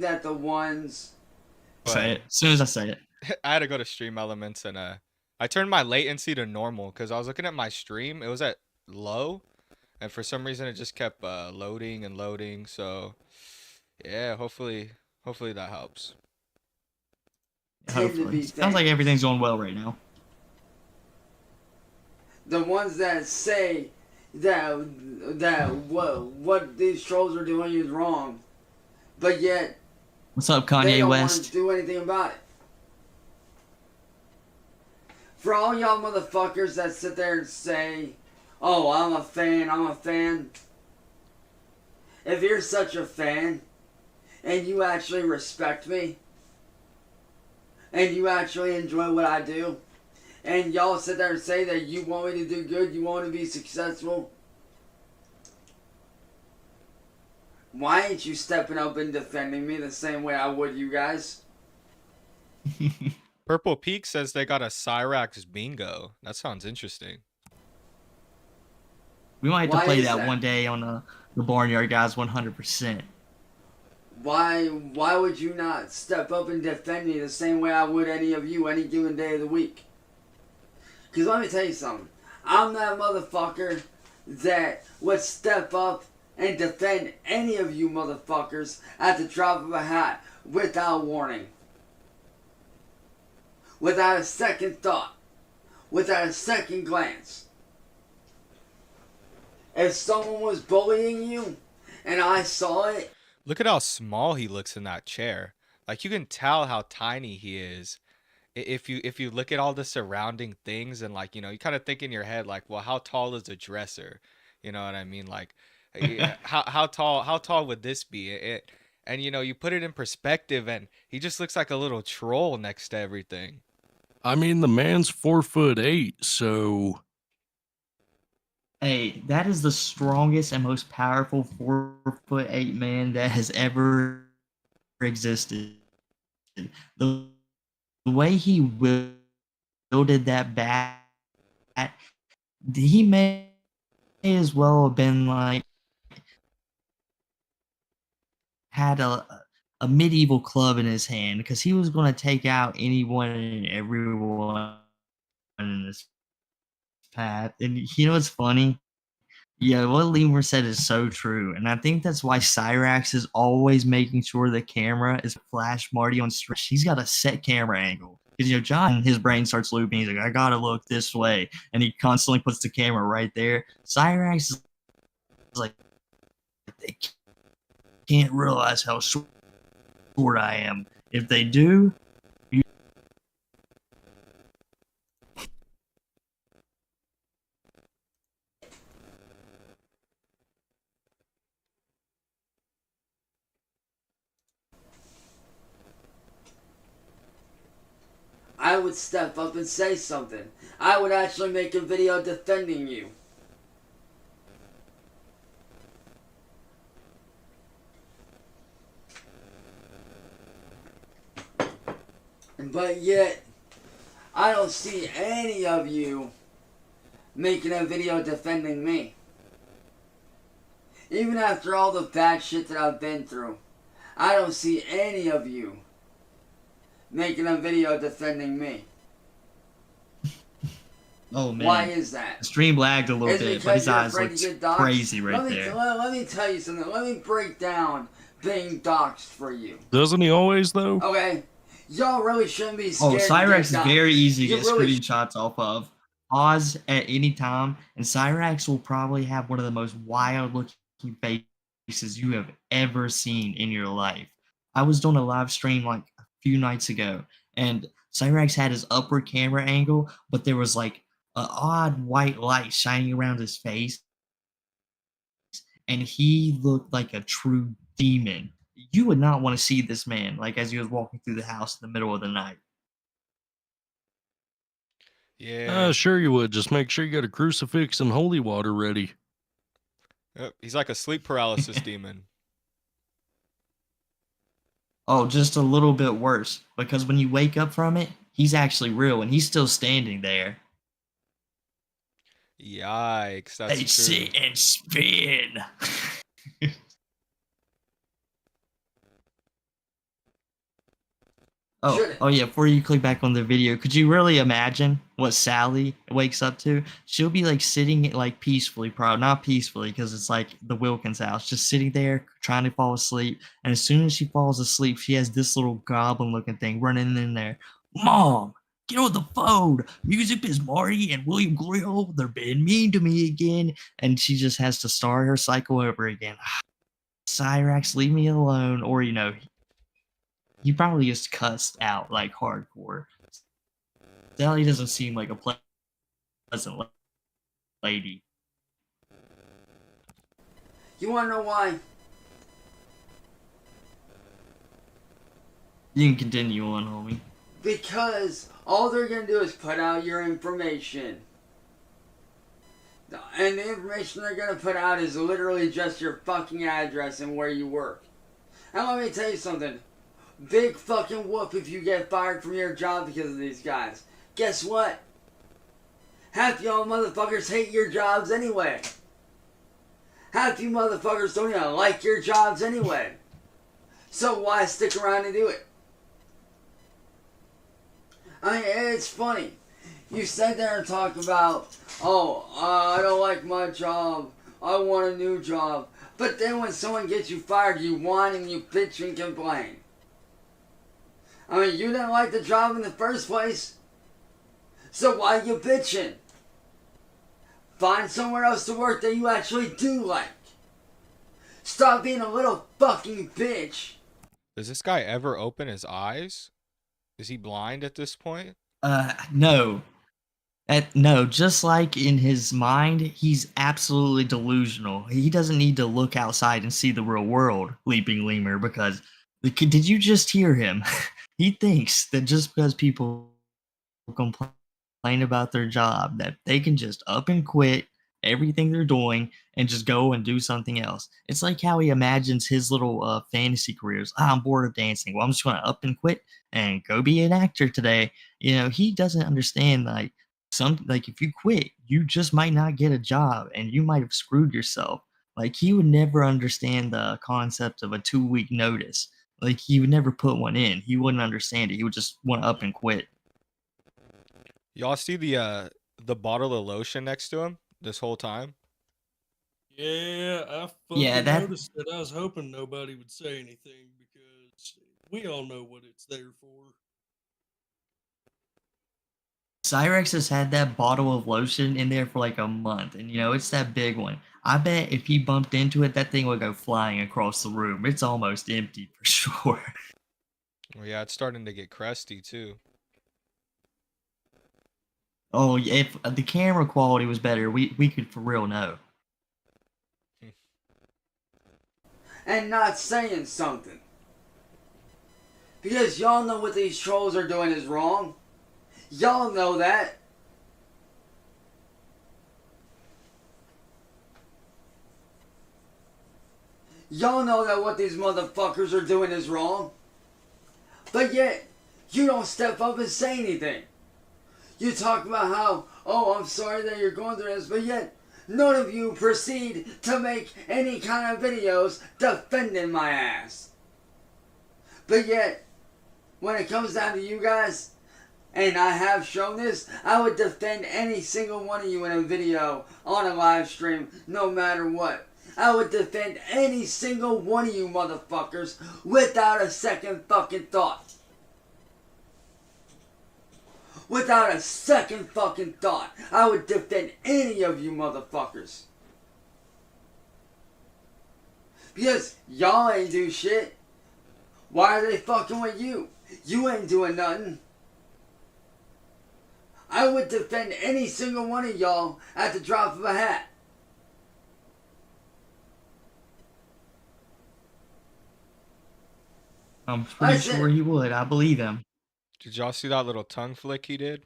that the ones... Say it. As soon as I say it. I had to go to Stream Elements and I turned my latency to normal because I was looking at my stream. It was at low, and for some reason it just kept loading and loading. So yeah, hopefully that helps. Hopefully. Sounds like everything's going well right now. The ones that say that what these trolls are doing is wrong, but yet what's up, Kanye they don't West? want to do anything about it. For all y'all motherfuckers that sit there and say, "Oh, I'm a fan," if you're such a fan and you actually respect me and you actually enjoy what I do, and y'all sit there and say that you want me to do good, you want me to be successful, why ain't you stepping up and defending me the same way I would you guys? Purple Peak says they got a Cyrax bingo. That sounds interesting. We might have to play that one day on the Barnyard guys 100%. Why would you not step up and defend me the same way I would any of you any given day of the week? Because let me tell you something. I'm that motherfucker that would step up and defend any of you motherfuckers at the drop of a hat without warning. Without a second thought. Without a second glance. If someone was bullying you and I saw it... Look at how small he looks in that chair. Like, you can tell how tiny he is. If you look at all the surrounding things and, like, you know, you kind of think in your head, like, well, how tall is a dresser? You know what I mean? Like, how tall would this be? And, you know, you put it in perspective and he just looks like a little troll next to everything. I mean, the man's 4'8", so... Hey, that is the strongest and most powerful 4'8" man that has ever existed. The way he wielded that bat, he may as well have been like had a medieval club in his hand, because he was going to take out anyone and everyone in this path. And you know what's funny? Yeah, what Lemur said is so true, and I think that's why Cyrax is always making sure the camera is flash Marty on stretch. He's got a set camera angle, because you know John, his brain starts looping. He's like, I gotta look this way, and he constantly puts the camera right there. Cyrax is like, they can't realize how short I am. If they do, I would step up and say something. I would actually make a video defending you. But yet, I don't see any of you making a video defending me. Even after all the bad shit that I've been through, I don't see any of you making a video defending me. oh man. Why is that? The stream lagged a little bit, but his eyes looked crazy right there. Let me tell you something. Let me break down being doxxed for you. Doesn't he always, though? Okay. Y'all really shouldn't be scared. Oh, Cyrax is very easy to get really screenshots off of. Pause at any time, and Cyrax will probably have one of the most wild-looking faces you have ever seen in your life. I was doing a live stream like a few nights ago, and Cyrax had his upward camera angle, but there was like an odd white light shining around his face, and he looked like a true demon. You would not want to see this man, like, as he was walking through the house in the middle of the night. Yeah. Sure you would. Just make sure you got a crucifix and holy water ready. Yep, he's like a sleep paralysis demon. Oh, just a little bit worse, because when you wake up from it, he's actually real, and he's still standing there. Yikes, that's They true. sit and spin. Oh, Should it? oh yeah. Before you click back on the video, could you really imagine what Sally wakes up to? She'll be like sitting like peacefully, probably not peacefully, because it's like the Wilkins house, just sitting there trying to fall asleep. And as soon as she falls asleep, she has this little goblin-looking thing running in there. Mom, get on the phone. Music is Marty and William Grill. They're being mean to me again, and she just has to start her cycle over again. Cyrax, leave me alone, or he probably just cussed out like hardcore. Sally doesn't seem like a pleasant lady. You wanna know why? You can continue on, homie. Because all they're gonna do is put out your information. And the information they're gonna put out is literally just your fucking address and where you work. And let me tell you something. Big fucking whoop if you get fired from your job because of these guys. Guess what? Half y'all motherfuckers hate your jobs anyway. Half you motherfuckers don't even like your jobs anyway. So why stick around and do it? I mean, it's funny. You sit there and talk about, I don't like my job. I want a new job. But then when someone gets you fired, you whine and you bitch and complain. I mean, you didn't like the job in the first place. So why you bitching? Find somewhere else to work that you actually do like. Stop being a little fucking bitch. Does this guy ever open his eyes? Is he blind at this point? No. No, just like in his mind, he's absolutely delusional. He doesn't need to look outside and see the real world, Leaping Lemur, because did you just hear him? He thinks that just because people complain about their job, that they can just up and quit everything they're doing and just go and do something else. It's like how he imagines his little fantasy careers. I'm bored of dancing. Well, I'm just going to up and quit and go be an actor today. He doesn't understand like if you quit, you just might not get a job and you might have screwed yourself. Like he would never understand the concept of a 2-week notice. Like he would never put one in. He wouldn't understand it. He would just want to up and quit. Y'all see the bottle of lotion next to him this whole time? Yeah, I Yeah, fucking that noticed that. I was hoping nobody would say anything because we all know what it's there for. Cyrex has had that bottle of lotion in there for like a month, and it's that big one. I bet if he bumped into it, that thing would go flying across the room. It's almost empty for sure. Well, yeah, it's starting to get crusty too. Oh, yeah, if the camera quality was better, we could for real know. And not saying something. Because y'all know what these trolls are doing is wrong. Y'all know that. Y'all know that what these motherfuckers are doing is wrong. But yet, you don't step up and say anything. You talk about how, I'm sorry that you're going through this, but yet, none of you proceed to make any kind of videos defending my ass. But yet, when it comes down to you guys, and I have shown this, I would defend any single one of you in a video, on a live stream, no matter what. I would defend any single one of you motherfuckers without a second fucking thought. Without a second fucking thought, I would defend any of you motherfuckers. Because y'all ain't do shit. Why are they fucking with you? You ain't doing nothing. I would defend any single one of y'all at the drop of a hat. I'm pretty sure he would. I believe him. Did y'all see that little tongue flick he did?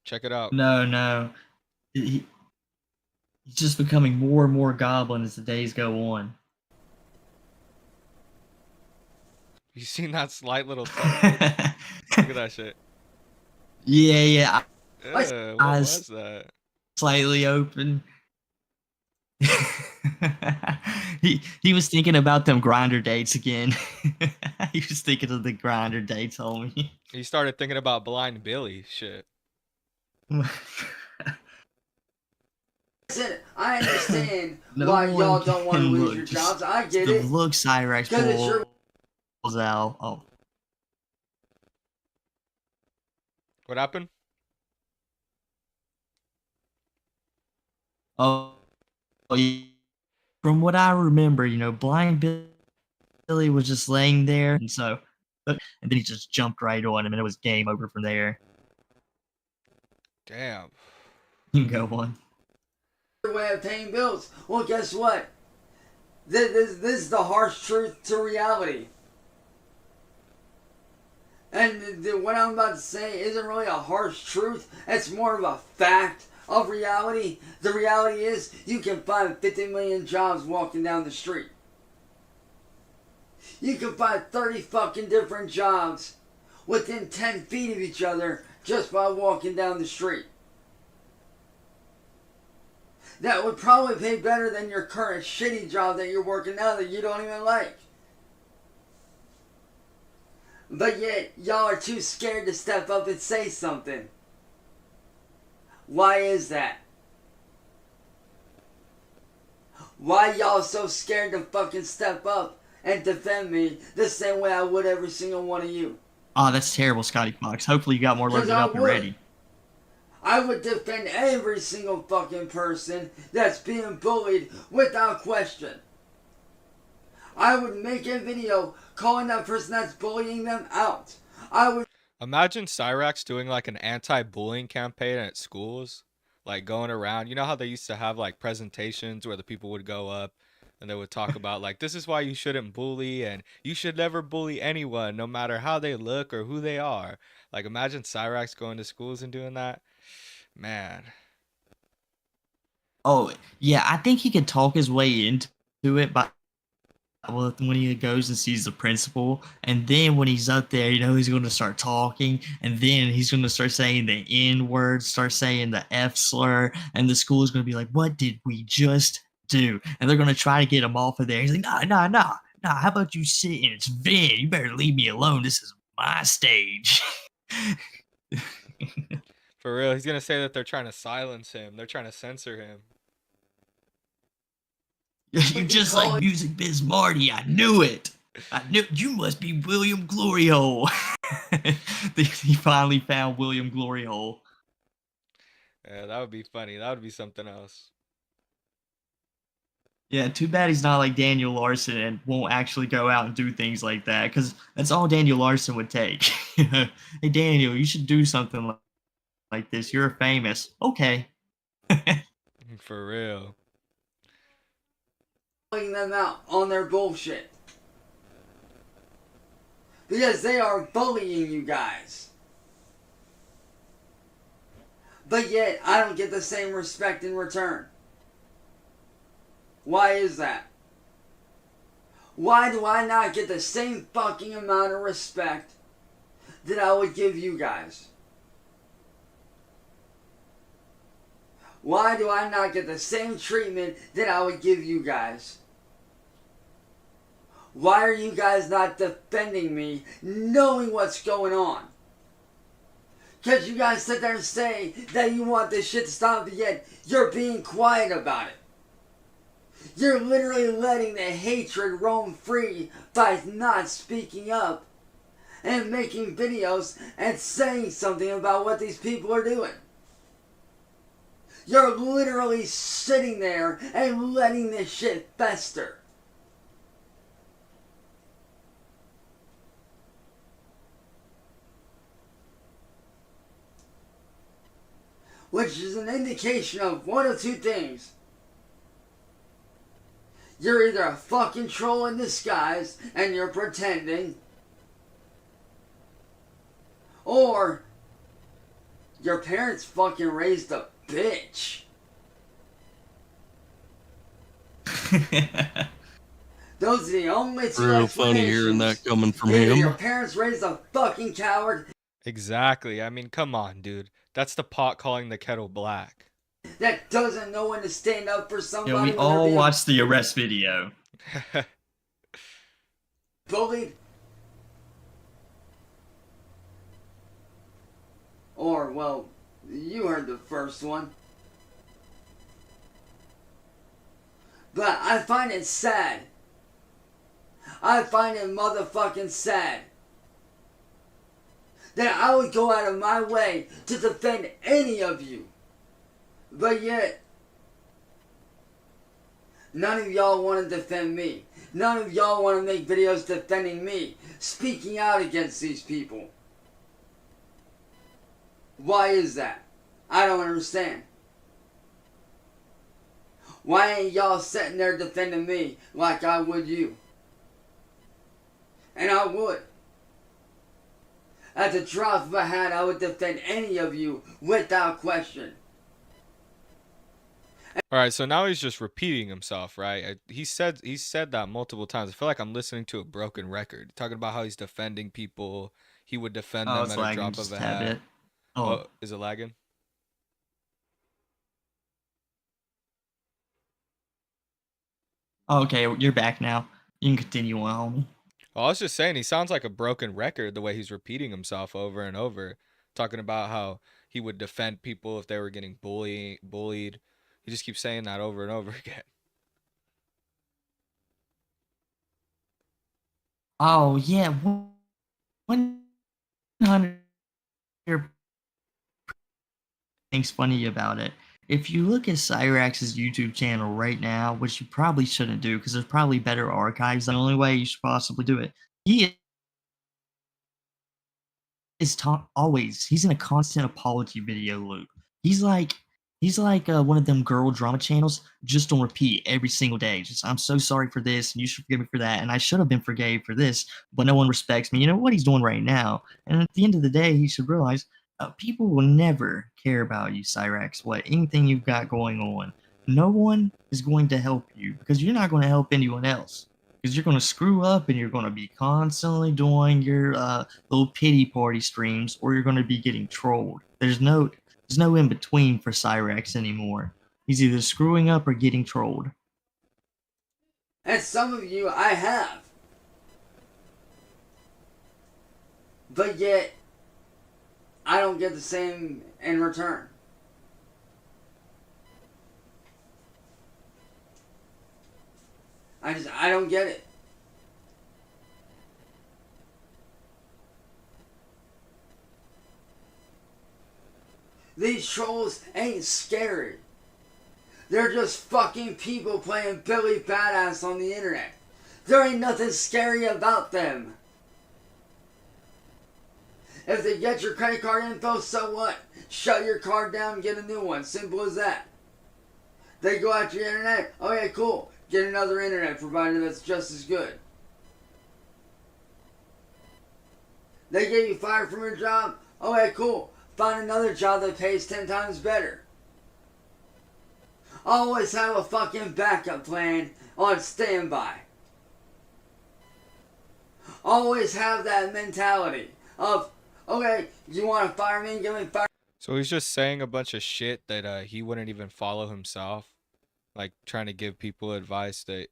Check it out. No. He's just becoming more and more goblin as the days go on. You seen that slight little tongue flick? Look at that shit. Yeah. What was that? Slightly open. he was thinking about them grinder dates again. He was thinking of the grinder dates, homie. He started thinking about Blind Billy. Shit. Listen, I understand No why one y'all don't want to can lose look. your Just jobs. I get the it. look Cyrax 'Cause it's your pulls out. Oh, What happened? oh, yeah. From what I remember, Blind Billy was just laying there, and then he just jumped right on him, and it was game over from there. Damn. You can go on. way of paying bills. Well, guess what? This is the harsh truth to reality. And what I'm about to say isn't really a harsh truth. It's more of a fact of reality. The reality is you can find 50 million jobs walking down the street. You can find 30 fucking different jobs within 10 feet of each other just by walking down the street. That would probably pay better than your current shitty job that you're working now that you don't even like. But yet, y'all are too scared to step up and say something. Why is that? Why y'all so scared to fucking step up and defend me the same way I would every single one of you? Oh, that's terrible, Scotty Fox. Hopefully you got more loaded up and ready. I would defend every single fucking person that's being bullied without question. I would make a video calling that person that's bullying them out. I would Imagine Cyrax doing like an anti-bullying campaign at schools, like going around. You know how they used to have like presentations where the people would go up and they would talk about like, this is why you shouldn't bully and you should never bully anyone, no matter how they look or who they are. Like imagine Cyrax going to schools and doing that. Man. Oh, yeah, I think he could talk his way into it when he goes and sees the principal, and then when he's up there, he's going to start talking, and then he's going to start saying the N word, start saying the F slur, and the school is going to be like, what did we just do? And they're going to try to get him off of there. He's like, nah, how about you sit and it's Vin? You better leave me alone. This is my stage. For real, he's gonna say that they're trying to silence him. They're trying to censor him. You just like Music Biz Marty. I knew it. I knew you must be William Glory Hole. He finally found William Glory Hole. Yeah, that would be funny. That would be something else. Yeah, too bad he's not like Daniel Larson and won't actually go out and do things like that, because that's all Daniel Larson would take. Hey, Daniel, you should do something like this. You're famous. Okay. For real. calling them out on their bullshit. Because they are bullying you guys. But yet, I don't get the same respect in return. Why is that? Why do I not get the same fucking amount of respect that I would give you guys? Why do I not get the same treatment that I would give you guys? Why are you guys not defending me knowing what's going on? Because you guys sit there and say that you want this shit to stop, but yet you're being quiet about it. You're literally letting the hatred roam free by not speaking up and making videos and saying something about what these people are doing. You're literally sitting there and letting this shit fester. Which is an indication of one of two things. You're either a fucking troll in disguise and you're pretending, or your parents fucking raised a bitch. Those are the only two Real funny hearing that coming from Either him. your parents raised a fucking coward. Exactly. I mean, come on, dude. That's the pot calling the kettle black. that doesn't know when to stand up for You somebody know, we when they're all being watched the arrest video. bullied? Or, well, you heard the first one. But I find it sad. I find it motherfucking sad that I would go out of my way to defend any of you. But yet, none of y'all want to defend me. None of y'all want to make videos defending me, speaking out against these people. Why is that? I don't understand. Why ain't y'all sitting there defending me like I would you? And I would. At the drop of a hat, I would defend any of you without question. All right, so now he's just repeating himself, right? He said that multiple times. I feel like I'm listening to a broken record, talking about how he's defending people. He would defend Oh, them it's at a lagging drop just of a a tad hat. bit. Oh, Oh, is it lagging? okay, you're back now. You can continue on, homie. Well, I was just saying he sounds like a broken record the way he's repeating himself over and over, talking about how he would defend people if they were getting bullied. He just keeps saying that over and over again. Oh yeah, 100 things funny about it. If you look at Cyrax's YouTube channel right now, which you probably shouldn't do because there's probably better archives, the only way you should possibly do it. He is always he's in a constant apology video loop. He's like one of them girl drama channels just on repeat every single day. Just I'm so sorry for this and you should forgive me for that and I should have been forgave for this, but no one respects me. You know what he's doing right now. And at the end of the day, he should realize people will never care about you, Cyrax. What anything you've got going on, no one is going to help you because you're not going to help anyone else. Because you're going to screw up and you're going to be constantly doing your little pity party streams, or you're going to be getting trolled. There's no in between for Cyrax anymore. He's either screwing up or getting trolled. And some of you I have. But yet, I don't get the same in return. I don't get it. These trolls ain't scary. They're just fucking people playing Billy Badass on the internet. There ain't nothing scary about them. If they get your credit card info, so what? Shut your card down and get a new one. Simple as that. They go out your internet. Okay, cool. Get another internet provider that's just as good. They get you fired from your job. Okay, cool. Find another job that pays 10 times better. Always have a fucking backup plan on standby. Always have that mentality of, okay, you want to fire me? Give me fire. So he's just saying a bunch of shit that he wouldn't even follow himself, like trying to give people advice that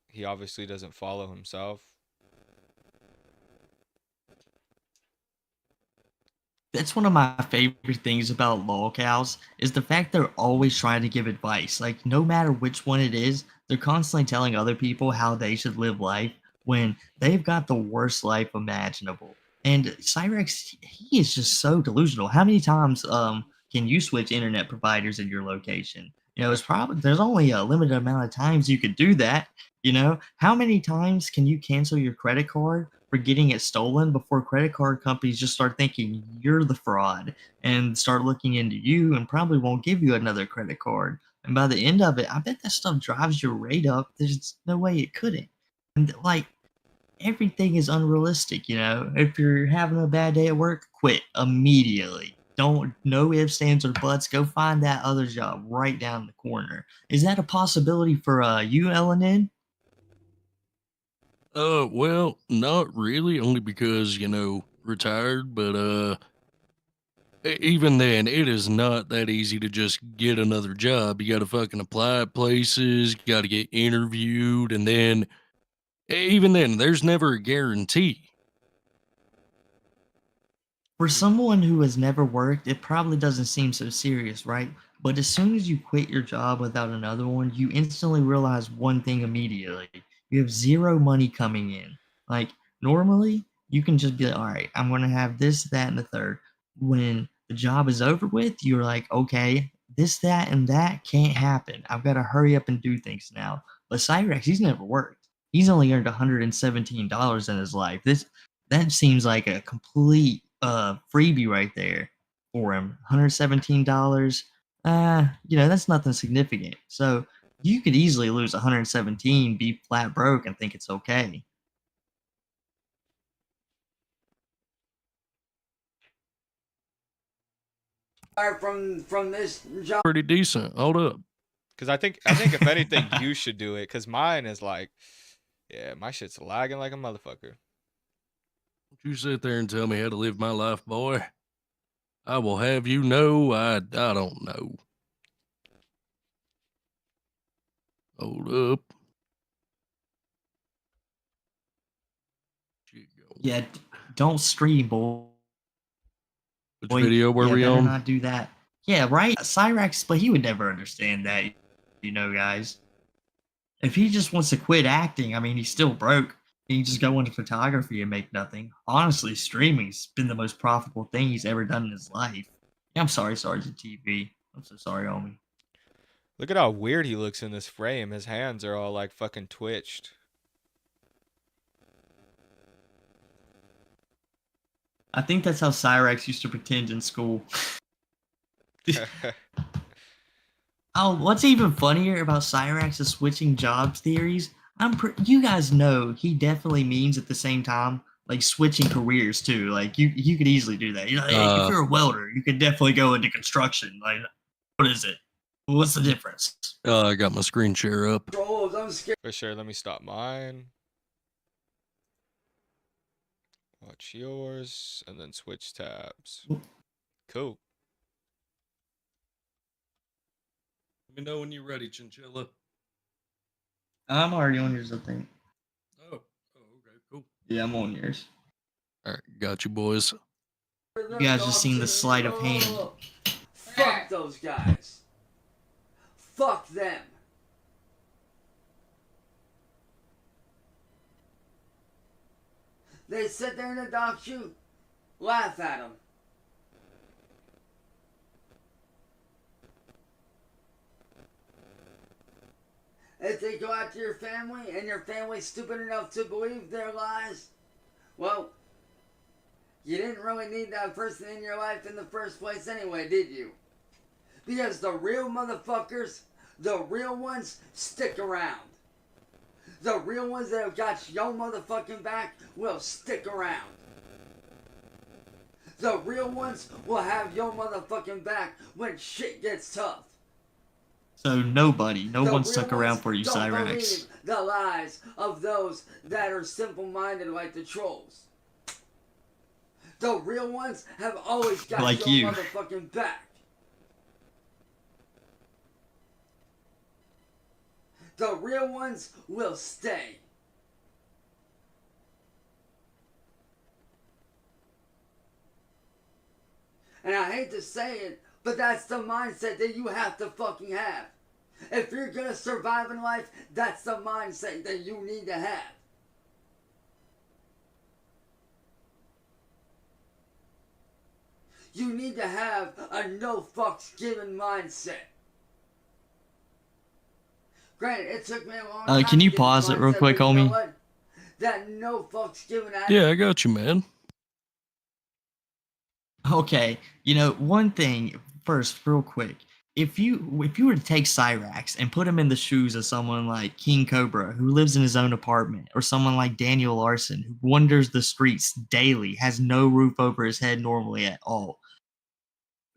he obviously doesn't follow himself. That's one of my favorite things about lolcows is the fact they're always trying to give advice. Like no matter which one it is, they're constantly telling other people how they should live life when they've got the worst life imaginable. And Cyrax, he is just so delusional. How many times can you switch internet providers in your location? You know, it's probably there's only a limited amount of times you could do that. You know, how many times can you cancel your credit card for getting it stolen before credit card companies just start thinking you're the fraud and start looking into you and probably won't give you another credit card. And by the end of it, I bet that stuff drives your rate up. There's no way it couldn't. And like everything is unrealistic, you know. If you're having a bad day at work, quit immediately. Don't no ifs, ands, or buts. Go find that other job right down the corner. Is that a possibility for you, LNN? Well, not really, only because, retired, but even then, it is not that easy to just get another job. You got to fucking apply at places, you got to get interviewed, and then even then, there's never a guarantee. For someone who has never worked, it probably doesn't seem so serious, right? But as soon as you quit your job without another one, you instantly realize one thing immediately. You have zero money coming in. Like, normally, you can just be like, all right, I'm going to have this, that, and the third. When the job is over with, you're like, okay, this, that, and that can't happen. I've got to hurry up and do things now. But Cyrax, he's never worked. He's only earned $117 in his life. That seems like a complete freebie right there for him. $117. That's nothing significant. So you could easily lose 117, be flat broke, and think it's okay. From this job. Pretty decent. Hold up. Because I think if anything, you should do it. Because mine is like, yeah, my shit's lagging like a motherfucker. Don't you sit there and tell me how to live my life, boy. I will have you know I don't know. Hold up. Yeah, don't stream, boy. Which video were we better on? not do that. Yeah, right? Cyrax, but he would never understand that, guys. If he just wants to quit acting, I mean, he's still broke. He can just go into photography and make nothing. Honestly, streaming's been the most profitable thing he's ever done in his life. Yeah, I'm sorry, Sergeant TV. I'm so sorry, homie. Look at how weird he looks in this frame. His hands are all like fucking twitched. I think that's how Cyrax used to pretend in school. Oh, what's even funnier about Cyrax's switching jobs theories? You guys know he definitely means at the same time, like switching careers too. Like you could easily do that. If you're a welder, you could definitely go into construction. Like, what is it? What's the difference? I got my screen share up. I'm scared. For sure, let me stop mine. Watch yours, and then switch tabs. Cool. Let me know when you're ready, Chinchilla. I'm already on yours, I think. Oh, okay, cool. Yeah, I'm on yours. All right, got you, boys. You guys just seen the sleight of hand. Fuck those guys. Fuck them. They sit there and adopt you. Laugh at them. If they go after your family and your family's stupid enough to believe their lies, well, you didn't really need that person in your life in the first place anyway, did you? Because the real motherfuckers, the real ones, stick around. The real ones that have got your motherfucking back will stick around. The real ones will have your motherfucking back when shit gets tough. So no one stuck around for you, Cyrax. Don't Cyrax. believe the lies of those that are simple-minded like the trolls. The real ones have always got Like your you. motherfucking back. The real ones will stay. And I hate to say it, but that's the mindset that you have to fucking have. If you're gonna survive in life, that's the mindset that you need to have. You need to have a no fucks given mindset. Granted, it took me a long time. Can you to get pause this it real mindset, quick, but you know homie? what? That no fucks given attitude. Yeah, I got you, man. Okay, one thing first, real quick. If you were to take Cyrax and put him in the shoes of someone like King Cobra, who lives in his own apartment, or someone like Daniel Larson, who wanders the streets daily, has no roof over his head normally at all,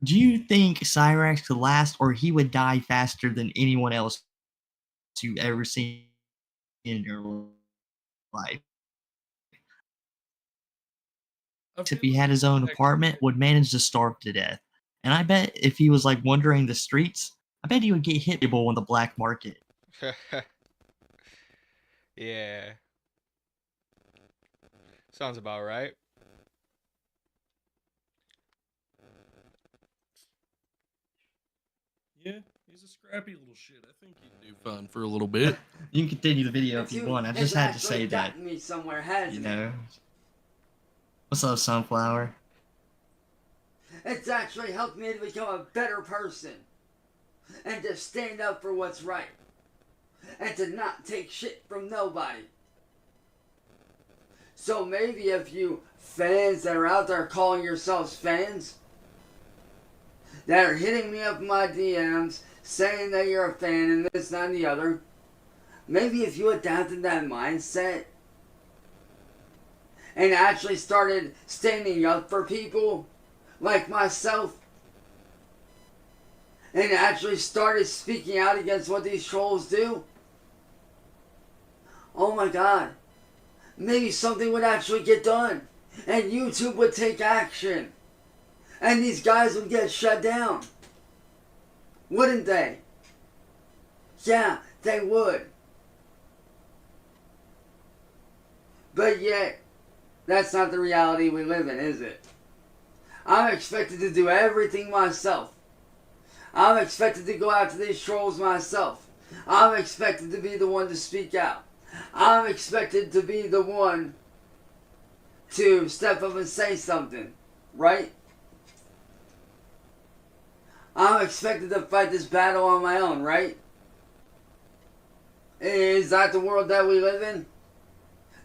do you think Cyrax could last, or he would die faster than anyone else you've ever seen in your life? if he had his own apartment, would manage to starve to death. And I bet if he was like wandering the streets, I bet he would get hit on the black market. Yeah. Sounds about right. Yeah, he's a scrappy little shit. I think he'd do fine for a little bit. You can continue the video if you want. I just had to say that. Gotten me somewhere, hasn't You it? know. What's up, Sunflower? It's actually helped me to become a better person. And to stand up for what's right. And to not take shit from nobody. So maybe if you fans that are out there calling yourselves fans, that are hitting me up in my DMs, saying that you're a fan and this, that, and the other, maybe if you adapted that mindset and actually started standing up for people like myself, and actually started speaking out against what these trolls do, oh my god, maybe something would actually get done, and YouTube would take action, and these guys would get shut down. Wouldn't they? Yeah, they would. But yet, that's not the reality we live in, is it? I'm expected to do everything myself. I'm expected to go after these trolls myself. I'm expected to be the one to speak out. I'm expected to be the one to step up and say something, right? I'm expected to fight this battle on my own, right? Is that the world that we live in?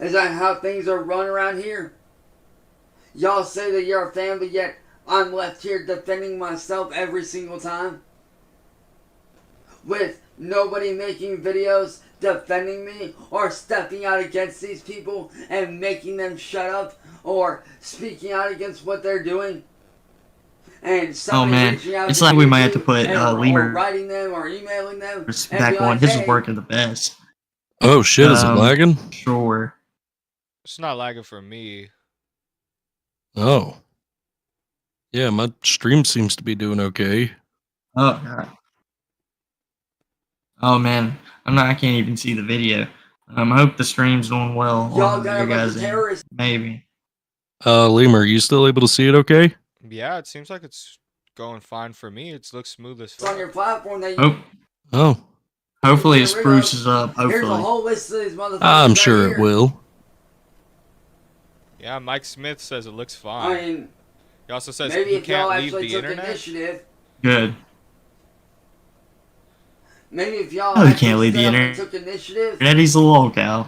Is that how things are run around here? Y'all say that you're a fan, but yet I'm left here defending myself every single time? With nobody making videos defending me or stepping out against these people and making them shut up or speaking out against what they're doing? And Man, it's like we might have to put Lemur or writing them or emailing them back on. His is working the best. Oh shit, is it lagging? Sure. It's not lagging for me. Oh. Yeah, my stream seems to be doing okay. Oh god. Oh man, I can't even see the video. I hope the stream's doing well. Y'all got your a bunch guys' of end. terrorists. Maybe. Lemur, are you still able to see it okay? Yeah, it seems like it's going fine for me. It looks smooth as on your fuck. platform that you Oh. Hopefully it get rid of. spruces up. Here's a Hopefully. whole list of these motherfuckers. I'm right sure here. it will. Yeah, Mike Smith says it looks I fine. mean, He also says maybe he if y'all can't leave actually the took internet. initiative. Good. Maybe if y'all Oh, he actually can't leave the stood up and internet. took initiative, Eddie's the lolcow.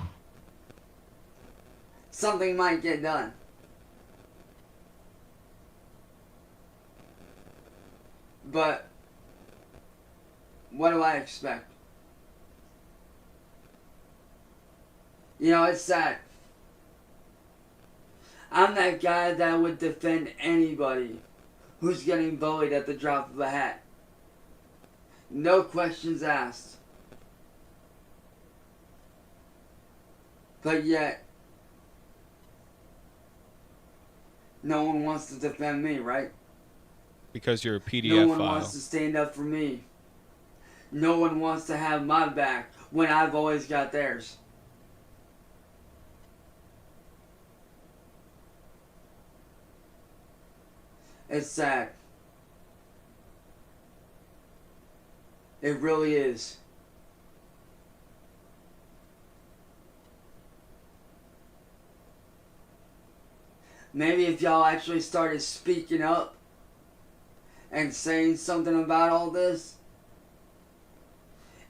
something might get done. But what do I expect? You know, it's sad. I'm that guy that would defend anybody who's getting bullied at the drop of a hat. No questions asked. But yet, no one wants to defend me, right? Because you're a No PDF one file. wants to stand up for me. No one wants to have my back when I've always got theirs. It's sad. It really is. Maybe if y'all actually started speaking up and saying something about all this,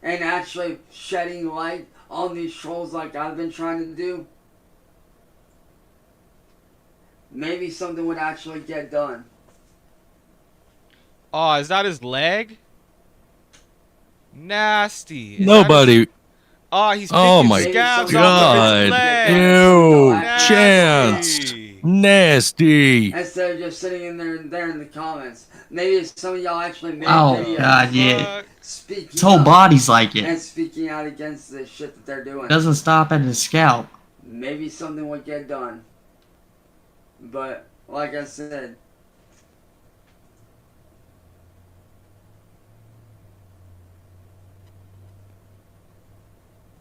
and actually shedding light on these trolls like I've been trying to do, maybe something would actually get done. Oh, is that his leg? Nasty. Is that his- Nobody. Oh, he's Oh picking my scabs God. off of his leg. Ew. Nasty. Chance. Nasty. Instead of just sitting in there in the comments. Maybe if some of y'all actually made Oh, videos God, yeah. speaking His whole up body's like it. and speaking out against the shit that they're doing. Doesn't stop at his scalp. Maybe something would get done. But Like I said,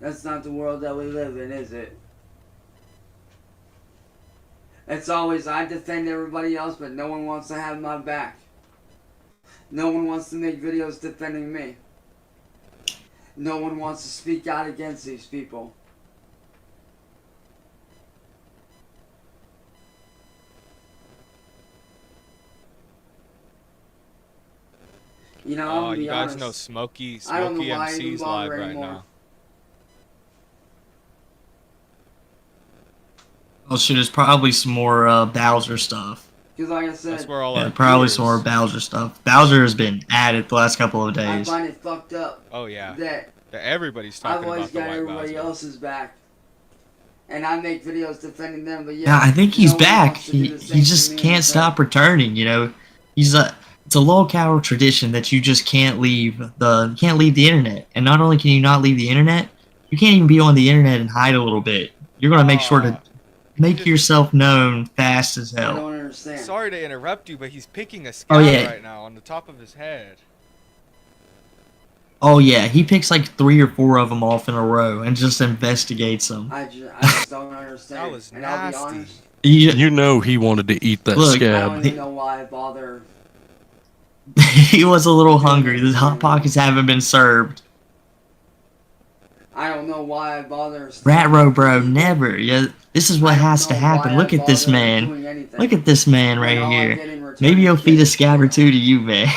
that's not the world that we live in, is it? It's always I defend everybody else, but no one wants to have my back. No one wants to make videos defending me. No one wants to speak out against these people. You know, I'm Oh, gonna you be guys honest. know Smokey I don't know Smokey why I even MC's live bother right anymore. now. Oh shit, there's probably some more Bowser stuff. Because like I That's said, where all Yeah, our probably some more viewers. Bowser stuff. Bowser has been added the last couple of I days. find it fucked up Oh yeah, that everybody's I've talking always about the got White everybody Bowser. else's back. And I make videos defending them, but Yeah, yeah, I think he's no one back. wants to do the He same for just me and can't return. stop returning. You know, he's a it's a low-calorie tradition that you just can't leave the internet. And not only can you not leave the internet, you can't even be on the internet and hide a little bit. You're gonna make sure to make just- yourself known fast as I hell. don't understand. Sorry to interrupt you, but he's picking a Oh, scab yeah. right now on the top of his head. Oh yeah, he picks like 3 or 4 of them off in a row and just investigates them. I just don't understand. That was and I'll be nasty. honest, You know he wanted to eat that Look, I don't scab. even know why I bother. he was a little hungry. The hot pockets haven't been served. I don't know why I bother. Rat row, bro, never. Yeah, this is what I don't has to know happen. why Look I at this bother man. doing anything. Look at this man When right all I here. get in return Maybe is he'll feed a shit. scab or two to you, man.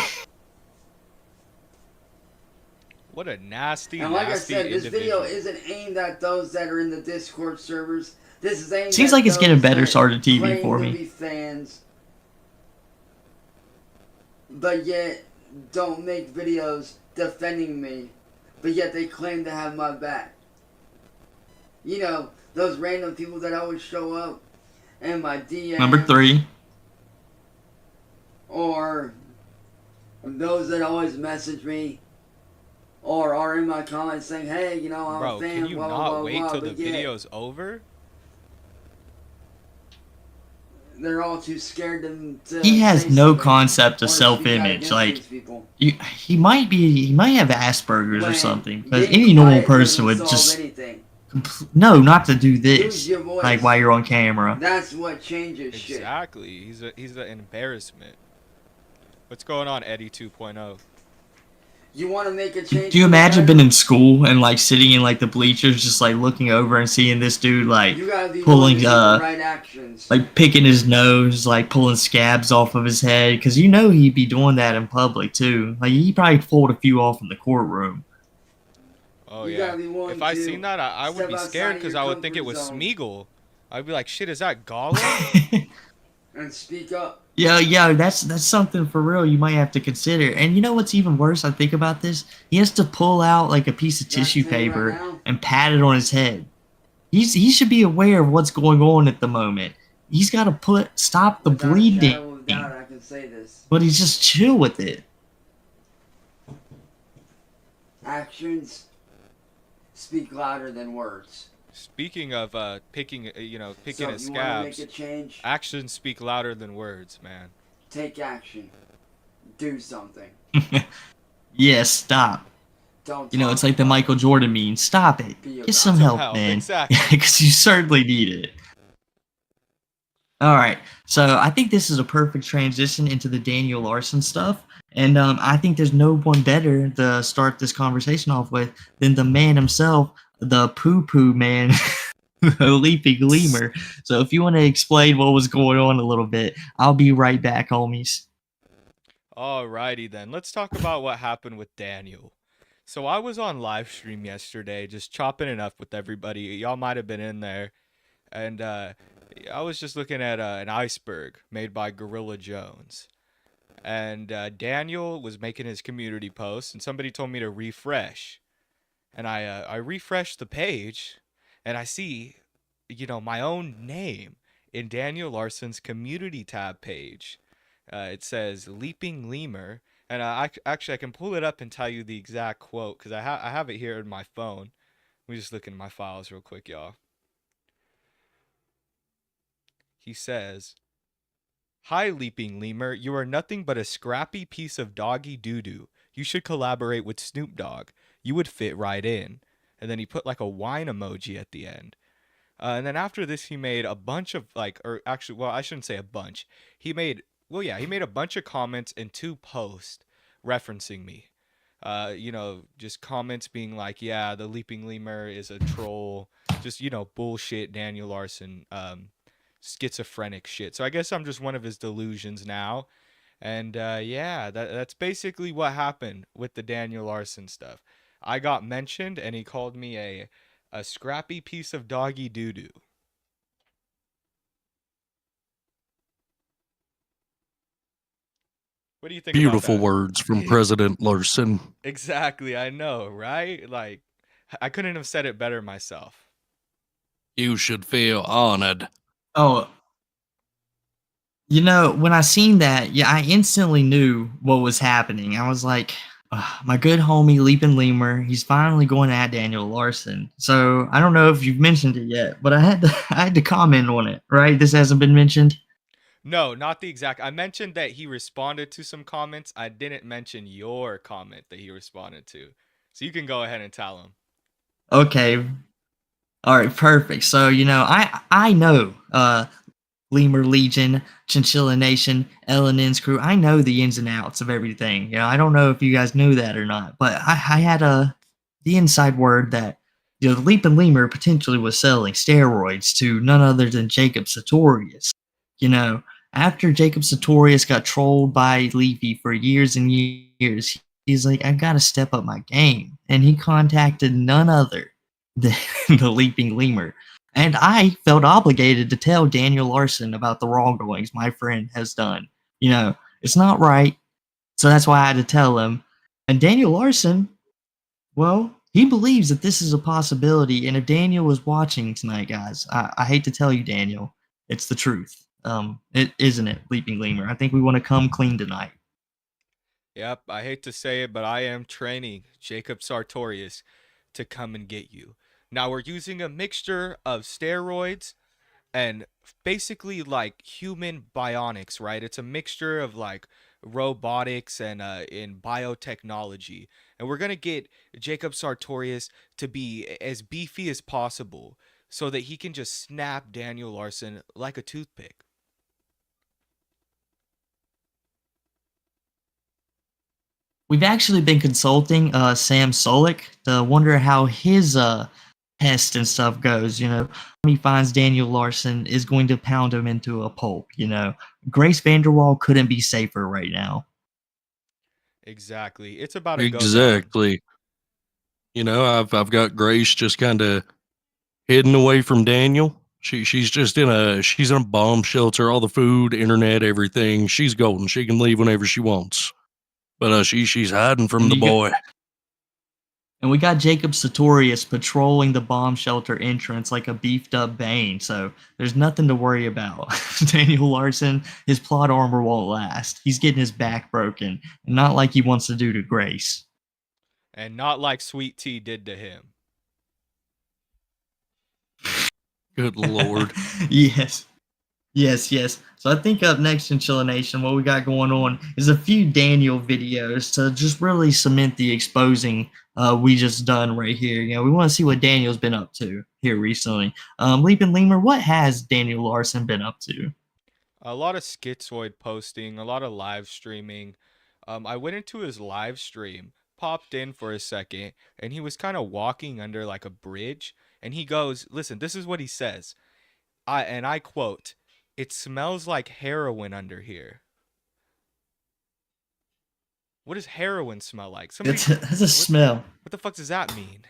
What a nasty, And like I nasty said, this video individual. isn't aimed at those that are in the Discord servers. This is aimed Seems at like it's getting those better that started TV claim for to me. be fans, but yet don't make videos defending me, but yet they claim to have my back. You know, those random people that always show up in my DM. Number 3. Or those that always message me. Or are in my comments saying, hey, you know, I'm Bro, a fan, can you blah, blah, not blah, wait blah, till the but yet video's over? they're all too scared to He has say no something concept or of to speak out self-image. against Like, these people. he might have Asperger's or When something. Because being any normal quiet person doesn't would solve just anything. no, not to do Use this. your voice. Like while you're on camera. That's what changes shit. Exactly. He's an embarrassment. What's going on, Eddie 2.0? You want to make a change. Do you for the imagine better? being in school and like sitting in like the bleachers, just like looking over and seeing this dude like You gotta be pulling, willing to do the right actions. like picking his nose, like pulling scabs off of his head? Because you know he'd be doing that in public too. Like he probably pulled a few off in the courtroom. Oh You yeah. gotta be willing If I to seen that, I would step be outside scared of because your I would think it comfort was zone. Smeagol. I'd be like, shit, is that Gollum? And speak up. Yeah, that's something for real you might have to consider. And you know what's even worse? I think about this. He has to pull out like a piece of Can I tissue tell you right paper now? and pat it on his head. He should be aware of what's going on at the moment. He's got to stop the Without a bleeding, shadow of doubt, I can say this. but he's just chill with it. Actions speak louder than words. Speaking of picking So his if you want to make scabs, a change, actions speak louder than words, man. take action. Do something. Yes, stop. Don't. You know, talk it's like the about Michael it. Jordan meme. Stop it. Be Get about some it. help, man. Exactly. Because you certainly need it. All right, so I think this is a perfect transition into the Daniel Larson stuff, and I think there's no one better to start this conversation off with than the man himself, the poo-poo man, the leaping lemur. So if you want to explain what was going on a little bit, I'll be right back, homies. Alrighty then, let's talk about what happened with Daniel. So I was on live stream yesterday, just chopping it up with everybody. Y'all might have been in there, and I was just looking at an iceberg made by Gorilla Jones, and Daniel was making his community post, and somebody told me to refresh, and I refreshed the page, and I see, my own name in Daniel Larson's community tab page. It says Leaping Lemur, and actually I can pull it up and tell you the exact quote because I have it here in my phone. Let me just look in my files real quick, y'all. He says, Hi, Leaping Lemur. You are nothing but a scrappy piece of doggy doo-doo. You should collaborate with Snoop Dogg. You would fit right in. And then he put like a wine emoji at the end. And then after this, he made a bunch of like, or actually, well, I shouldn't say a bunch. He made, well, yeah, he made a bunch of comments and 2 posts referencing me. Just comments being like, yeah, the Leaping Lemur is a troll. Just, bullshit Daniel Larson, schizophrenic shit. So I guess I'm just one of his delusions now. And yeah, that's basically what happened with the Daniel Larson stuff. I got mentioned and he called me a scrappy piece of doggy doo doo. What do you think about Beautiful that? words from President Larson. Exactly, I know, right? Like, I couldn't have said it better myself. You should feel honored. Oh, when I seen that, yeah, I instantly knew what was happening. I was like, my good homie Leaping Lemur, he's finally going at Daniel Larson. So I don't know if you've mentioned it yet, but I had to I had to comment on it, right? This hasn't been mentioned. No, not the exact. I mentioned that he responded to some comments. I didn't mention your comment that he responded to. So you can go ahead and tell him. Okay. All right, perfect. So, I know Lemur Legion, Chinchilla Nation, LNN's crew. I know the ins and outs of everything. I don't know if you guys knew that or not, but I had the inside word that the Leaping Lemur potentially was selling steroids to none other than Jacob Sartorius. You know, after Jacob Sartorius got trolled by Leafy for years and years, he's like, I gotta step up my game. And he contacted none other than the Leaping Lemur. And I felt obligated to tell Daniel Larson about the wrongdoings my friend has done. It's not right. So that's why I had to tell him. And Daniel Larson, well, he believes that this is a possibility. And if Daniel was watching tonight, guys, I hate to tell you, Daniel, it's the truth. It isn't it, Leaping Lemur. I think we want to come clean tonight. Yep, I hate to say it, but I am training Jacob Sartorius to come and get you. Now we're using a mixture of steroids and basically like human bionics, right? It's a mixture of like robotics and in biotechnology. And we're going to get Jacob Sartorius to be as beefy as possible so that he can just snap Daniel Larson like a toothpick. We've actually been consulting Sam Solik to wonder how his test and stuff goes. He finds Daniel Larson is going to pound him into a pulp. Grace Vanderwall couldn't be safer right now. Exactly. It's about to go down. Exactly. I've got Grace just kind of hidden away from Daniel. She's just she's in a bomb shelter, all the food, internet, everything. She's golden. She can leave whenever she wants. But she's hiding from And the you got, boy. and we got Jacob Sartorius patrolling the bomb shelter entrance like a beefed up Bane. So there's nothing to worry about. Daniel Larson, his plot armor won't last. He's getting his back broken, and not like he wants to do to Grace. And not like Sweet Tea did to him. Good Lord. Yes. Yes. So I think up next in Chilla Nation, what we got going on is a few Daniel videos to just really cement the exposing we just done right here. We want to see what Daniel's been up to here recently. Leaping Lemur, what has Daniel Larson been up to? A lot of schizoid posting, a lot of live streaming. I went into his live stream, popped in for a second, and he was kind of walking under like a bridge. And he goes, listen, this is what he says. I quote, "It smells like heroin under here." What does heroin smell like? It's a smell. What the fuck does that mean?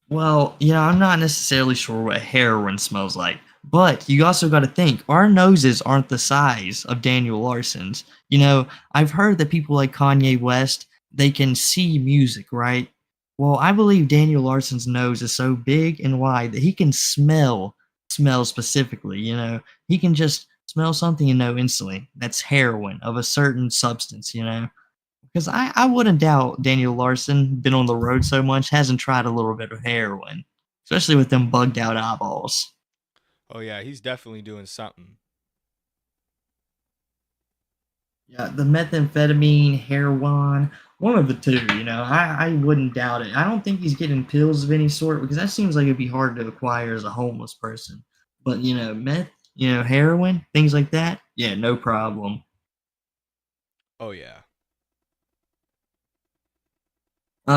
Well, I'm not necessarily sure what heroin smells like, but you also got to think our noses aren't the size of Daniel Larson's. I've heard that people like Kanye West, they can see music, right? Well, I believe Daniel Larson's nose is so big and wide that he can smell specifically. He can just smell something and know instantly that's heroin of a certain substance. Because I wouldn't doubt Daniel Larson, been on the road so much, hasn't tried a little bit of heroin, especially with them bugged out eyeballs. Oh yeah, he's definitely doing something. Yeah, the methamphetamine, heroin, one of the two, I wouldn't doubt it. I don't think he's getting pills of any sort because that seems like it'd be hard to acquire as a homeless person. But, meth, heroin, things like that, yeah, no problem. Oh yeah.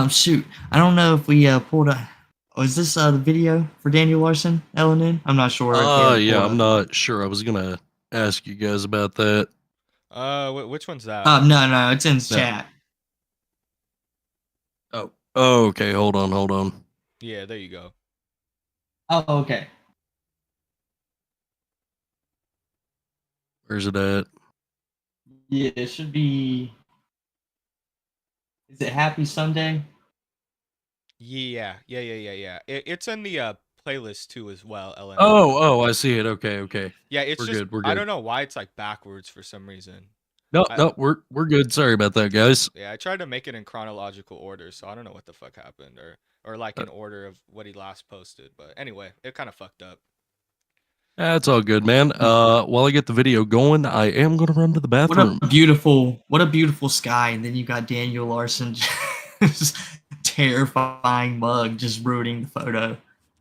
Shoot, I don't know if we pulled a. Oh, is this the video for Daniel Larson, LNN? I'm not sure if we had Yeah, pulled I'm up. not sure. I was gonna ask you guys about that. Which one's that? No, it's in No. chat. Oh, okay. Hold on. Yeah, there you go. Oh, okay. Where's it at? Yeah, it should be. Is it Happy Sunday? Yeah. It's in the playlist too as well, Ellen. Oh, I see it. Okay. Yeah, it's We're just good. We're I good. don't know why it's like backwards for some reason. No, I, we're good. Sorry about that, guys. yeah, I tried to make it in chronological order, so I don't know what the fuck happened or like in order of what he last posted. But anyway, it kind of fucked up. That's all good, man. While I get the video going, I am gonna run to the bathroom. What a beautiful sky, and then you got Daniel Larson, just terrifying mug, just ruining the photo.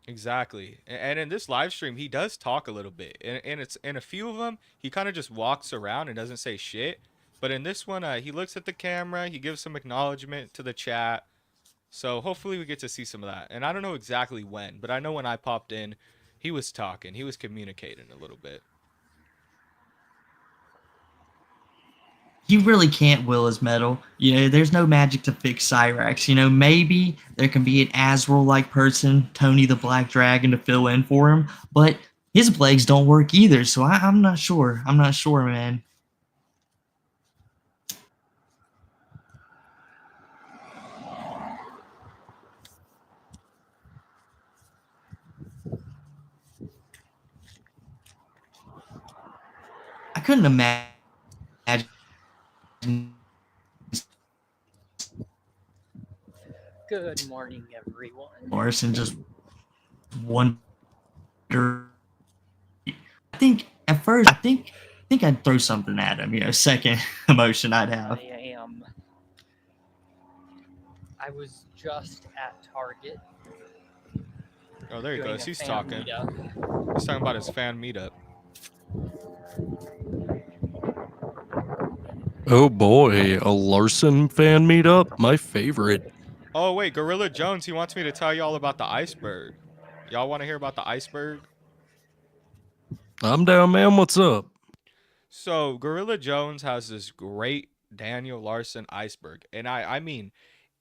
Exactly. And in this live stream, he does talk a little bit. And it's in a few of them, he kind of just walks around and doesn't say shit. But in this one, he looks at the camera, he gives some acknowledgement to the chat. So hopefully we get to see some of that. And I don't know exactly when, but I know when I popped in, he was talking, he was communicating a little bit. You really can't will his metal. There's no magic to fix Cyrax. Maybe there can be an Azrael-like person, Tony the Black Dragon, to fill in for him, but his legs don't work either, so I'm not sure. I'm not sure, man. I couldn't imagine Good morning, everyone. Larson just wonder. I think at first, I think I'd throw something at him. Second emotion I'd have. I was just at Target. Oh, there he doing goes. a He's fan talking. meetup. He's talking about his fan meetup. Oh boy, a Larson fan meetup, my favorite. Oh, wait, Gorilla Jones, he wants me to tell y'all about the iceberg. Y'all want to hear about the iceberg? I'm down, man. What's up? So, Gorilla Jones has this great Daniel Larson iceberg. And I mean,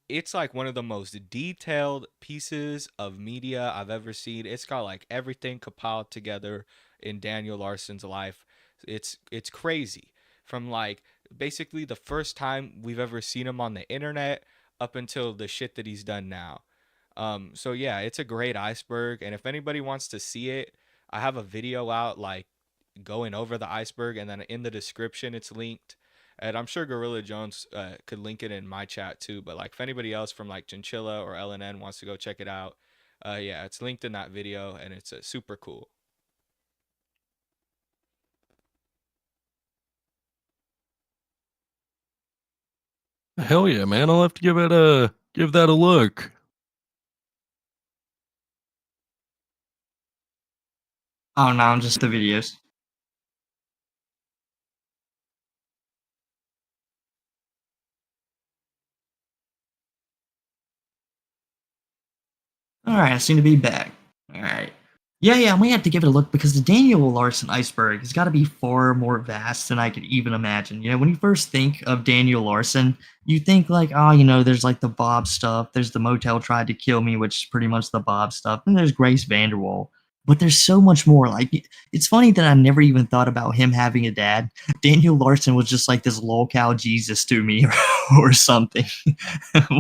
it's like one of the most detailed pieces of media I've ever seen. It's got like everything compiled together in Daniel Larson's life. It's crazy. From like basically the first time we've ever seen him on the internet up until the shit that he's done now. So yeah, it's a great iceberg, and if anybody wants to see it, I have a video out like going over the iceberg, and then in the description it's linked. And I'm sure Gorilla Jones could link it in my chat too. But like if anybody else from like Chinchilla or LNN wants to go check it out, yeah, it's linked in that video, and it's super cool. Hell yeah, man. I'll have to give that a look. Oh no, I'm just the videos. All right, I seem to be back. All right. Yeah, I might have to give it a look because the Daniel Larson iceberg has got to be far more vast than I could even imagine. When you first think of Daniel Larson, you think like, oh, there's like the Bob stuff. There's the Motel Tried to Kill Me, which is pretty much the Bob stuff. And there's Grace Vanderwall. But there's so much more. Like, it's funny that I never even thought about him having a dad. Daniel Larson was just like this lolcow Jesus to me or something.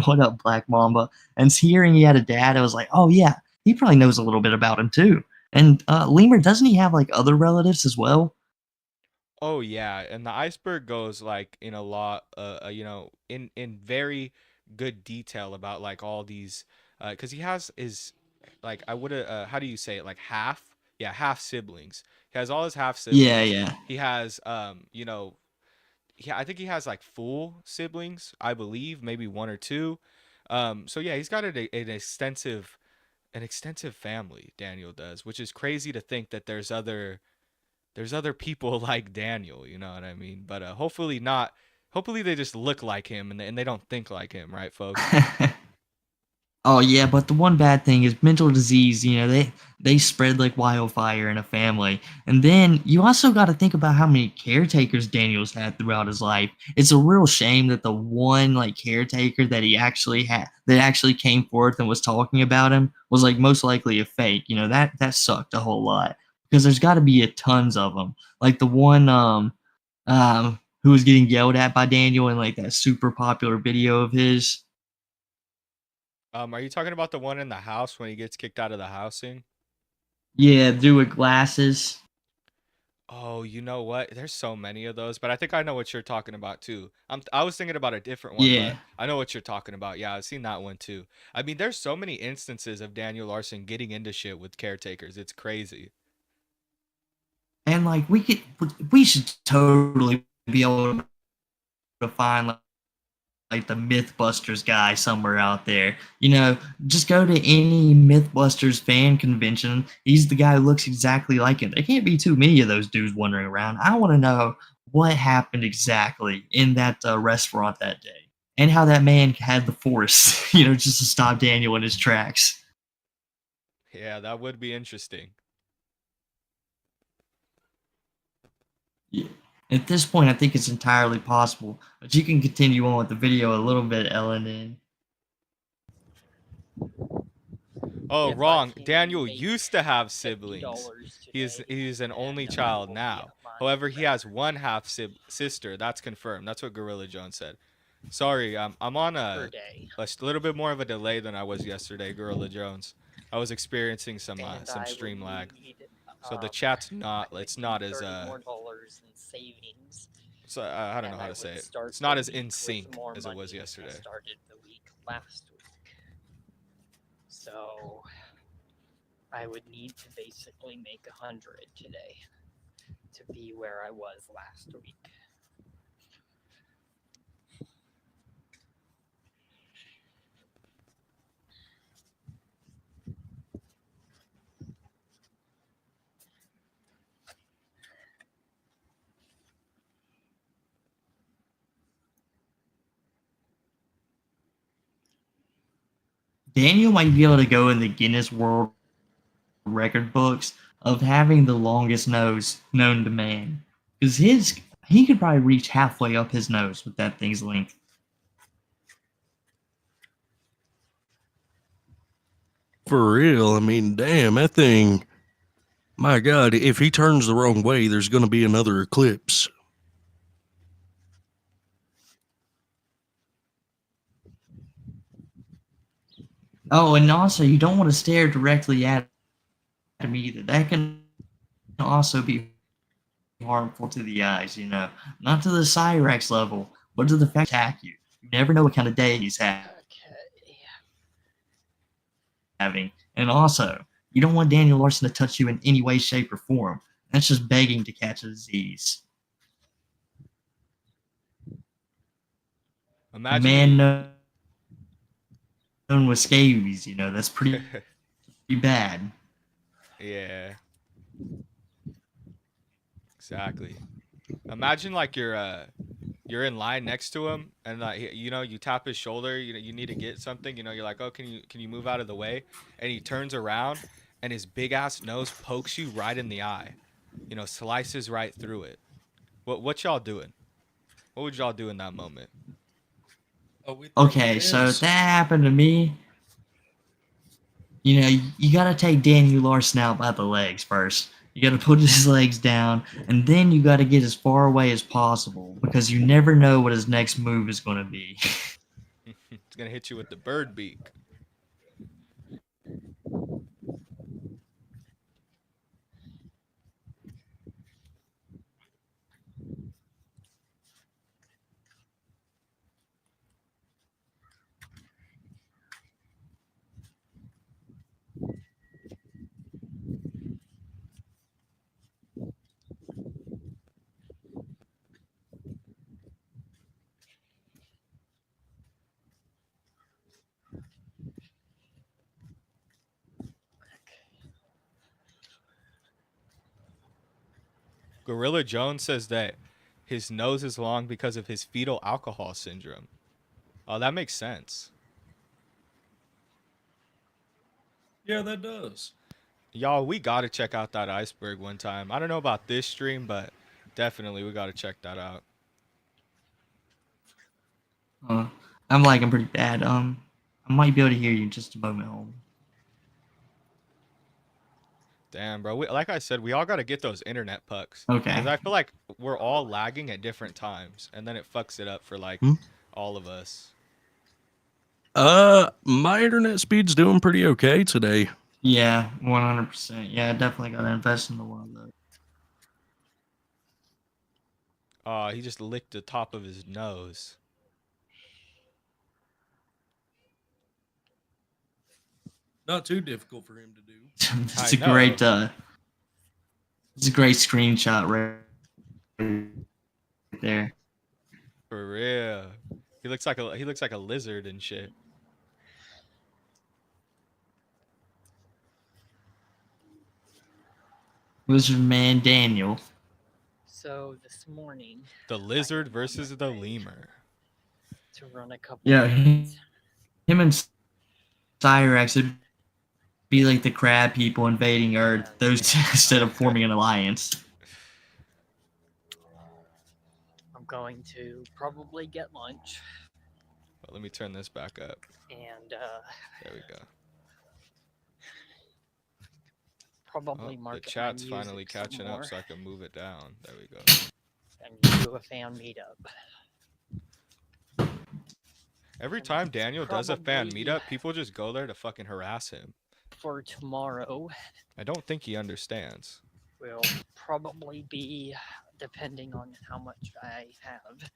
What up, Black Mamba? And hearing he had a dad, I was like, oh yeah, he probably knows a little bit about him too. And Lemur, doesn't he have like other relatives as well? Oh yeah, and the iceberg goes like in a lot, in very good detail about like all these, because he has his, like I would have, how do you say it, like half siblings. He has all his half siblings. Yeah. He has, yeah, I think he has like full siblings, I believe, maybe one or two. So yeah, he's got an extensive family. Daniel does, which is crazy to think that there's other people like Daniel. You know what I mean? But hopefully not. Hopefully they just look like him and they don't think like him, right, folks? Oh yeah, but the one bad thing is mental disease. You know, they spread like wildfire in a family, and then you also got to think about how many caretakers Daniel's had throughout his life. It's a real shame that the one like caretaker that he actually had that actually came forth and was talking about him was like most likely a fake. You know that sucked a whole lot because there's got to be a tons of them. Like the one who was getting yelled at by Daniel in like that super popular video of his. Are you talking about the one in the house when he gets kicked out of the housing? Yeah, do with glasses. Oh, you know what? There's so many of those, but I think I know what you're talking about too. I was thinking about a different one, Yeah. but I know what you're talking about. Yeah, I've seen that one too. I mean, there's so many instances of Daniel Larson getting into shit with caretakers. It's crazy. And like we should totally be able to find like the Mythbusters guy somewhere out there. You know, just go to any Mythbusters fan convention. He's the guy who looks exactly like him. There can't be too many of those dudes wandering around. I want to know what happened exactly in that restaurant that day, and how that man had the force, you know, just to stop Daniel in his tracks. Yeah, that would be interesting. Yeah. At this point, I think it's entirely possible, but you can continue on with the video a little bit, Ellen. And Oh, If I wrong. can Daniel make used to have $50 siblings. today, He's an only then I child will be now. at my However, he has record one half sister. That's confirmed. That's what Gorilla Jones said. Sorry, I'm on per a day. little bit more of a delay than I was yesterday, Gorilla Jones. I was experiencing some And some I would stream lag. need, So the um, chat's I not would it's need not as $30 more in savings, so I don't know and how I to say would it. start It's the not as week in with sync more as it was money than I yesterday. started the week last week. So I would need to basically make 100 today to be where I was last week. Daniel might be able to go in the Guinness World Record books of having the longest nose known to man, because he could probably reach halfway up his nose with that thing's length. For real, I mean, damn, that thing. My God, if he turns the wrong way, there's going to be another eclipse. Oh, and also you don't want to stare directly at him either. That can also be harmful to the eyes. You know, not to the Cyrax level, but to the fact attack you. You never know what kind of day he's Okay. having. And also, you don't want Daniel Larson to touch you in any way, shape, or form. That's just begging to catch a disease. A Imagine man he known with scabies, you know, that's pretty bad. Yeah, exactly. Imagine like you're in line next to him and like you know you tap his shoulder, you know you need to get something, you know you're like, "Oh, can you move out of the way?" And he turns around and his big ass nose pokes you right in the eye. You know, slices right through it. What y'all doing? What would y'all do in that moment? Oh, we throw Okay, so if hands. that happened to me, you know, you gotta take Daniel Larson out by the legs first. You gotta put his legs down, and then you gotta get as far away as possible because you never know what his next move is gonna be. It's gonna hit you with the bird beak. Gorilla Jones says that his nose is long because of his fetal alcohol syndrome. Oh, that makes sense. Yeah, that does. Y'all, we gotta check out that iceberg one time. I don't know about this stream, but definitely we gotta check that out. I'm lagging pretty bad. I might be able to hear you in just a moment, home. Damn, bro. Like I said, we all gotta get those internet pucks. Okay. Because I feel like we're all lagging at different times, and then it fucks it up for like all of us. My internet speed's doing pretty okay today. Yeah, 100%. Yeah, I definitely gotta invest into one of those. He just licked the top of his nose. Not too difficult for him to do. It's a great screenshot right there. For real. He looks like a lizard and shit. Wizard Man Daniel. So this morning, The lizard versus the lemur. to run a couple. Yeah, errands. him and Cyrax would be like the crab people invading Earth. Those instead of forming an alliance. I'm going to probably get lunch Well, let me turn this back up. and There we go. probably Oh, market the chat's my finally music some catching more up so I can move it down. There we go. and do a fan meetup. Every And time Daniel does a fan probably- meetup, people just go there to fucking harass him. For tomorrow I don't think he understands. will probably be depending on how much I have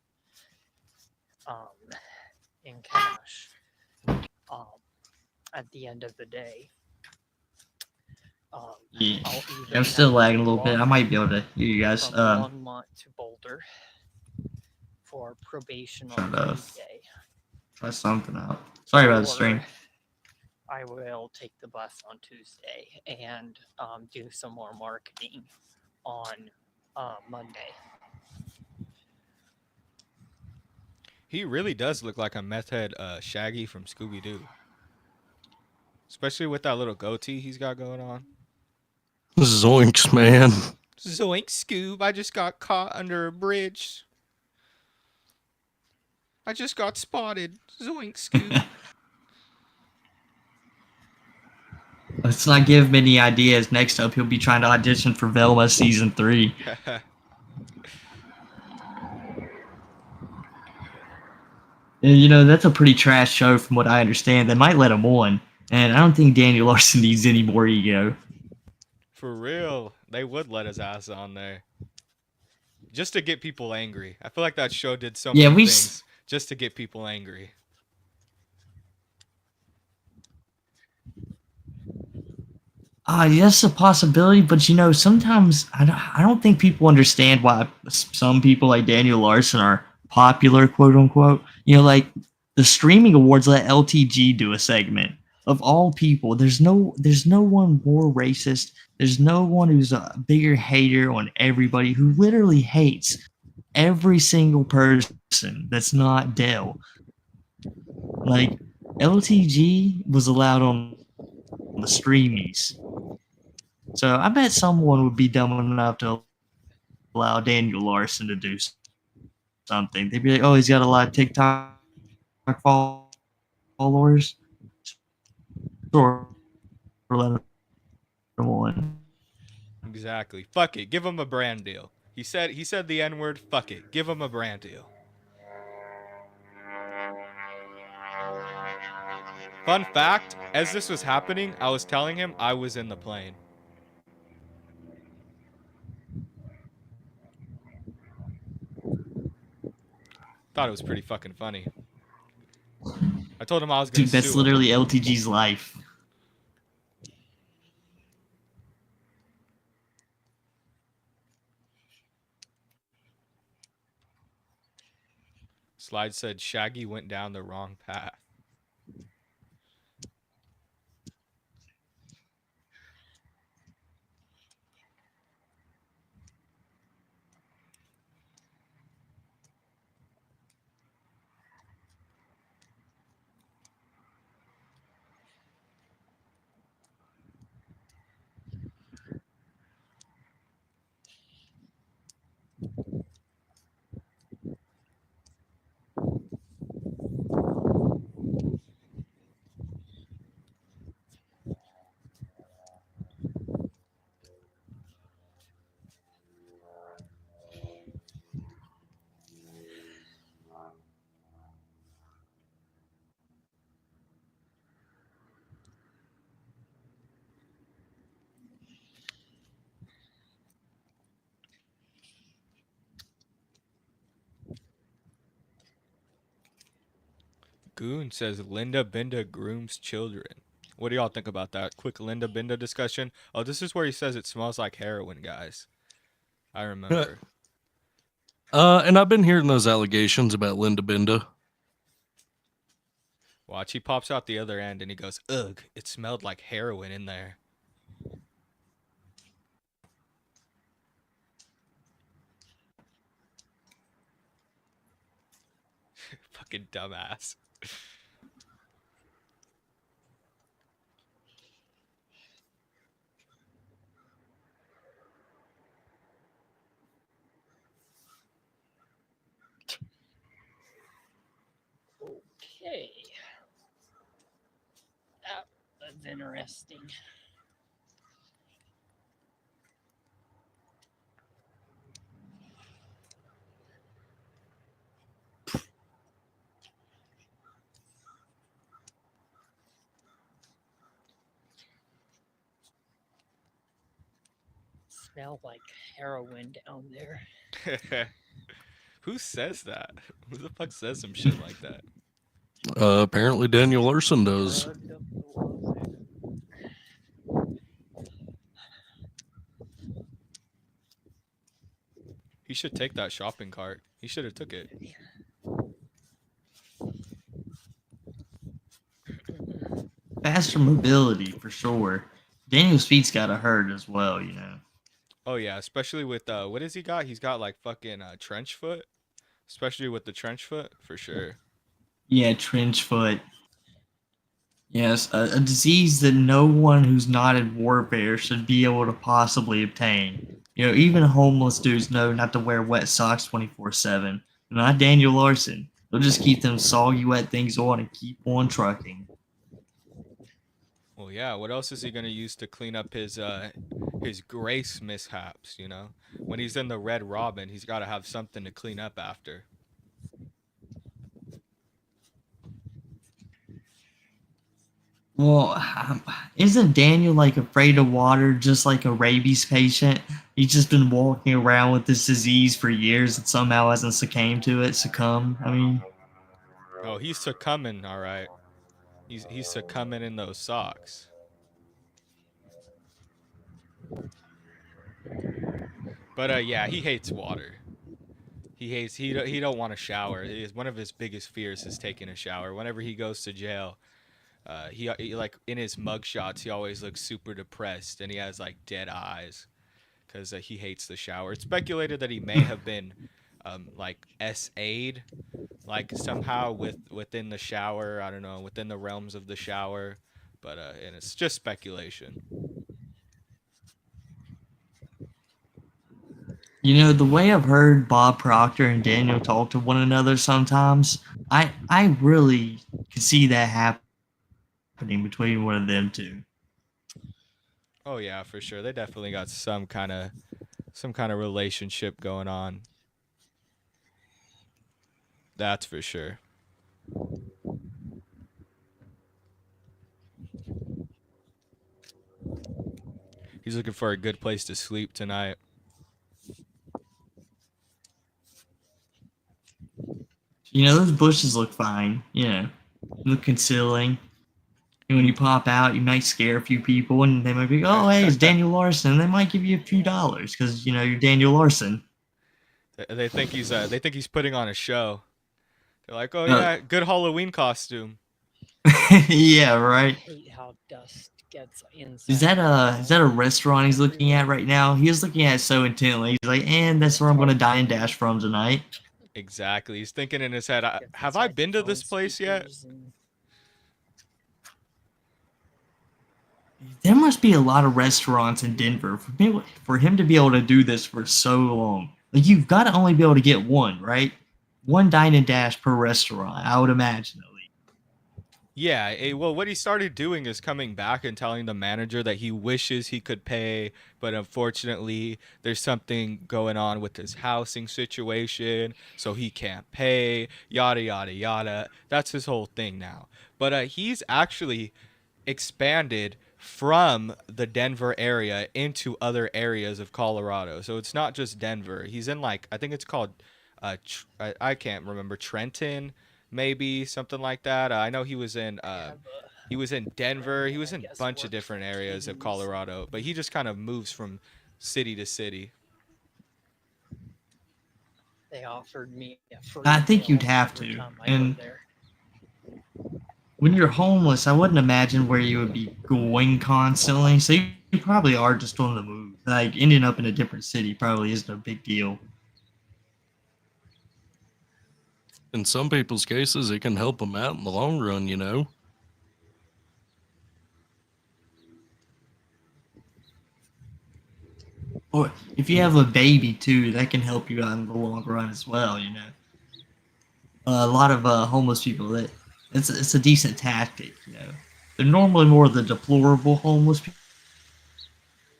in cash at the end of the day. Yeah. I'll either I'm still have lagging a to little bit. I walk might be able to hear you guys. from Longmont to Boulder for probation on Shut up. Tuesday. Try something out. Sorry about the stream. Or I will take the bus on Tuesday and do some more marketing on Monday. He really does look like a meth head Shaggy from Scooby-Doo. Especially with that little goatee he's got going on. Zoinks, man. Zoink, Scoob. I just got caught under a bridge. I just got spotted. Zoink, Scoob. Let's not give him any ideas. Next up, he'll be trying to audition for Velma season 3. And, you know, that's a pretty trash show from what I understand. They might let him on. And I don't think Daniel Larson needs any more ego. For real. They would let his ass on there. Just to get people angry. I feel like that show did so many things just to get people angry. Yes, a possibility, but you know, sometimes I don't think people understand why some people like Daniel Larson are popular, quote unquote. You know, like the streaming awards let LTG do a segment. Of all people, there's no one more racist. There's no one who's a bigger hater on everybody, who literally hates every single person that's not Dell. Like LTG was allowed on the streamies. So I bet someone would be dumb enough to allow Daniel Larson to do something. They'd be like, "Oh, he's got a lot of TikTok followers. Sure, let him on." Exactly. Fuck it. Give him a brand deal. He said the N-word. Fuck it. Give him a brand deal. Fun fact, as this was happening, I was telling him I was in the plane. Thought it was pretty fucking funny. I told him I was gonna Dude, that's sue him. literally LTG's life. Slide said Shaggy went down the wrong path. Goon says Linda Binda grooms children. What do y'all think about that? Quick Linda Binda discussion. Oh, this is where he says it smells like heroin, guys. I remember. And I've been hearing those allegations about Linda Binda. Watch, he pops out the other end and he goes, ugh, it smelled like heroin in there. Fucking dumbass. Okay. That was interesting. Smell like heroin down there. Who says that? Who the fuck says some shit like that? Apparently Daniel Larson does. Drugged up the wazoo. He should take that shopping cart. He should have took it. Faster mobility for sure. Daniel's feet's got to hurt as well, you know. Oh yeah, especially with what has he got? He's got like fucking trench foot. Especially with the trench foot, for sure. Yeah, trench foot. Yes, a disease that no one who's not in warfare should be able to possibly obtain. You know, even homeless dudes know not to wear wet socks 24/7. Not Daniel Larson. They'll just keep them soggy wet things on and keep on trucking. Well, yeah. What else is he gonna use to clean up his grace mishaps? You know, when he's in the Red Robin, he's got to have something to clean up after. Well, isn't Daniel like afraid of water just like a rabies patient? He's just been walking around with this disease for years and somehow hasn't succumbed. I mean, Oh, he's succumbing, all right. He's succumbing in those socks. But yeah, he hates water. He don't want to shower. One of his biggest fears is taking a shower. Whenever he goes to jail, he like in his mug shots, he always looks super depressed and he has like dead eyes because he hates the shower. It's speculated that he may have been like SA'd, like somehow within the shower. I don't know, within the realms of the shower, but and it's just speculation. you know, the way I've heard Bob Proctor and Daniel talk to one another sometimes, I really can see that happening between one of them two. Oh yeah, for sure. They definitely got some kind of relationship going on. That's for sure. He's looking for a good place to sleep tonight. You know, those bushes look fine. You know, look concealing. And when you pop out, you might scare a few people, and they might be, "Oh, hey, it's Daniel Larson." And they might give you a few dollars because you know you're Daniel Larson. They think he's putting on a show. They're like, "Oh No. yeah, good Halloween costume." Yeah, I right. hate how dust gets inside. Is that a restaurant he's looking at right now? He was looking at it so intently. He's like, "And that's where I'm gonna dine and dash from tonight." Exactly. He's thinking in his head, Gets "Have I inside been the to this phone place yet?" speakers and- There must be a lot of restaurants in Denver for him to be able to do this for so long. Like you've got to only be able to get one, right? One dine and dash per restaurant, I would imagine at least. Yeah, well, what he started doing is coming back and telling the manager that he wishes he could pay, but unfortunately, there's something going on with his housing situation, so he can't pay, yada, yada, yada. That's his whole thing now. But he's actually expanded from the Denver area into other areas of Colorado. So it's not just Denver. He's in like, I think it's called, I can't remember, Trenton, maybe something like that. I know he was in have, Denver. He was I in a guess bunch of worked different for areas of kings. Colorado, but he just kind of moves from city to city. They offered me a free I think meal you'd have every to. time I And go there. when you're homeless, I wouldn't imagine where you would be going constantly. So you probably are just on the move. Like ending up in a different city probably isn't a big deal. In some people's cases, it can help them out in the long run, you know? Or if you have a baby too, that can help you out in the long run as well. You know, a lot of homeless people that it's a decent tactic. You know, they're normally more the deplorable homeless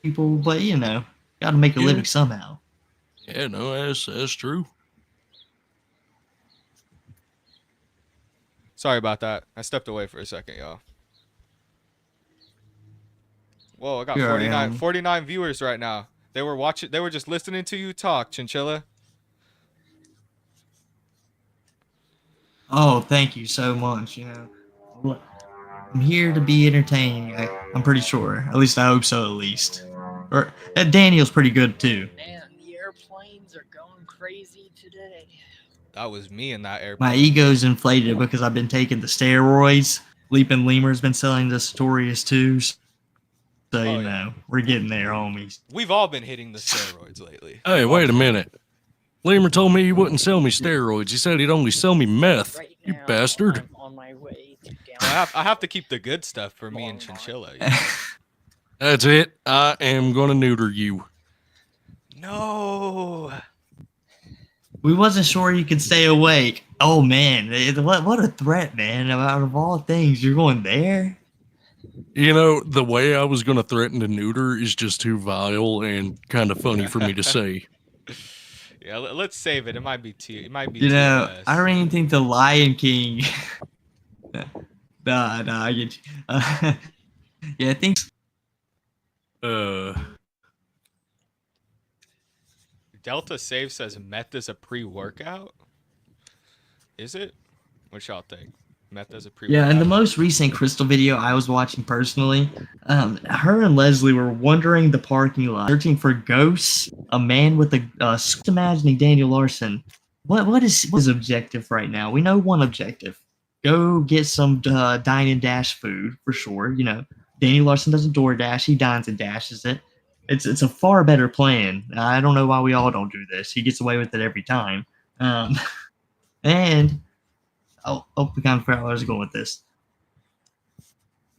people, but you know, got to make a Yeah. living somehow. Yeah, no, that's true. Sorry about that. I stepped away for a second, y'all. Whoa, I got Here I 49 am. viewers right now. They were watching. They were just listening to you talk, Chinchilla. Oh, thank you so much. You know, I'm here to be entertaining. I'm pretty sure. At least I hope so. At least. Or Daniel's pretty good too. Man, the airplanes are going crazy today. That was me in that My airplane. ego's inflated because I've been taking the steroids. Lemur's been selling the Sartorius too. So, Oh, you yeah. know, we're getting there, homies. We've all been hitting the steroids lately. Hey, We've all wait a been- minute. Lemur told me he wouldn't sell me steroids. He said he'd only sell me meth. Right You now, bastard. I'm on my way to down. Well, I have to keep the good stuff for me and Barnyard. Chinchilla. You know? That's it. I am gonna neuter you. No. We wasn't sure you could stay awake. Oh man, what a threat, man! Out of all things, you're going there. You know, the way I was gonna threaten to neuter is just too vile and kind of funny for me to say. Yeah, let's save it. It might be too. It might be You know, TOS. I don't even think the Lion King. Nah, I get you. Yeah, I think. Delta Save says meth is a pre-workout. Is it? What y'all think? Meth as a pre-workout? Yeah, in the most recent Crystal video I was watching personally, her and Leslie were wandering the parking lot, searching for ghosts. A man with a just imagining Daniel Larson. What is his objective right now? We know one objective: go get some dine and dash food for sure. You know, Daniel Larson does a DoorDash. He dines and dashes it. It's a far better plan. I don't know why we all don't do this. He gets away with it every time. And we kind of forgot where I was going with this.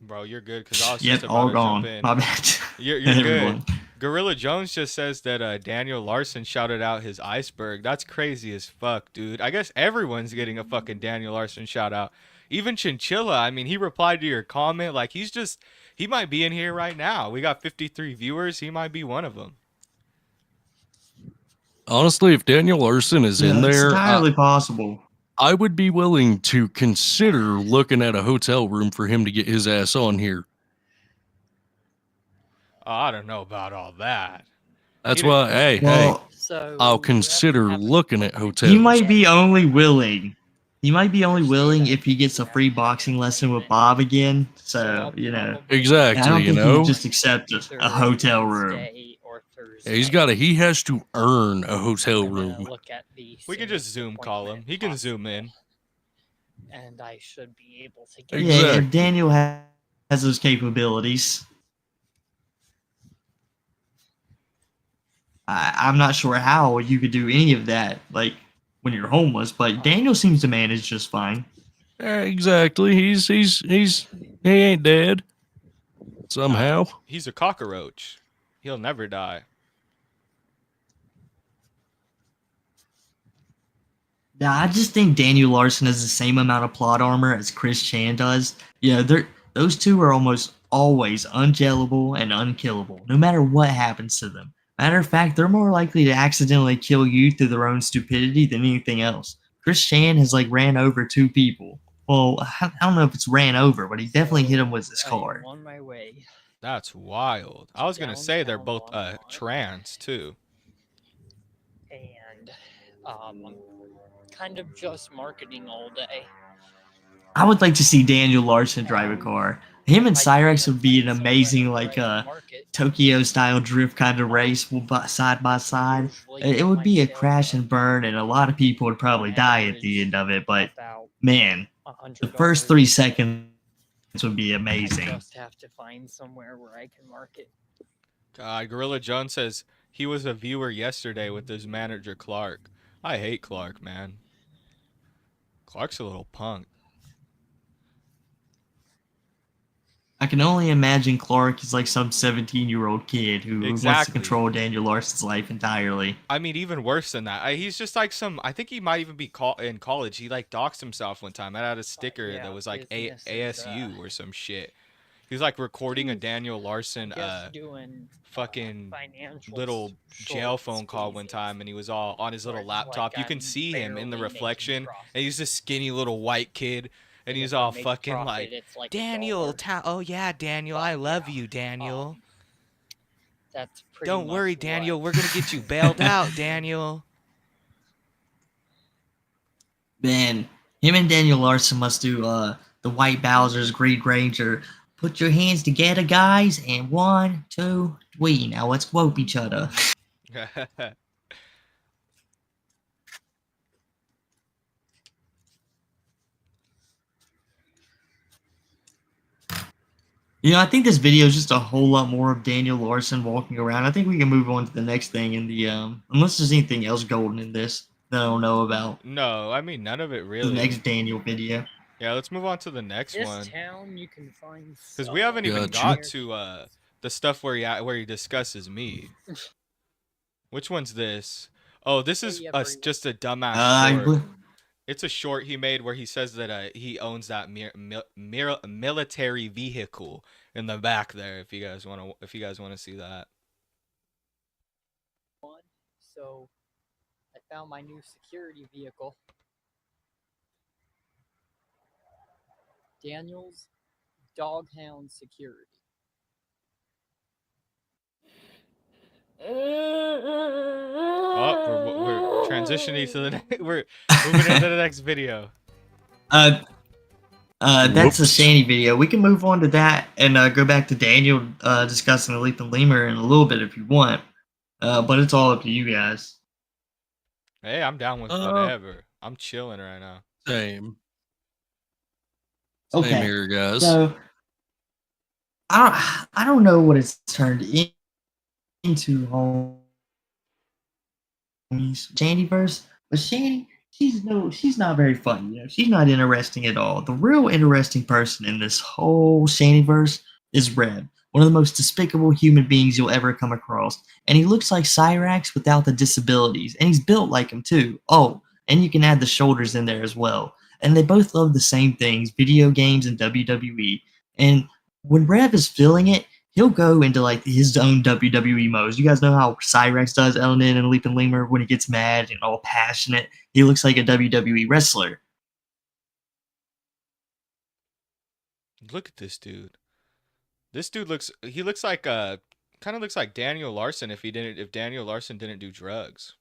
Bro, you're good because I was Yep, just about all to gone. jump in. My bad. You're Everyone. good. Gorilla Jones just says that Daniel Larson shouted out his iceberg. That's crazy as fuck, dude. I guess everyone's getting a fucking Daniel Larson shout out. Even Chinchilla. I mean, he replied to your comment. Like, he might be in here right now. We got 53 viewers. He might be one of them. Honestly, if Daniel Larson is in It's there, entirely possible. I would be willing to consider looking at a hotel room for him to get his ass on here. Oh, I don't know about all that. That's He why, hey, Well, So I'll we have to consider have a looking at split hotels. he might be only willing. He might be only willing if he gets a free boxing lesson with Bob again. So, you know, Exactly, I don't you think know? he'd just accept a hotel room. Yeah, he has to earn a hotel room. Look at the We can just Zoom call him. He can zoom in. And I should be able to get Yeah, Exactly. if Daniel has those capabilities. I'm not sure how you could do any of that, like, when you're homeless, but Daniel seems to manage just fine. Yeah, exactly. He ain't dead. Somehow. He's a cockroach. He'll never die. Yeah, I just think Daniel Larson has the same amount of plot armor as Chris Chan does. Yeah, those two are almost always unjailable and unkillable, no matter what happens to them. Matter of fact, they're more likely to accidentally kill you through their own stupidity than anything else. Chris Chan has ran over 2 people. Well, I don't know if it's ran over, but he definitely hit him with his car. On my way. That's wild. I was gonna say they're both Downtown trans too. And I'm kind of just marketing all day. I would like to see Daniel Larson drive a car. Him and I do Cyrax wanna would be find an somewhere amazing where I like can mark it. Tokyo style drift kind of race, side by side. Usually It get would my be a sales crash up and burn, and a lot of people would probably on die at the end average of it. But about man, the first $100 3 a day. seconds would be I amazing. just have to find somewhere where I can mark it. God, Gorilla Jones says he was a viewer yesterday with his manager Clark. I hate Clark, man. Clark's a little punk. I can only imagine Clark is like some 17-year-old kid who wants to Exactly. control Daniel Larson's life entirely. I mean, even worse than that. He's just like some. I think he might even be in college. He like doxed himself one time. I had a sticker yeah, that was like business is, ASU or some shit. He was like recording a he's, Daniel Larson just doing fucking financial little jail short phone call one squeezes time, and he was all on his where little it's like laptop. You can I'm see him in the barely making reflection, profit. and he's this skinny little white kid, and And he's if I all make fucking profit, like, it's like Daniel, $1. oh yeah, Daniel, But I love yeah, you, Daniel. that's pretty Don't much worry, what Daniel, we're gonna get you bailed out, Daniel. Man, him and Daniel Larson must do the White Bowser's Green Ranger. Put your hands together, guys, and 1, 2, 3. Now let's whoop each other. You know, I think this video is just a whole lot more of Daniel Larson walking around. I think we can move on to the next thing in the unless there's anything else golden in this that I don't know about. No, I mean none of it The really. next Daniel video. Yeah, let's move on to the next this one. town you can find Because we haven't even Gotcha. got to the stuff where he discusses me. Which one's this? Oh, this is Hey, just a dumbass I short. bel- It's a short he made where he says that he owns that military vehicle in the back there. If you guys want to see that. So I found my new security vehicle. Daniel's Doghound Security. Oh, we're transitioning to the we're moving into the next video. that's a Whoops. Shanny video. We can move on to that and go back to Daniel discussing the Leap and Lemur in a little bit if you want. But it's all up to you guys. Hey, I'm down with whatever. I'm chilling right now. Same. Okay. Same here, guys. So I don't know what it's turned into homies Shandyverse, but Shandy, she's not very funny. You know, she's not interesting at all. The real interesting person in this whole Shandyverse is Red, one of the most despicable human beings you'll ever come across. And he looks like Cyrax without the disabilities, and he's built like him too. Oh, and you can add the shoulders in there as well. And they both love the same things: video games and WWE. And when Rev is feeling it, he'll go into like his own WWE modes. You guys know how Cyrax does Elendin and Leap and Lemur when he gets mad and all passionate. He looks like a WWE wrestler. Look at this dude. This dude looks like kind of looks like Daniel Larson if Daniel Larson didn't do drugs.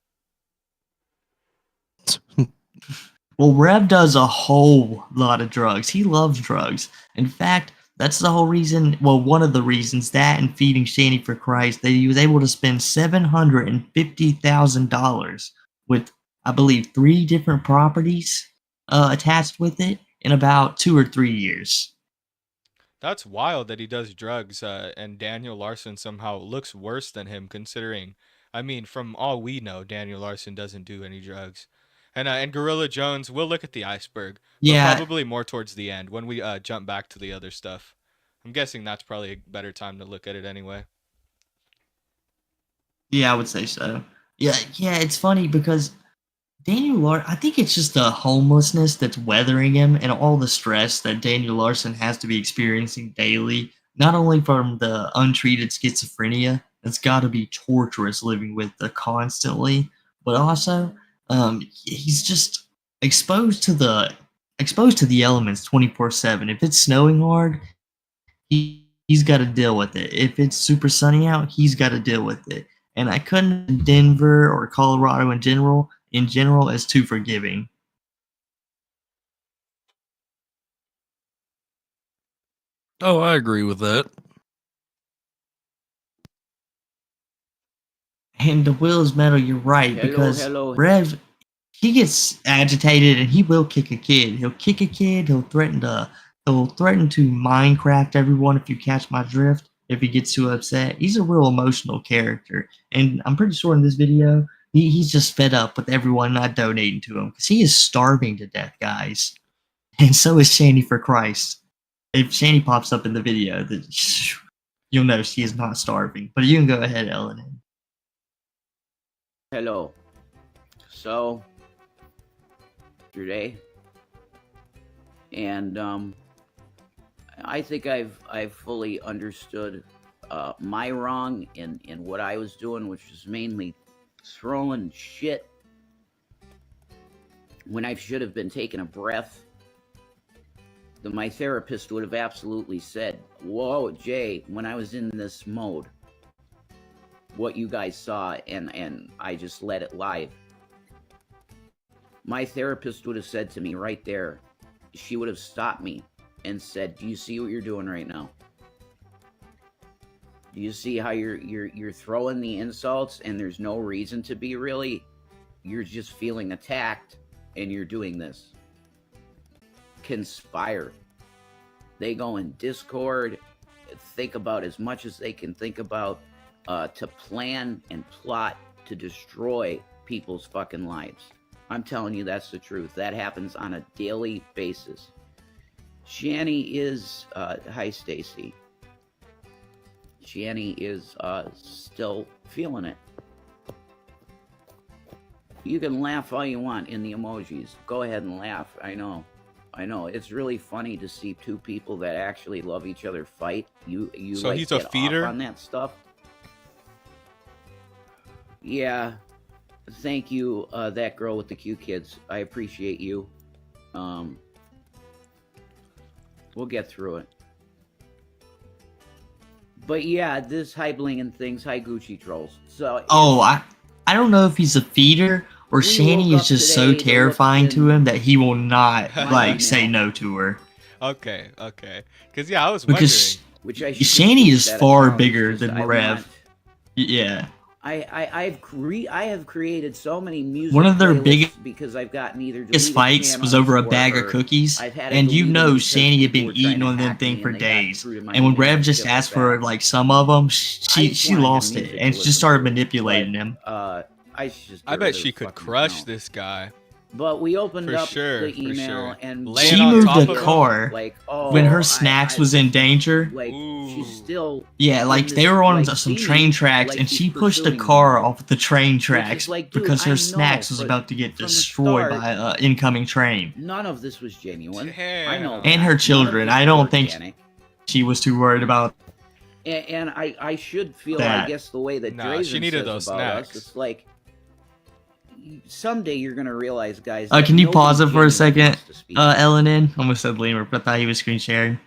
Well, Rev does a whole lot of drugs. He loves drugs. In fact, that's the whole reason, well, one of the reasons, that and feeding Shanny for Christ, that he was able to spend $750,000 with, I believe, 3 different properties attached with it in about 2 or 3 years. That's wild that he does drugs, and Daniel Larson somehow looks worse than him, considering, I mean, from all we know, Daniel Larson doesn't do any drugs. And Gorilla Jones, we'll look at the iceberg, but Yeah. probably more towards the end when we jump back to the other stuff. I'm guessing that's probably a better time to look at it anyway. Yeah, I would say so. Yeah, it's funny because Daniel Larson, I think it's just the homelessness that's weathering him and all the stress that Daniel Larson has to be experiencing daily, not only from the untreated schizophrenia, that's got to be torturous living with constantly, but also he's just exposed to the elements 24/7. If it's snowing hard, he's got to deal with it. If it's super sunny out, he's got to deal with it. And I couldn't Denver or Colorado in general as too forgiving. Oh, I agree with that. And the will is metal, you're right, because Hello. Rev, he gets agitated and he will kick a kid. He'll kick a kid, he'll threaten to Minecraft everyone, if you catch my drift, if he gets too upset. He's a real emotional character. And I'm pretty sure in this video, he's just fed up with everyone not donating to him. Because he is starving to death, guys. And so is Shanny for Christ. If Shanny pops up in the video, you'll notice he is not starving. But you can go ahead, Ellen. Hello. So, today, and I think I've fully understood my wrong in what I was doing, which was mainly throwing shit when I should have been taking a breath. My therapist would have absolutely said, "Whoa, Jay," when I was in this mode, what you guys saw, and I just let it live. My therapist would have said to me right there, she would have stopped me and said, "Do you see what you're doing right now? Do you see how you're throwing the insults and there's no reason to be really? You're just feeling attacked and you're doing this." Conspire. They go in Discord, think about as much as they can think about, to plan and plot to destroy people's fucking lives. I'm telling you, that's the truth. That happens on a daily basis. Shanny is, hi Stacy. Shanny is still feeling it. You can laugh all you want in the emojis. Go ahead and laugh. I know. It's really funny to see two people that actually love each other fight. You So like he's a get feeder? off on that stuff. Yeah. Thank you, that girl with the cute kids. I appreciate you. We'll get through it. But yeah, this hi bling and things, hi Gucci trolls. So I don't know if he's a feeder or We Shanny woke is up just so today to look terrifying to in him that he will not my like say email. no to her. Okay. Because yeah, I was wondering. Because Which I should Shanny delete is that far account. It's bigger just than I Rev. want- Yeah. I have created so many music One of their playlists because I've gotten either biggest deleted fights was channels over a or- bag or of cookies, I've had to and you delete them know because Shanny had people been were trying eating to on them hack thing me for and they got days. through to my And when email Rev and just shit like asked for that. like some of them, I she just wanna have lost it music and to she listen just started to, manipulating but, him. I should just I get rid bet of she the could fucking crush account. this guy. But we opened For up sure, the for email sure. and Laying She on moved top a of him? car like, oh, when her snacks was in danger. Like Ooh. she's still Yeah, in like they this, were on like, some seeming train tracks, like and she's she pushed a pursuing car me. off the train Which is tracks like, dude, because I her snacks know, was but about to get from the destroyed start, by an incoming train. None of this was genuine. I Damn. know And that. her None of children. this I was don't think organic. she was too worried about And I should feel, that. I guess, the way that Nah, she Drazen needed says those about snacks. us. It's like, someday you're going to realize, guys. Can you pause it for a second, Ellen? Ellen in? Almost said Lemur, but I thought he was screen sharing.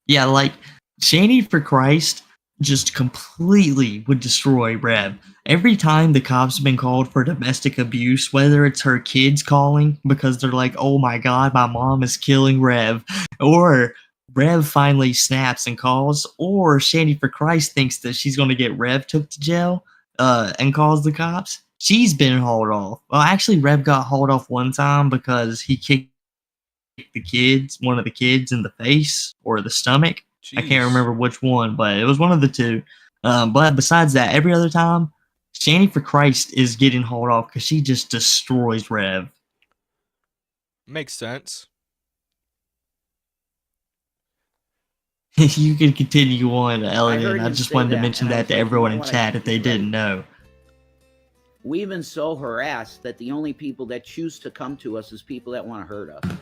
Yeah, like, Shanny for Christ just completely would destroy Rev. Every time the cops have been called for domestic abuse, whether it's her kids calling because they're like, oh my god, my mom is killing Rev, or Rev finally snaps and calls, or Shanny for Christ thinks that she's going to get Rev took to jail and calls the cops, she's been hauled off. Well, actually, Rev got hauled off one time because he kicked one of the kids in the face or the stomach. I can't Jeez. remember which one, but it was one of the two. But besides that, every other time, Shanny for Christ is getting hauled off because she just destroys Rev. Makes sense. You can continue on, Ellen. heard I him just say wanted to that, mention and I that was to like, you everyone know in what, I chat think if they he's didn't right. know. We've been so harassed that the only people that choose to come to us is people that want to hurt us.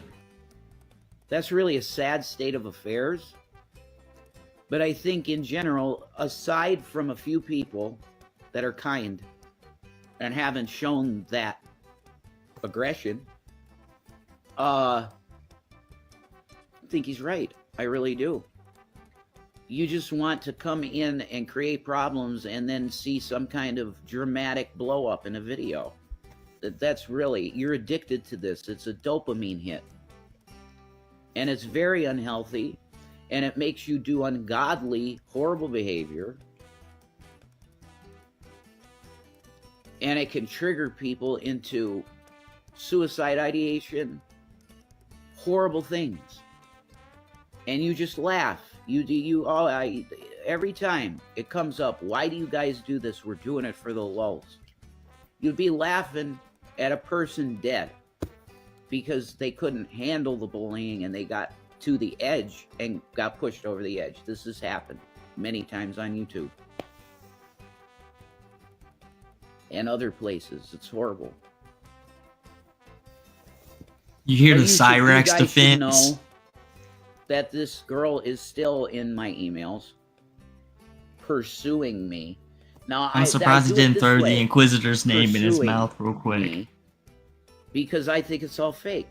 That's really a sad state of affairs. But I think in general, aside from a few people that are kind and haven't shown that aggression, I think he's right. I really do. You just want to come in and create problems and then see some kind of dramatic blow up in a video. That's really, you're addicted to this. It's a dopamine hit. And it's very unhealthy. and it makes you do ungodly, horrible behavior. And it can trigger people into suicide ideation, horrible things. And you just laugh. Every time it comes up, why do you guys do this? We're doing it for the lulz. You'd be laughing at a person dead because they couldn't handle the bullying and they got to the edge and got pushed over the edge. This has happened many times on YouTube and other places. It's horrible. You hear But the you Cyrax guys should defense? know that this girl is still in my emails pursuing me. Now, I'm surprised he didn't throw the Inquisitor's name in his mouth real quick. Because I think it's all fake.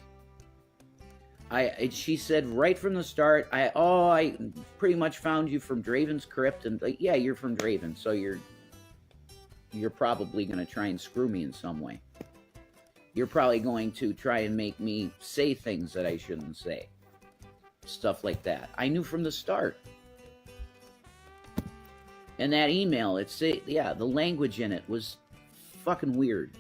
She said right from the start, I pretty much found you from Draven's Crypt, and yeah, you're from Draven, so you're probably gonna try and screw me in some way. You're probably going to try and make me say things that I shouldn't say. Stuff like that. I knew from the start. And that email, the language in it was fucking weird.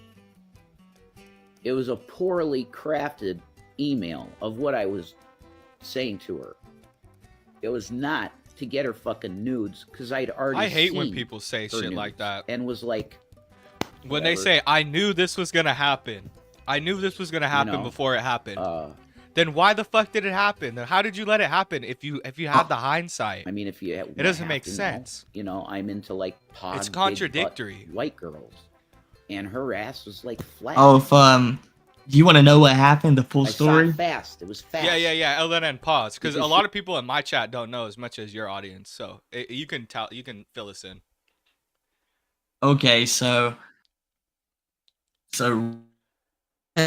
It was a poorly crafted email of what I was saying to her. It was not to get her fucking nudes, because I'd already I hate when seen people say her shit nudes like that. and was like, When they say, I knew this was gonna happen. I knew this was gonna happen before it happened. Then why the fuck did it happen? Then how did you let it happen if you had the hindsight? I mean, if you it doesn't make sense. You know, I'm into like It's contradictory. White girls, and her ass was like flat. Oh, if do you want to know what happened? The full I story? saw it fast. It was fast. Yeah. LNN pause, because a lot of people in my chat don't know as much as your audience. So you can fill us in. Okay, so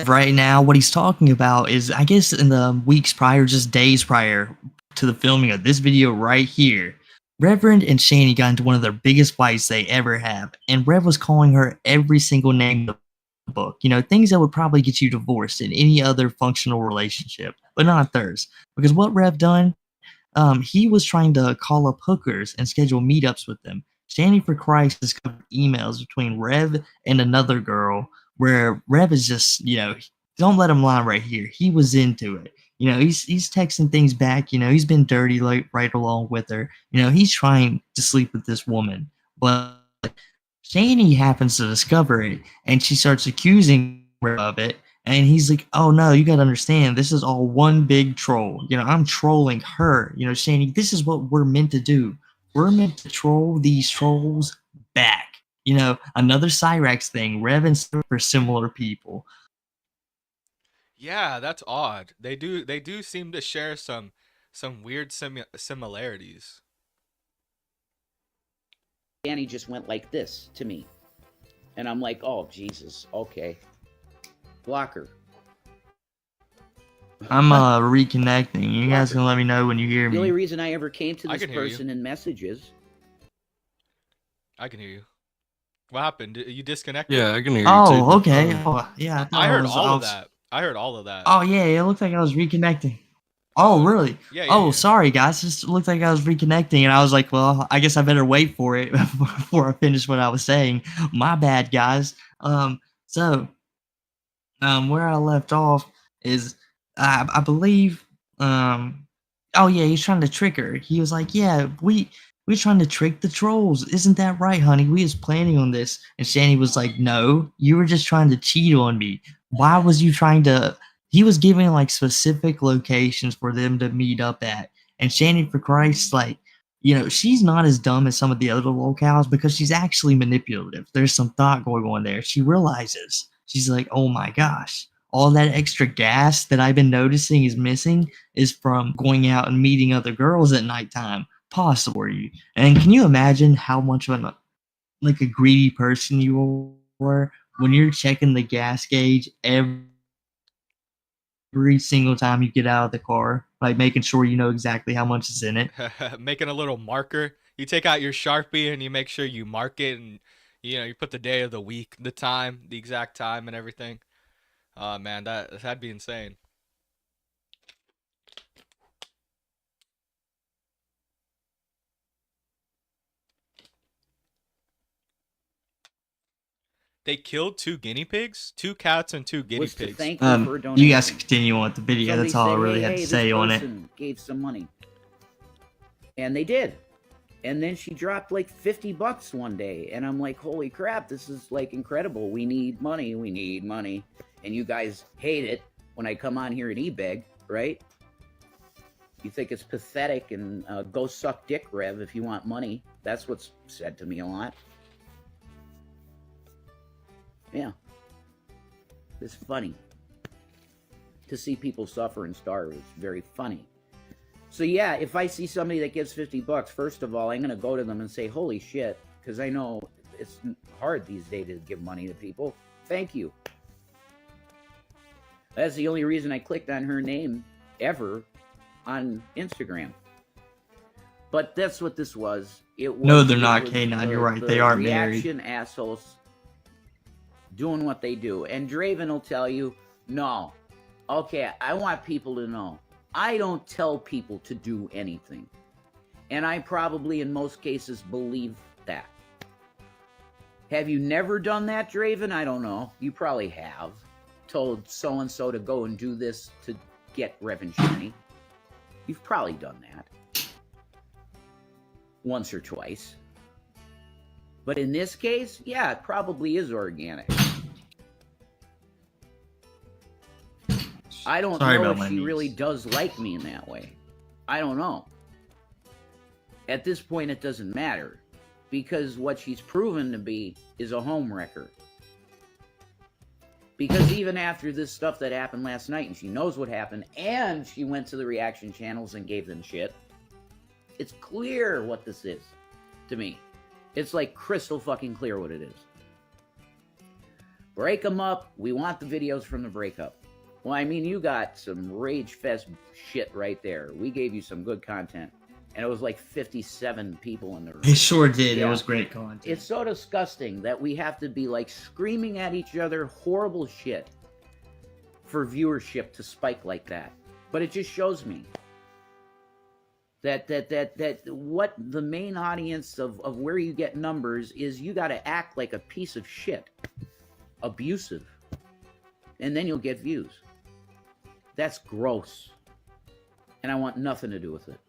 right now, what he's talking about is, I guess in the weeks prior, just days prior to the filming of this video right here, Reverend and Shani got into one of their biggest fights they ever have, and Rev was calling her every single name in the book. You know, things that would probably get you divorced in any other functional relationship, but not theirs. Because what Rev done, he was trying to call up hookers and schedule meetups with them. Shani for Christ discovered emails between Rev and another girl where Rev is just, you know, don't let him lie right here. He was into it. You know, he's texting things back. You know, he's been dirty like right along with her. You know, he's trying to sleep with this woman. But Shani happens to discover it, and she starts accusing Rev of it. And he's like, oh no, you got to understand, this is all one big troll. You know, I'm trolling her. You know, Shani, this is what we're meant to do. We're meant to troll these trolls back. You know, another Cyrax thing. Rev and Cyrax are similar people. Yeah, that's odd. They do seem to share some weird similarities. Danny just went like this to me. And I'm like, oh, Jesus, okay. Block her. I'm reconnecting. You guys can let me know when you hear The only me. reason I ever came to I this can hear you. person in messages. I can hear you. What happened? You disconnected? Yeah, I can hear you too. Oh, okay. Oh, yeah, I thought I heard was- all I of was- that. I heard all of that. Oh, yeah, it looked like I was reconnecting. Oh, really? Yeah. Oh, sorry, guys. It just looked like I was reconnecting, and I was like, well, I guess I better wait for it before I finish what I was saying. My bad, guys. So, where I left off is, I believe, oh yeah, he's trying to trick her. He was like, yeah, we're trying to trick the trolls. Isn't that right, honey? We was planning on this. And Shani was like, no, you were just trying to cheat on me. Why was you trying to... He was giving like specific locations for them to meet up at. And Shani, for Christ, like, you know, she's not as dumb as some of the other locales because she's actually manipulative. There's some thought going on there. She realizes. She's like, oh my gosh, all that extra gas that I've been noticing is missing is from going out and meeting other girls at nighttime. Possible, you. And can you imagine how much of a greedy person you were when you're checking the gas gauge every single time you get out of the car, like making sure you know exactly how much is in it? Making a little marker. You take out your Sharpie and you make sure you mark it, and you put the day of the week, the time, the exact time, and everything. Oh man, that'd be insane. They killed 2 guinea pigs, 2 cats and 2 guinea Was to pigs. thank you for a donation. You guys continue on with the video. Somebody That's all I said, really hey, had hey, to this say on it. person gave some money. And they did. And then she dropped like $50 one day. And I'm like, holy crap, this is like incredible. We need money. We need money. And you guys hate it when I come on here and e-beg, right? You think it's pathetic and go suck dick, Rev, if you want money. That's what's said to me a lot. Yeah. It's funny. To see people suffer and starve is very funny. So yeah, if I see somebody that gives $50, first of all, I'm going to go to them and say, holy shit, because I know it's hard these days to give money to people. Thank you. That's the only reason I clicked on her name ever on Instagram. But that's what this was. It was. No, they're it not, was K9. You're right. They are married. Reaction assholes doing what they do. And Draven will tell you, no. Okay, I want people to know. I don't tell people to do anything. And I probably, in most cases, believe that. Have you never done that, Draven? I don't know. You probably have. Told so-and-so to go and do this to get Revenchini. You've probably done that. Once or twice. But in this case, yeah, it probably is organic. I don't know if she really does like me in that way. I don't know. At this point, it doesn't matter. Because what she's proven to be is a home wrecker. Because even after this stuff that happened last night, and she knows what happened, and she went to the reaction channels and gave them shit, it's clear what this is to me. It's like crystal fucking clear what it is. Break them up. We want the videos from the breakup. Well, I mean, you got some rage fest shit right there. We gave you some good content. And it was like 57 people in the room. It sure did. Yeah. It was great content. It's so disgusting that we have to be like screaming at each other horrible shit for viewership to spike like that. But it just shows me that what the main audience of where you get numbers is you got to act like a piece of shit. Abusive. And then you'll get views. That's gross. And I want nothing to do with it.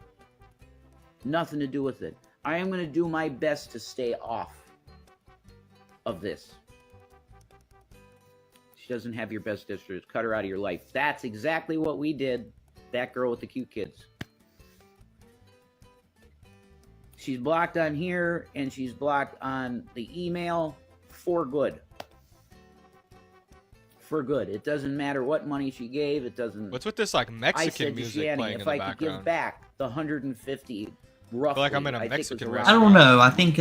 Nothing to do with it. I am going to do my best to stay off of this. She doesn't have your best interest. Cut her out of your life. That's exactly what we did. That girl with the cute kids. She's blocked on here, and she's blocked on the email for good. For good. It doesn't matter what money she gave. It doesn't. What's with this like Mexican music Shanny, playing in if the I background? could give back the 150, roughly. I feel like I'm in a think Mexican it was restaurant. I don't know. I think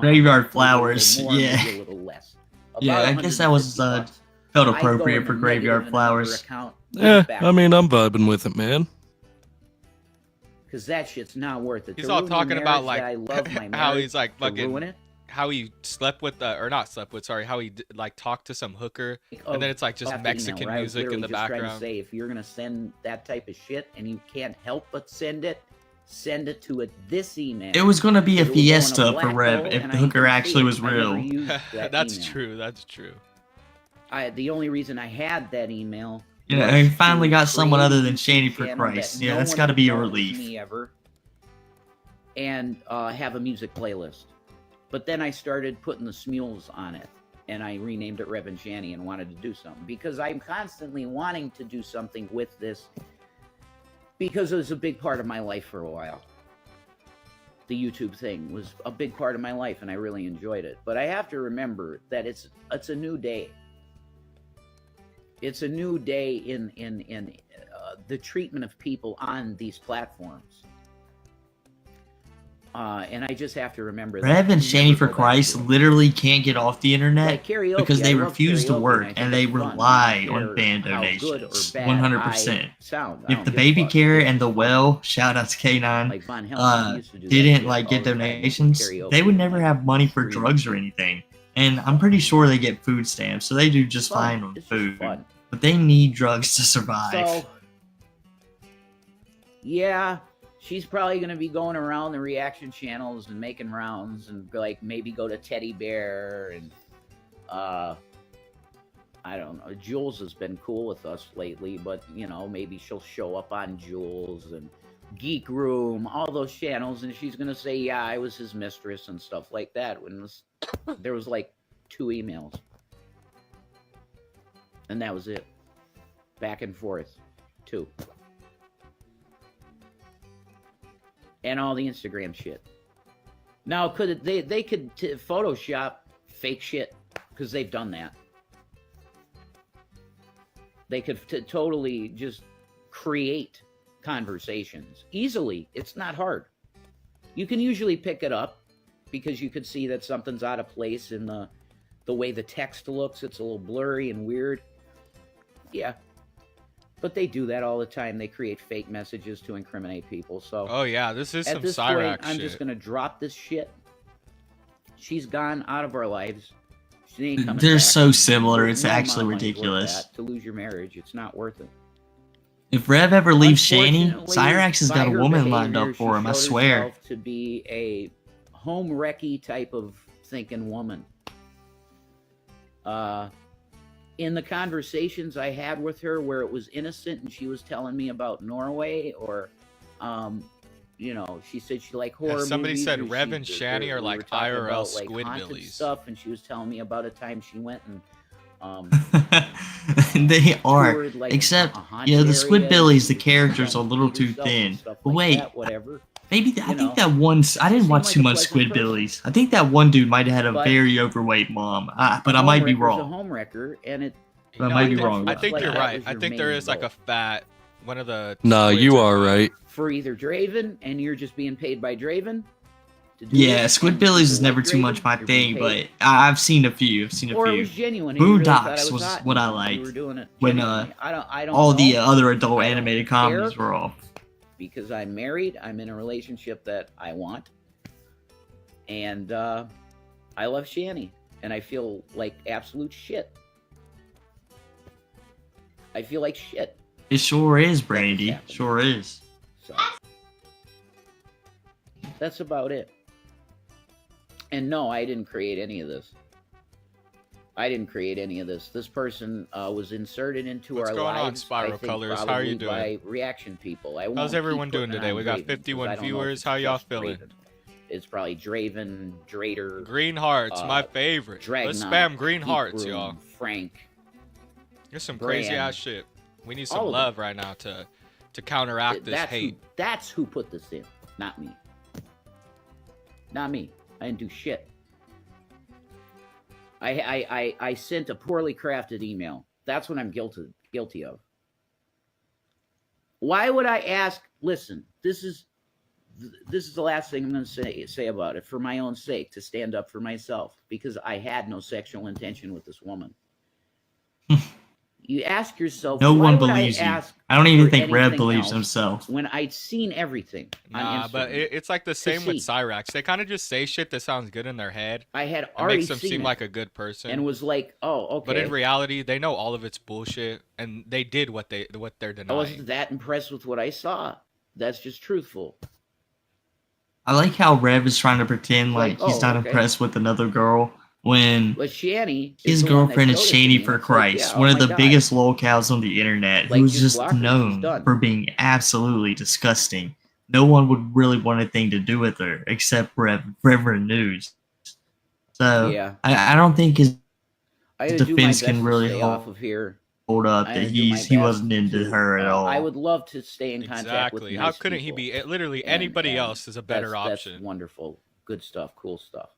Graveyard Flowers. More, Yeah. maybe a little less. Yeah, About I guess that was $150. felt I go appropriate in for the Graveyard negative in another Flowers. account, Yeah, back. I mean, I'm vibing with it, man. Because that shit's not worth it. He's To all ruin a talking about marriage like that I love my how marriage, he's like to ruin fucking it. how he slept with or not slept with, sorry, how he like talked to some hooker, Oh, and then it's like just after Mexican email, where I was music in the literally just trying to background. say, if you're gonna send that type of shit and you can't help but send it to this email. It was going to be a It will go in a fiesta for black Rev hole, if and the I hooker can see actually it. was I never real. used that That's email. true. That's true. The only reason I had that email. You know, was and finally to got someone create other a than YouTube Shady for channel Christ. that Yeah, no that's one got to be a follows relief. Me ever, and have a music playlist. But then I started putting the smules on it, and I renamed it Rev and Shanny and wanted to do something because I'm constantly wanting to do something with this because it was a big part of my life for a while. The YouTube thing was a big part of my life, and I really enjoyed it. But I have to remember that it's a new day. It's a new day in the treatment of people on these platforms. And I just have to remember Rev that. and Shady Never for go back Christ to it. literally can't get off the internet Like karaoke, because I they love refuse to karaoke, work I think and they it's fun. rely I don't on fan care how good or donations. bad 100%. I sound. I If don't the give a baby fuck. care and the well, shout out to K9, Like Von Helsing used to do that didn't shit like all get the time with donations, karaoke they would and, never like, have money for screaming drugs or shit. anything. And I'm pretty sure they get food stamps, so they do just Fun. fine on It's just food. fun. But they need drugs to survive. So, yeah, she's probably going to be going around the reaction channels and making rounds and like maybe go to Teddy Bear and I don't know. Jules has been cool with us lately, but maybe she'll show up on Jules and Geek Room, all those channels, and she's gonna say, "Yeah, I was his mistress" and stuff like that. There was like 2 emails, and that was it. Back and forth, 2, and all the Instagram shit. Now, they could Photoshop fake shit because they've done that. They could totally just create conversations easily. It's not hard. You can usually pick it up because you could see that something's out of place in the way the text looks. It's a little blurry and weird. Yeah. But they do that all the time. They create fake messages to incriminate people. So Oh yeah, this is some at this Cyrax point, I'm shit. just gonna drop this shit. She's gone out of our lives. She ain't coming They're back. so similar. It's No amount actually of money's worth ridiculous. that. To lose your marriage, it's not worth it. If Rev ever leaves Shani, Unfortunately, Cyrax has by got a her woman lined behavior, up for she him, I showed swear. herself to be a home wrecky type of thinking woman. In the conversations I had with her where it was innocent and she was telling me about Norway or, she said she liked horror somebody movies. said or Rev and Shani are we were like talking IRL about, like, haunted Squidbillies. stuff, and she was telling me about a time she went and They are. toured, like, Except, a haunted the area, Squidbillies, the and characters are a little beat too herself and thin. stuff But like wait, that, whatever. maybe I think that one. I didn't Seemed watch like too a much pleasant person. Squidbillies. I think that one dude might have had a But very overweight mom. But I might be A wrong. home wrecker, and it. I might be wrong. I looks think like you're that right. was I your think there main is like goal. a fat one of the. Nah, squids you or are something. right. For either Draven, and you're just being paid by Draven. To do Yeah, this, and Squidbillies is people never like too much Draven, my you're being thing, paid. but I've seen a few. Or it was genuine. and you really Boondocks thought it was hot, what I and you liked were doing it when genuinely. I don't all know, the other adult I don't animated care. comedies were off. because I'm married. I'm in a relationship that I want, and I love Shani, and I feel like absolute shit. I feel like shit. It sure is, Brandy. happened. Sure is. So that's about it. And no, I didn't create any of this. This person was inserted into What's our going on, lives. Spiral I think, Colors? How are you probably doing? by reaction people. How's everyone doing today? We got 51 viewers. How y'all feeling? It's probably Draven, Drader, Green hearts, my favorite. Let's Dragnot, spam green Geek hearts, Room, y'all. Frank. There's some crazy Brand. ass shit. We need some All of love right now to counteract this hate. That's who put this in, not me. Not me. I didn't do shit. I sent a poorly crafted email. That's what I'm guilty of. Why would I ask? Listen, this is the last thing I'm going to say about it, for my own sake, to stand up for myself, because I had no sexual intention with this woman. You ask yourself, No why one would believes you. ask I don't even for think Rev anything believes else himself. when I'd seen everything on Nah, Instagram? but it's like the same with see. Cyrax. They kind of just say shit that sounds good in their head. I had It already makes them seen seem it like a good person. and was like, oh, okay. But in reality, they know all of it's bullshit, and they did what they're I denying. wasn't that impressed with what I saw. That's just truthful. I like how Rev is trying to pretend like he's not okay. impressed with another girl when But Shani, his girlfriend is shady for Christ, one of the biggest lolcows on the internet, Like, who's just just block her, she's known done. for being absolutely disgusting. No one would really want anything to do with her except Reverend News. So Yeah. I don't think his I gotta do my defense best can to really stay off of here. hold up I that gotta do my he best wasn't into to, her at all. I would love to stay in contact with Exactly. nice How couldn't he people. be? Literally And- anybody and else is a better that's option. wonderful. Good stuff. Cool stuff.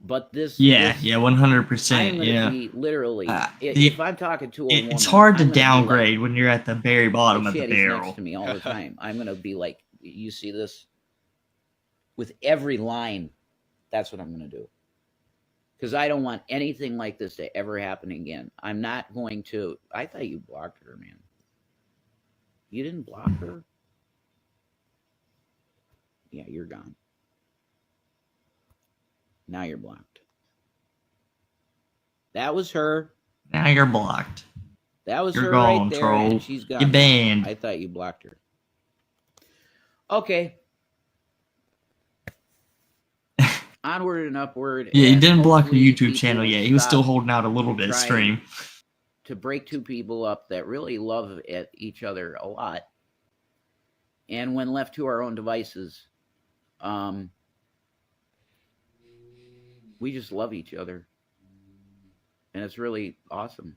But this. Yeah, this, 100%. I'm gonna Yeah. be literally. If the- I'm talking to a woman, It's hard to I'm gonna be like, downgrade when you're at the very bottom of the Shanty's barrel. next to me all the time. I'm gonna be like, you see this? With every line, that's what I'm gonna do. Because I don't want anything like this to ever happen again. I'm not going to. I thought you blocked her, man. You didn't block her? Yeah, you're gone. Now you're blocked. That was her. Now you're blocked. That was You're her gone, right there, troll. and she's gone. You're banned. I thought you blocked her. Okay. onward and upward. Yeah, he and didn't block your hopefully YouTube channel people yet. He was still stop holding out a little bit trying stream. to break two people up that really love each other a lot. And when left to our own devices, we just love each other. And it's really awesome.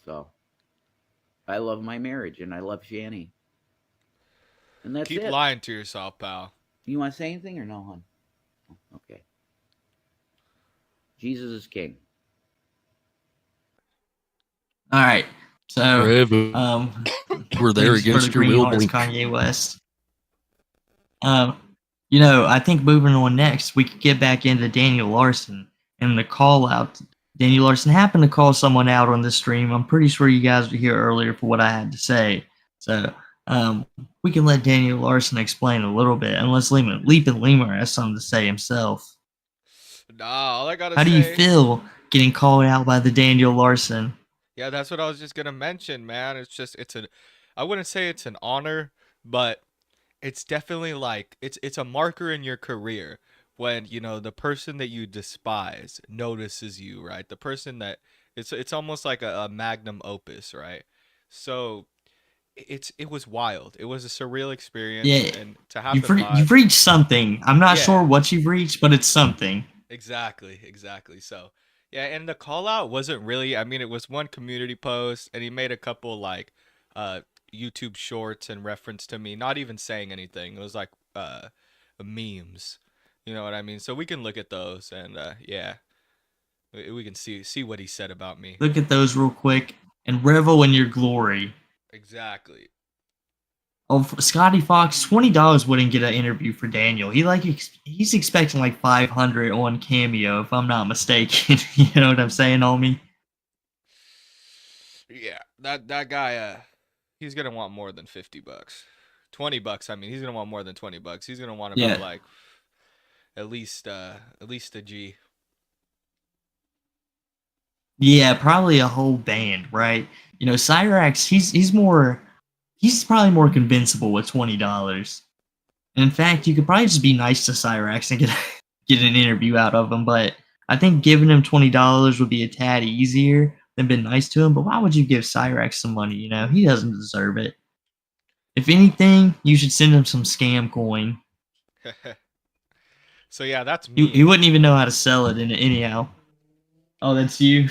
So I love my marriage and I love Shani. And that's Keep it. lying to yourself, pal. You want to say anything or no, hon? Okay. Jesus is king. All right. So, Forever. We're there thanks for against the your green will, hearts, Blink. Kanye West. You know, I think moving on next, we could get back into Daniel Larson and the call out. Daniel Larson happened to call someone out on the stream. I'm pretty sure you guys were here earlier for what I had to say. So we can let Daniel Larson explain a little bit, unless Leaping Lemur has something to say himself. Nah, all I gotta How say. do you feel getting called out by the Daniel Larson? Yeah, that's what I was just gonna mention, man. I wouldn't say it's an honor, but it's definitely like it's a marker in your career when, you know, the person that you despise notices you, right? The person that it's almost like a magnum opus, right? So it was wild. It was a surreal experience, Yeah, and to happen live. you've reached something. I'm not Yeah. sure what you've reached, but it's something. Exactly. So, yeah, and the call out wasn't really, I mean, it was one community post, and he made a couple like YouTube shorts in reference to me, not even saying anything. It was like memes. You know what I mean? So we can look at those, and yeah, we can see what he said about me. Look at those real quick and revel in your glory. Exactly. Oh, Scotty Fox, $20 wouldn't get an interview for Daniel. He's expecting like 500 on Cameo, if I'm not mistaken. You know what I'm saying, homie? Yeah, that guy, he's gonna want more than $50. $20, I mean, he's gonna want more than $20. He's gonna want about Yeah. like at least a G. Yeah, probably a whole band, right? You know, Cyrax, he's probably more convincible with $20. And in fact, you could probably just be nice to Cyrax and get an interview out of him. But I think giving him $20 would be a tad easier than being nice to him. But why would you give Cyrax some money? You know, he doesn't deserve it. If anything, you should send him some scam coin. So yeah, that's me. He wouldn't even know how to sell it anyhow. Oh, that's you?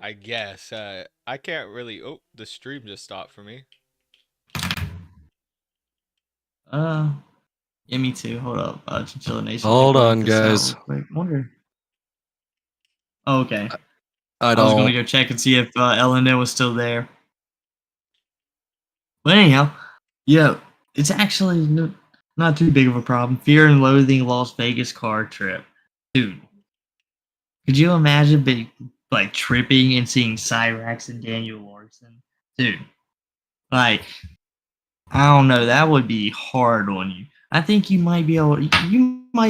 I guess. I can't really. Oh, the stream just stopped for me. Yeah, me too. Hold up. Chinchilla Nation. Hold let me on, work this out guys. real quick. Wonder. Oh, okay. I I was going to don't. go check and see if LNL was still there. But anyhow, yeah, it's actually not too big of a problem. Fear and Loathing Las Vegas car trip. Dude, could you imagine being like tripping and seeing Cyrax and Daniel Larson? Dude, like, I don't know, that would be hard on you. I think you might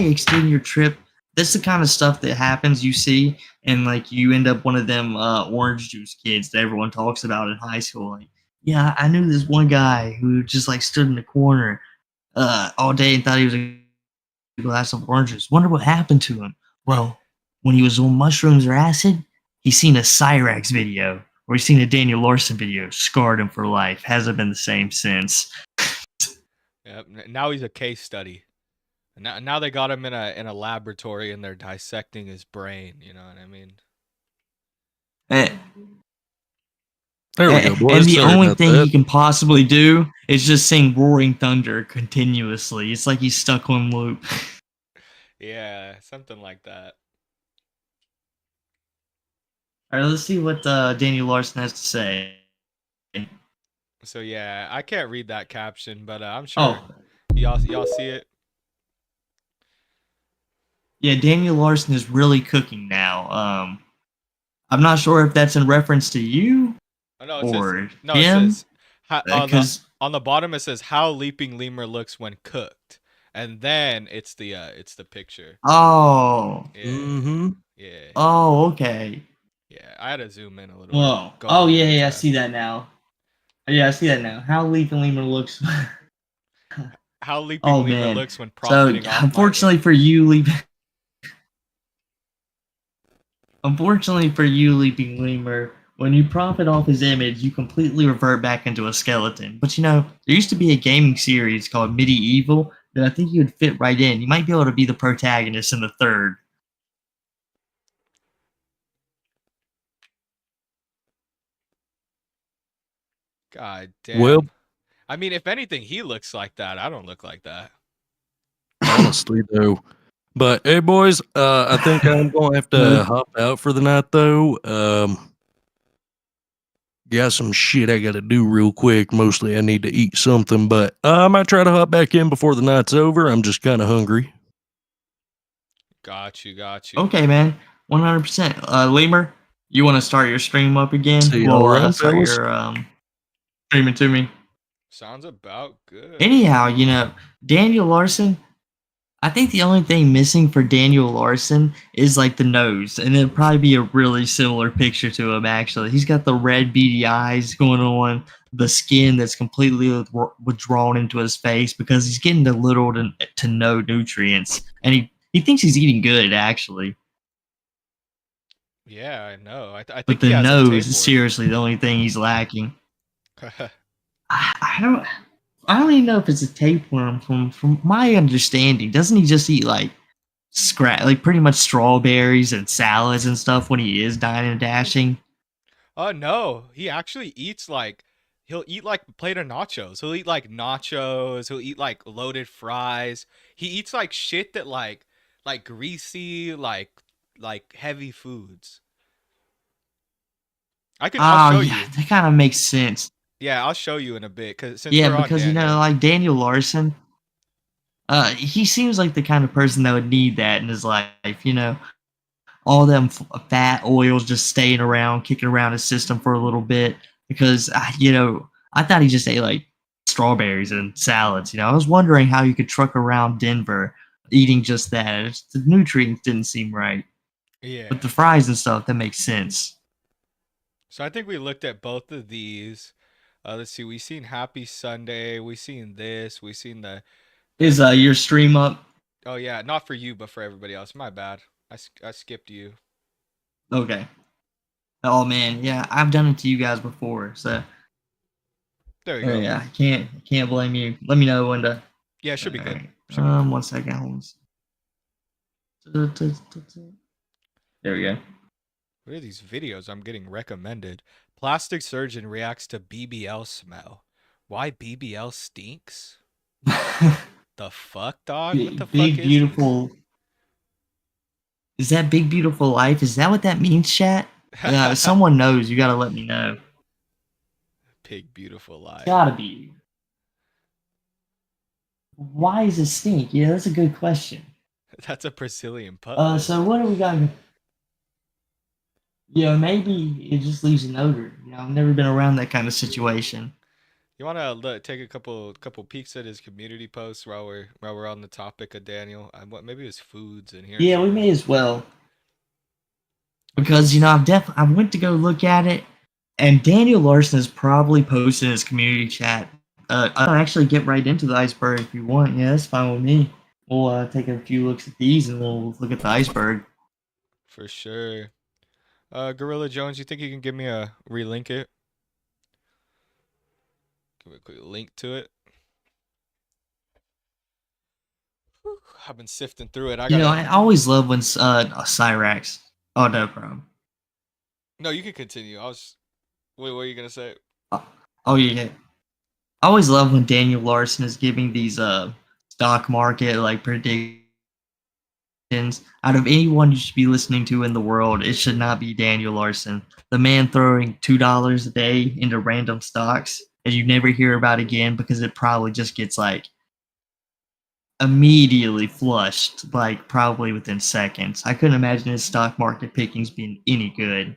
extend your trip. That's the kind of stuff that happens, you see, and like you end up one of them orange juice kids that everyone talks about in high school. Like, yeah, I knew this one guy who just like stood in the corner all day and thought he was a glass of orange juice. Wonder what happened to him. Well, when he was on mushrooms or acid, he seen a Cyrax video or he seen a Daniel Larson video, scarred him for life. Hasn't been the same since. Yep. Now he's a case study. Now they got him in a laboratory and they're dissecting his brain. You know what I mean? There we go, boys. And the Sorry only about thing that. he can possibly do is just sing Roaring Thunder continuously. It's like he's stuck on loop. Yeah, something like that. All right, let's see what Daniel Larson has to say. So yeah, I can't read that caption, but I'm sure Oh, y'all see it. yeah, Daniel Larson is really cooking now. I'm not sure if that's in reference to you Oh, no, or no, him. it says Because on the bottom it says how Leaping Lemur looks when cooked, and then it's the picture. oh, Yeah, Mm-hmm. yeah, okay. yeah. I had to zoom in a little. Whoa. Go Oh, over yeah, it, I see that now. Yeah, I see that now. How Leaping Lemur looks. How Leaping Oh Lemur man. looks when So profiting off unfortunately for you, Unfortunately for you, Leaping Lemur, when you profit off his image, you completely revert back into a skeleton. But there used to be a gaming series called Medieval that I think you would fit right in. You might be able to be the protagonist in the third. God Well, damn. I mean, if anything, he looks like that. I don't look like that. honestly, though. But hey, boys, I think I'm gonna have to hop out for the night, though. Got some shit I gotta do real quick. Mostly, I need to eat something, but I might try to hop back in before the night's over. I'm just kind of hungry. Got you. Okay, man. 100%. Lemur, you want to start your stream up again? See y'all around, Start fellas. your streaming to me. Sounds about good. Anyhow, Daniel Larson, I think the only thing missing for Daniel Larson is like the nose, and it'd probably be a really similar picture to him. Actually, he's got the red beady eyes going on, the skin that's completely withdrawn into his face because he's getting the little to no nutrients, and he thinks he's eating good actually. Yeah, I know. I But think he the has some nose is tapeworm. seriously the only thing he's lacking. I don't even know if it's a tapeworm. From my understanding, doesn't he just eat like pretty much strawberries and salads and stuff when he is dining and dashing? Oh no, he actually eats like he'll eat like a plate of nachos. He'll eat like nachos. He'll eat like loaded fries. He eats like shit that like greasy like heavy foods. I'll show Yeah, you. that kind of makes sense. Yeah, I'll show you in a bit since we're on Because Daniel. like Daniel Larson, he seems like the kind of person that would need that in his life. All them fat oils just staying around, kicking around his system for a little bit. Because I thought he just ate like strawberries and salads. I was wondering how you could truck around Denver eating just that. The nutrients didn't seem right. Yeah. But the fries and stuff, that makes sense. So I think we looked at both of these. Let's see. We seen Happy Sunday. We seen this. We seen the. Is your stream up? Oh yeah, not for you, but for everybody else. My bad. I skipped you. Okay. Oh man, yeah, I've done it to you guys before, so. There we go. Yeah, I can't blame you. Let me know when to. Yeah, it should be good. Right. Should be good. 1 second, hold on. There we go. What are these videos I'm getting recommended? Plastic surgeon reacts to BBL smell. Why BBL stinks? The fuck, dog? What the Big fuck is beautiful. Is that Big Beautiful Life? Is that what that means, chat? this? If someone knows, you gotta let me know. Big beautiful life. Gotta be. Why does it stink? Yeah, that's a good question. That's a Brazilian putt. So what do we got? Yeah, maybe it just leaves an odor. I've never been around that kind of situation. You want to take a couple peeks at his community posts while we're on the topic of Daniel? Maybe his foods in here. Yeah, we may as well. Because I went to go look at it, and Daniel Larson is probably posted in his community chat. I'll actually get right into the iceberg if you want. Yeah, that's fine with me. We'll take a few looks at these, and we'll look at the iceberg. For sure. Gorilla Jones, you think you can give me a relink it? Give me a quick link to it. Whew, I've been sifting through it. I always love when Cyrax. Oh, no problem. No, you can continue. Wait, what are you gonna say? Oh yeah. I always love when Daniel Larson is giving these stock market like predictions. Out of anyone you should be listening to in the world, it should not be Daniel Larson. The man throwing $2 a day into random stocks that you never hear about again because it probably just gets like immediately flushed, like probably within seconds. I couldn't imagine his stock market pickings being any good.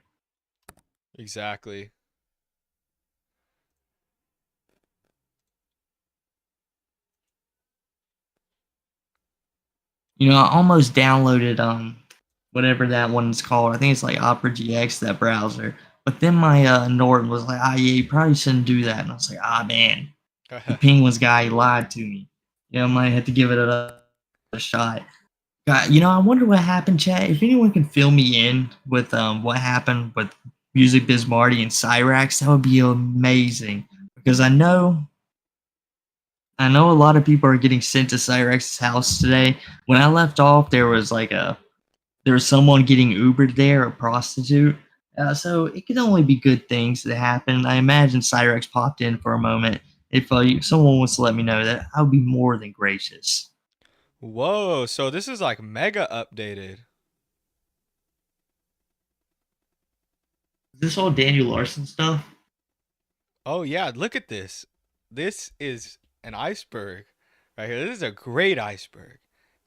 Exactly. I almost downloaded whatever that one's called. I think it's like Opera GX, that browser. But then my Norton was like, yeah, you probably shouldn't do that. And I was like, man, the Penguins guy lied to me. I might have to give it a shot. God, I wonder what happened, chat. If anyone can fill me in with what happened with Music Biz Marty and Cyrax, that would be amazing. Because I know a lot of people are getting sent to Cyrax's house today. When I left off, there was someone getting Ubered there, a prostitute. So it could only be good things that happen. I imagine Cyrax popped in for a moment. If someone wants to let me know that, I would be more than gracious. Whoa, so this is like mega updated. Is this all Daniel Larson stuff? Oh yeah, look at this. This is an iceberg right here. This is a great iceberg.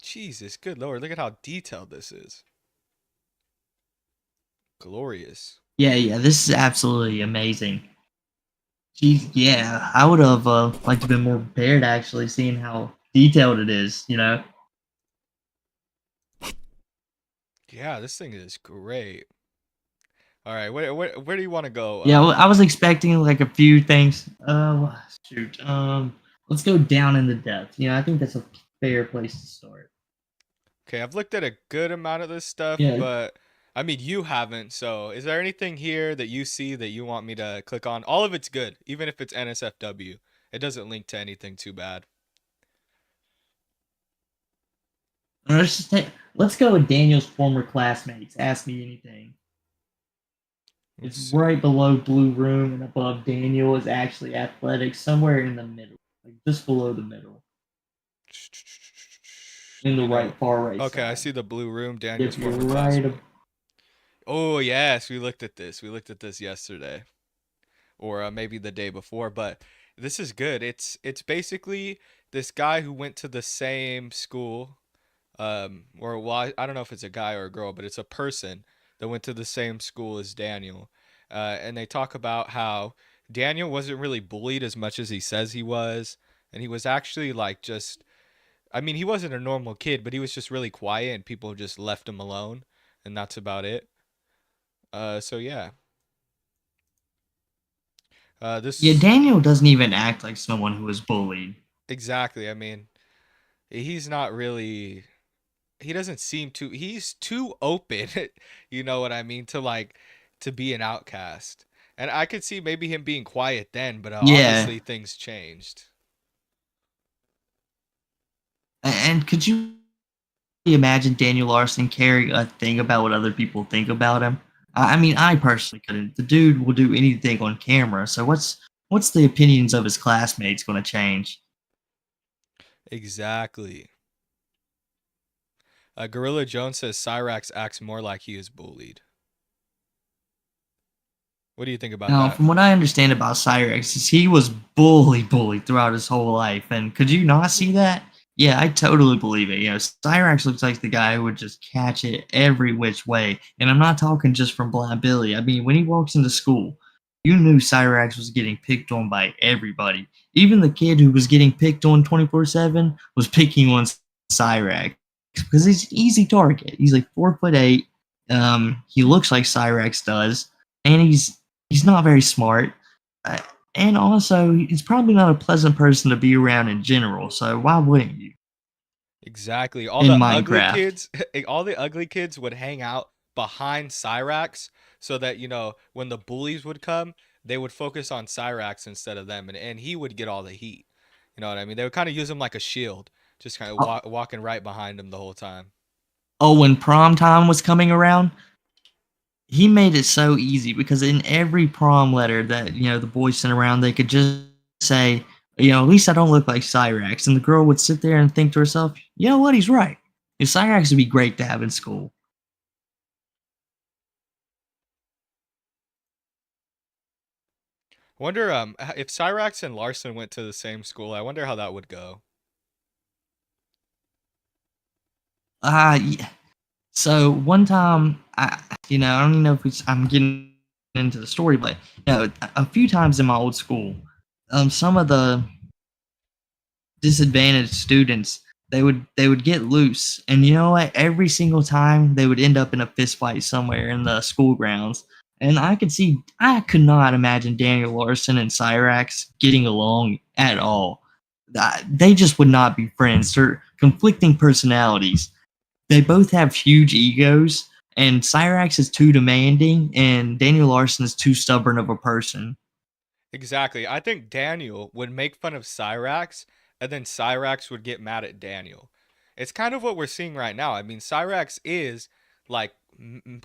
Jesus, good lord, look at how detailed this is. Glorious. Yeah, this is absolutely amazing. Geez, yeah, I would have liked to have been more prepared actually, seeing how detailed it is. Yeah, this thing is great. All right, where do you want to go? Yeah, I was expecting like a few things. Shoot. Let's go down in the depth. I think that's a fair place to start. Okay, I've looked at a good amount of this stuff, Yeah. but I mean, you haven't. So, is there anything here that you see that you want me to click on? All of it's good, even if it's NSFW. It doesn't link to anything too bad. Let's go with Daniel's former classmates. Ask me anything. Let's It's see. right below Blue Room, and above Daniel is actually athletics, somewhere in the middle, like just below the middle, in the far right. Okay, I side. see the blue room. Daniel's If you're former right, classmate. Oh yes, we looked at this. We looked at this yesterday, or maybe the day before. But this is good. It's basically this guy who went to the same school, or well, I don't know if it's a guy or a girl, but it's a person that went to the same school as Daniel, and they talk about how Daniel wasn't really bullied as much as he says he was, and he was actually like just. I mean, he wasn't a normal kid, but he was just really quiet, and people just left him alone, and that's about it. So yeah. This Yeah, Daniel doesn't even act like someone who was bullied. exactly. I mean, he's not really. He doesn't seem to. He's too open. You know what I mean? To be an outcast. And I could see maybe him being quiet then, but Yeah. obviously things changed. And could you imagine Daniel Larson caring a thing about what other people think about him? I mean, I personally couldn't. The dude will do anything on camera. So what's the opinions of his classmates going to change? Exactly. Gorilla Jones says Cyrax acts more like he is bullied. What do you think about Now, that? from what I understand about Cyrax, is he was bullied throughout his whole life. And could you not see that? Yeah, I totally believe it. Cyrax looks like the guy who would just catch it every which way. And I'm not talking just from Blind Billy. I mean, when he walks into school, you knew Cyrax was getting picked on by everybody. Even the kid who was getting picked on 24/7 was picking on Cyrax because he's an easy target. He's like 4'8". He looks like Cyrax does, and he's not very smart. And also, he's probably not a pleasant person to be around in general. So why wouldn't you? Exactly. All In the ugly Minecraft. kids, all the ugly kids would hang out behind Cyrax so that, when the bullies would come, they would focus on Cyrax instead of them, and he would get all the heat. You know what I mean? They would kind of use him like a shield, just kind of walking right behind him the whole time. Oh, when prom time was coming around, he made it so easy because in every prom letter that the boys sent around, they could just say, at least I don't look like Cyrax, and the girl would sit there and think to herself, you know what, he's right. Cyrax would be great to have in school. I wonder if Cyrax and Larson went to the same school. I wonder how that would go. Yeah. So one time, I don't even know if I'm getting into the story, but a few times in my old school, some of the disadvantaged students they would get loose, and you know what? Every single time they would end up in a fist fight somewhere in the school grounds. And I could not imagine Daniel Larson and Cyrax getting along at all. They just would not be friends. They're conflicting personalities. they both have huge egos, and Cyrax is too demanding, and Daniel Larson is too stubborn of a person. Exactly. I think Daniel would make fun of Cyrax, and then Cyrax would get mad at Daniel. It's kind of what we're seeing right now. I mean, Cyrax is like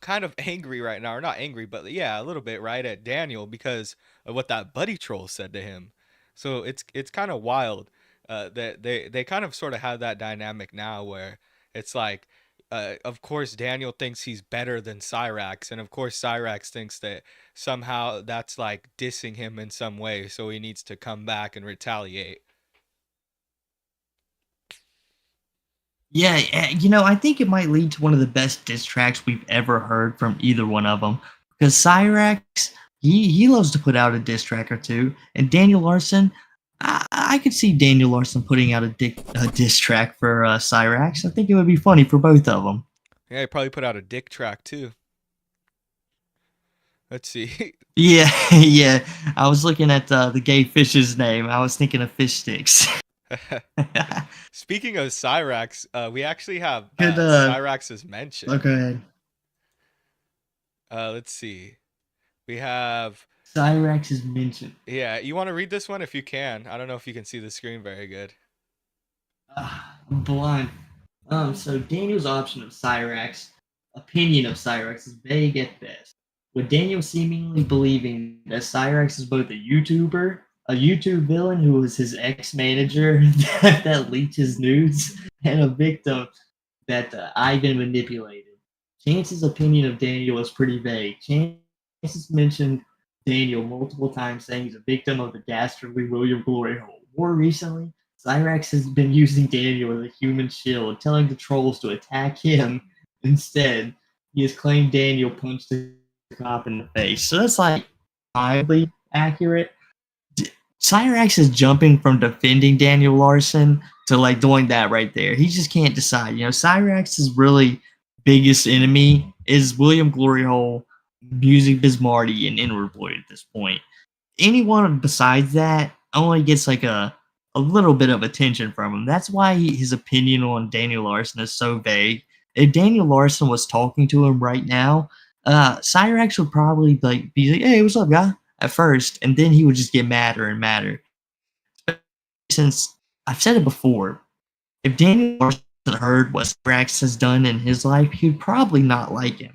kind of angry right now, or not angry, but yeah, a little bit, right, at Daniel because of what that buddy troll said to him. So it's kind of wild that they kind of sort of have that dynamic now where it's like of course Daniel thinks he's better than Cyrax, and of course Cyrax thinks that somehow that's like dissing him in some way, so he needs to come back and retaliate. Yeah, I think it might lead to one of the best diss tracks we've ever heard from either one of them. Because Cyrax, he loves to put out a diss track or two, and Daniel Larson, I could see Daniel Larson putting out a diss track for Cyrax. I think it would be funny for both of them. Yeah, he probably put out a dick track too. Let's see. Yeah, yeah. I was looking at the gay fish's name. I was thinking of fish sticks. Speaking of Cyrax, we actually have Good, Cyrax's mention. Oh, go ahead. Let's see. We have Cyrax is mentioned. Yeah, you want to read this one if you can. I don't know if you can see the screen very good. I'm blind. So Daniel's opinion of Cyrax is vague at best, with Daniel seemingly believing that Cyrax is both a YouTuber, a YouTube villain who was his ex-manager that leaked his nudes, and a victim that Ivan manipulated. Chance's opinion of Daniel is pretty vague. Chance has mentioned Daniel multiple times, saying he's a victim of the dastardly William Glory Hole. More recently, Cyrax has been using Daniel as a human shield, telling the trolls to attack him instead. He has claimed Daniel punched a cop in the face. So that's like highly accurate. Cyrax is jumping from defending Daniel Larson to like doing that right there. He just can't decide. Cyrax's really biggest enemy is William Glory Hole, Music Biz Marty, and Inward Boy at this point. Anyone besides that only gets like a little bit of attention from him. That's why his opinion on Daniel Larson is so vague. If Daniel Larson was talking to him right now, Cyrax would probably be like, "Hey, what's up, guy?" at first, and then he would just get madder and madder. Since I've said it before, if Daniel Larson heard what Cyrax has done in his life, he'd probably not like him,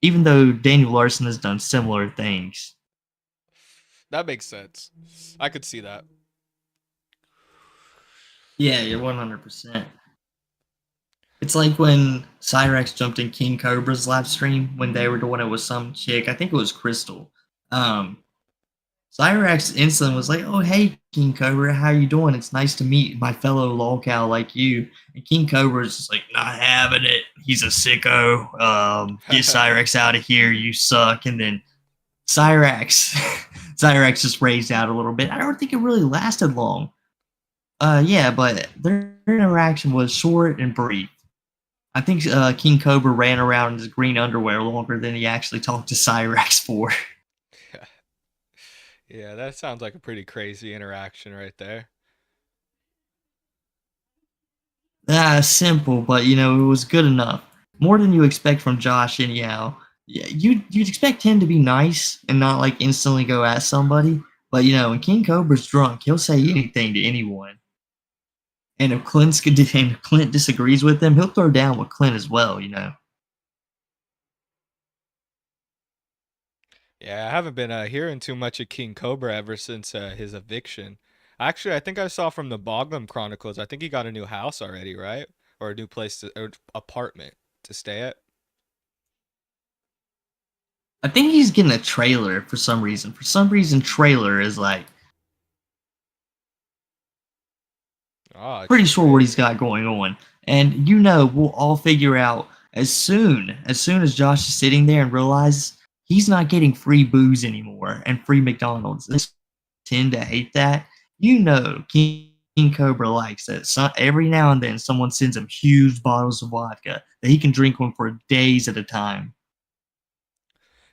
even though Daniel Larson has done similar things. That makes sense. I could see that. Yeah, you're 100%. It's like when Cyrax jumped in King Cobra's live stream when they were doing it with some chick. I think it was Crystal. Cyrax instantly was like, "Oh, hey, King Cobra, how you doing? It's nice to meet my fellow lolcow like you." And King Cobra's just like, "Not having it. He's a sicko. Get Cyrax out of here. You suck." And then Cyrax just raised out a little bit. I don't think it really lasted long. Yeah, but their interaction was short and brief. I think King Cobra ran around in his green underwear longer than he actually talked to Cyrax for. Yeah, that sounds like a pretty crazy interaction right there. Simple, but it was good enough. More than you expect from Josh, anyhow. Yeah, you'd expect him to be nice and not like instantly go at somebody. But when King Cobra's drunk, he'll say anything to anyone. And if Clint disagrees with him, he'll throw down with Clint as well. Yeah, I haven't been hearing too much of King Cobra ever since his eviction. Actually, I think I saw from the Boglum Chronicles, I think he got a new house already, right? Or a new place or apartment to stay at. I think he's getting a trailer for some reason. For some reason, trailer is like pretty sure what he's got going on. And we'll all figure out as soon as Josh is sitting there and realizes he's not getting free booze anymore and free McDonald's. They tend to hate that. King Cobra likes it. So every now and then someone sends him huge bottles of vodka that he can drink one for days at a time.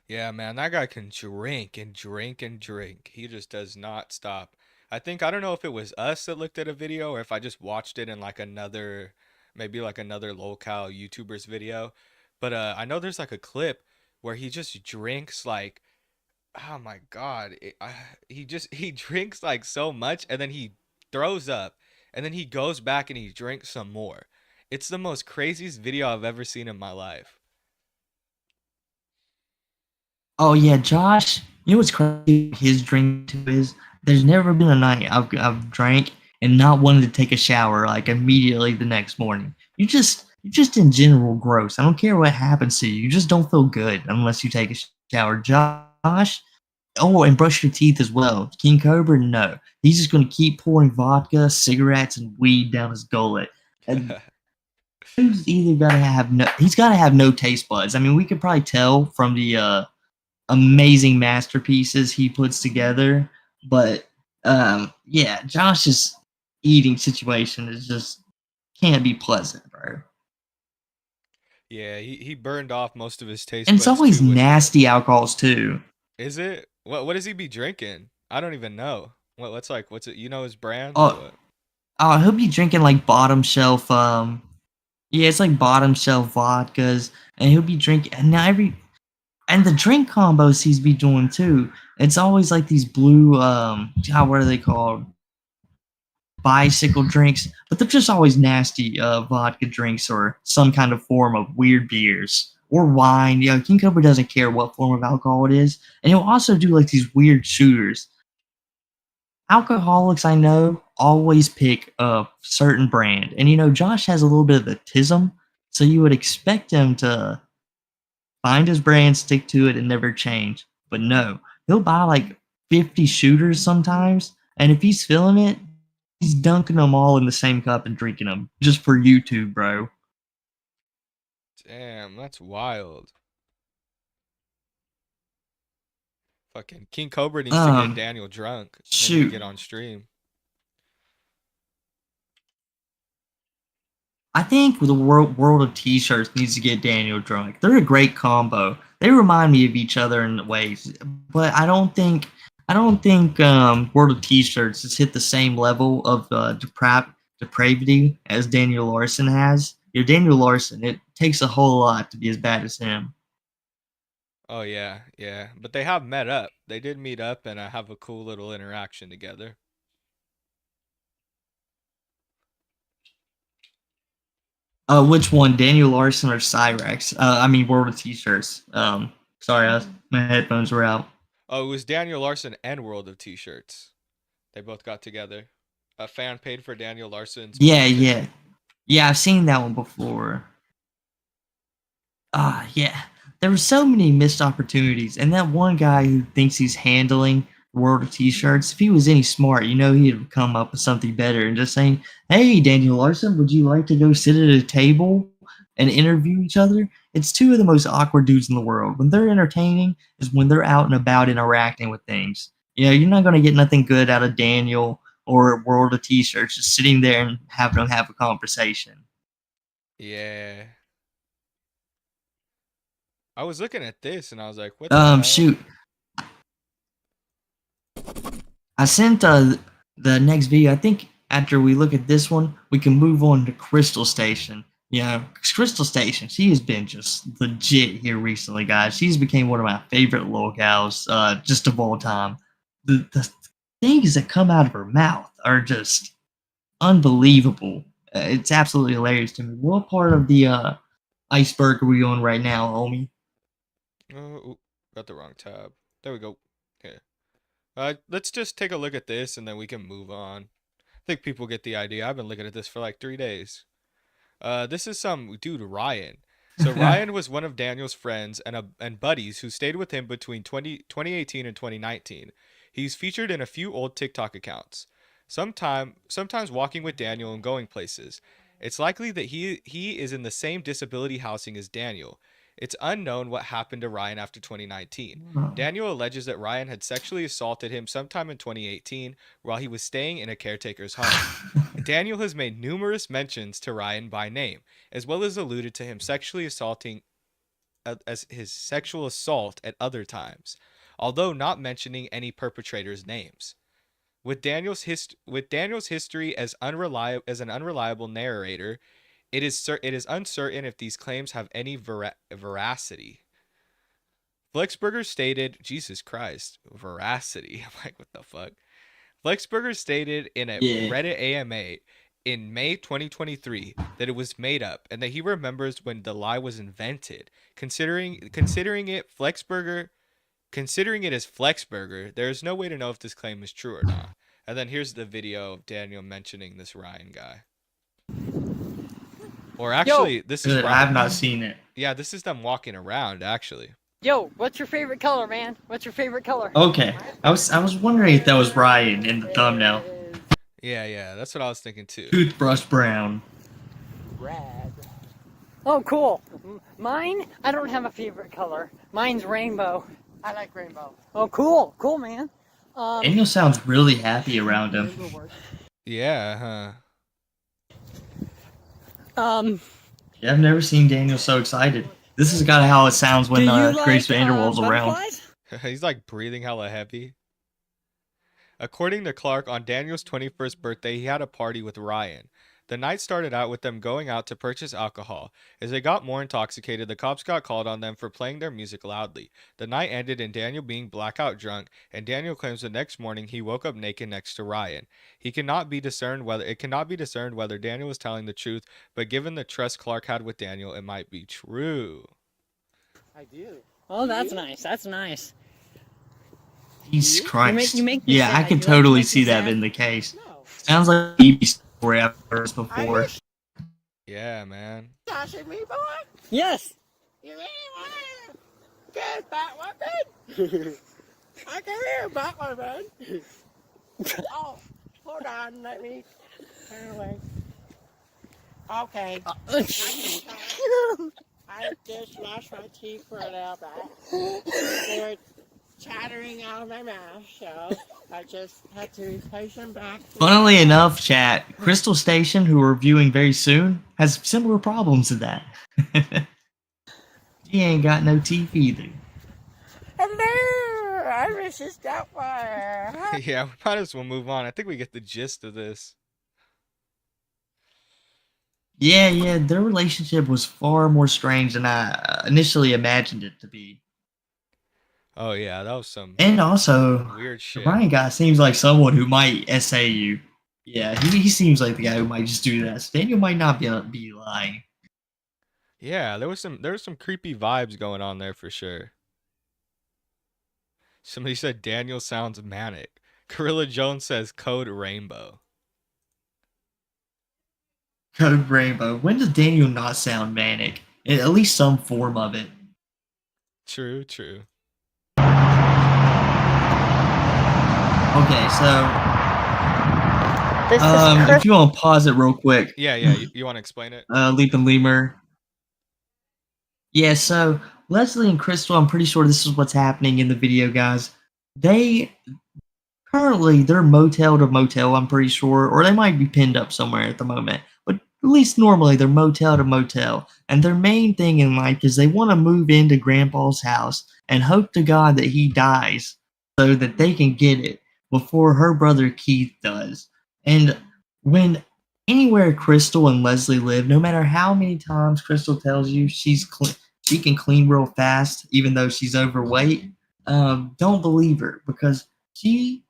Yeah, man, that guy can drink and drink and drink. He just does not stop. I don't know if it was us that looked at a video or if I just watched it in like another maybe like another local YouTuber's video. But I know there's like a clip where he just drinks like, oh my God, he drinks like so much, and then he throws up, and then he goes back and he drinks some more. It's the most craziest video I've ever seen in my life. Oh yeah, Josh. You know what's crazy? His drink too is there's never been a night I've drank and not wanted to take a shower like immediately the next morning. You're just in general gross. I don't care what happens to you. You just don't feel good unless you take a shower. Josh. Oh, and brush your teeth as well. King Cobra, no. He's just gonna keep pouring vodka, cigarettes, and weed down his gullet. And he's gotta have no taste buds. I mean, we could probably tell from the amazing masterpieces he puts together. But yeah, Josh's eating situation is just can't be pleasant, bro. Yeah, he burned off most of his taste And it's buds always too with the. nasty alcohols too. Is it? What does he be drinking? I don't even know. What's it? You know his brands or Oh, what? he'll be drinking like bottom shelf. Yeah, it's like bottom shelf vodkas, and he'll be drinking. And now and the drink combos he's be doing too. It's always like these blue God, what are they called? Bicycle drinks, but they're just always nasty vodka drinks or some kind of form of weird beers or wine. Yeah, King Cobra doesn't care what form of alcohol it is, and he'll also do like these weird shooters. Alcoholics I know always pick a certain brand, and Josh has a little bit of the tism, so you would expect him to find his brand, stick to it, and never change. But no, he'll buy like 50 shooters sometimes, and if he's feeling it, he's dunking them all in the same cup and drinking them just for YouTube, bro. Damn, that's wild. Fucking King Cobra needs to get Daniel drunk. Then he can Shoot. get on stream. I think the world of t-shirts needs to get Daniel drunk. They're a great combo. They remind me of each other in ways, but I don't think world of t-shirts has hit the same level of depravity as Daniel Larson has. Daniel Larson, it takes a whole lot to be as bad as him. Oh yeah, yeah. But they have met up. They did meet up and have a cool little interaction together. Which one, Daniel Larson or Cyrax? I mean, World of T-shirts. Sorry, my headphones were out. Oh, it was Daniel Larson and World of T-shirts. They both got together. A fan paid for Daniel Larson's membership. Yeah. I've seen that one before. Yeah. There were so many missed opportunities, and that one guy who thinks he's handling World of T-shirts, if he was any smart, he'd come up with something better and just saying, "Hey, Daniel Larson, would you like to go sit at a table and interview each other?" It's two of the most awkward dudes in the world. When they're entertaining is when they're out and about interacting with things. You're not going to get nothing good out of Daniel or World of T-shirts just sitting there and having them have a conversation. Yeah. I was looking at this and I was like, what the hell? Shoot. I sent the next video. I think after we look at this one, we can move on to Crystal Station. Crystal Station, she has been just legit here recently, guys. She's became one of my favorite little gals, just of all time. The things that come out of her mouth are just unbelievable. It's absolutely hilarious to me. What part of the iceberg are we on right now, homie? Oh, got the wrong tab. There we go. Okay. Let's just take a look at this and then we can move on. I think people get the idea. I've been looking at this for like 3 days. This is some dude, Ryan. So Ryan was one of Daniel's friends and buddies who stayed with him between 2018 and 2019. He's featured in a few old TikTok accounts. Sometimes walking with Daniel and going places. It's likely that he is in the same disability housing as Daniel. It's unknown what happened to Ryan after 2019. Daniel alleges that Ryan had sexually assaulted him sometime in 2018 while he was staying in a caretaker's home. Daniel has made numerous mentions to Ryan by name, as well as alluded to him sexually assaulting as his sexual assault at other times, although not mentioning any perpetrators' names. With Daniel's history as an unreliable narrator, It is uncertain if these claims have any veracity. Flexburger stated, Jesus Christ, veracity. I'm like, what the fuck? Flexburger stated in a Reddit AMA in May 2023 that it was made up and that he remembers when the lie was invented. Considering it as Flexburger, there is no way to know if this claim is true or not. And then here's the video of Daniel mentioning this Ryan guy. Or actually, this is Good, I have not seen it. Yeah, this is them walking around, actually. Yo, what's your favorite color, man? What's your favorite color? Okay, I was wondering if that was Ryan in the thumbnail. Yeah, that's what I was thinking too. Toothbrush brown. Red. Oh, cool. Mine? I don't have a favorite color. Mine's rainbow. I like rainbow. Oh, cool, man. Daniel sounds really happy around him. Yeah, huh? Yeah, I've never seen Daniel so excited. This is kind of how it sounds when Grace Vanderwaal's around. He's like breathing hella heavy. According to Clark, on Daniel's 21st birthday, he had a party with Ryan. The night started out with them going out to purchase alcohol. As they got more intoxicated, the cops got called on them for playing their music loudly. The night ended in Daniel being blackout drunk, and Daniel claims the next morning he woke up naked next to Ryan. It cannot be discerned whether Daniel was telling the truth, but given the trust Clark had with Daniel, it might be true. I do. Oh, that's nice. That's nice. Jesus Christ. You make me yeah, sad. I could You totally make me see that sad? being the case. No. Sounds like a TV story I've heard before. Yeah, man. Touching me, boy? Yes. You really want to get back weapon? I can hear a back weapon. Oh, hold on, let me turn away. Okay. I just lost my teeth for a little bit. They were chattering out of my mouth, so I just had to replace them back. Funnily enough, chat, Crystal Station, who we're viewing very soon, has similar problems to that. She ain't got no teeth either. Hello, I'm Mrs. Doubtfire. Yeah, we might as well move on. I think we get the gist of this. Yeah, their relationship was far more strange than I initially imagined it to be. Oh yeah, that was some And also, weird the shit. Ryan guy seems like someone who might SA you. Yeah, he seems like the guy who might just do that. So Daniel might not be lying. Yeah, there was some creepy vibes going on there for sure. Somebody said Daniel sounds manic. Gorilla Jones says code rainbow. Code Rainbow. When does Daniel not sound manic? In at least some form of it. True. Okay, so This is Chris. if you want to pause it real quick. Yeah, you want to explain it? Leap and Lemur. Yeah, so Leslie and Crystal, I'm pretty sure this is what's happening in the video, guys. They're motel to motel, I'm pretty sure, or they might be pinned up somewhere at the moment. But at least normally they're motel to motel. And their main thing in life is they want to move into Grandpa's house and hope to God that he dies so that they can get it before her brother Keith does. And when anywhere Crystal and Leslie live, no matter how many times Crystal tells you she can clean real fast, even though she's overweight, don't believe her, because she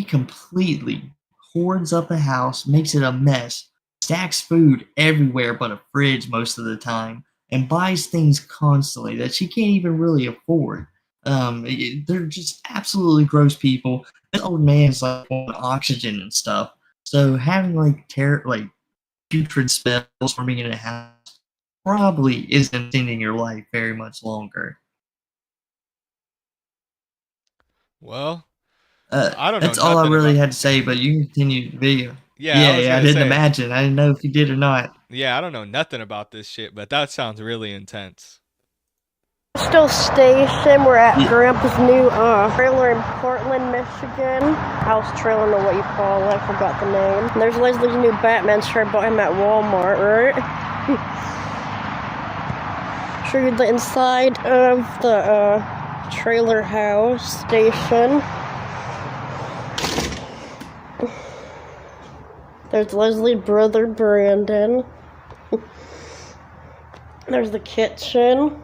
completely hoards up a house, makes it a mess, stacks food everywhere but a fridge most of the time, and buys things constantly that she can't even really afford. They're just absolutely gross people. This old man's like on oxygen and stuff, so having like putrid smells forming in a house probably isn't extending your life very much longer. Well, I don't know. That's all I nothing really about- had to say, but you can continue the video. Yeah, yeah, was I gonna didn't say- imagine. I didn't know if you did or not. Yeah, I don't know nothing about this shit, but that sounds really intense. Crystal Station. We're at Grandpa's new trailer in Portland, Michigan. House trailer, I don't know what you call it. I forgot the name. And there's Leslie's new Batman shirt. I bought him at Walmart, right? Show you the inside of the trailer house station. There's Leslie's brother Brandon. There's the kitchen.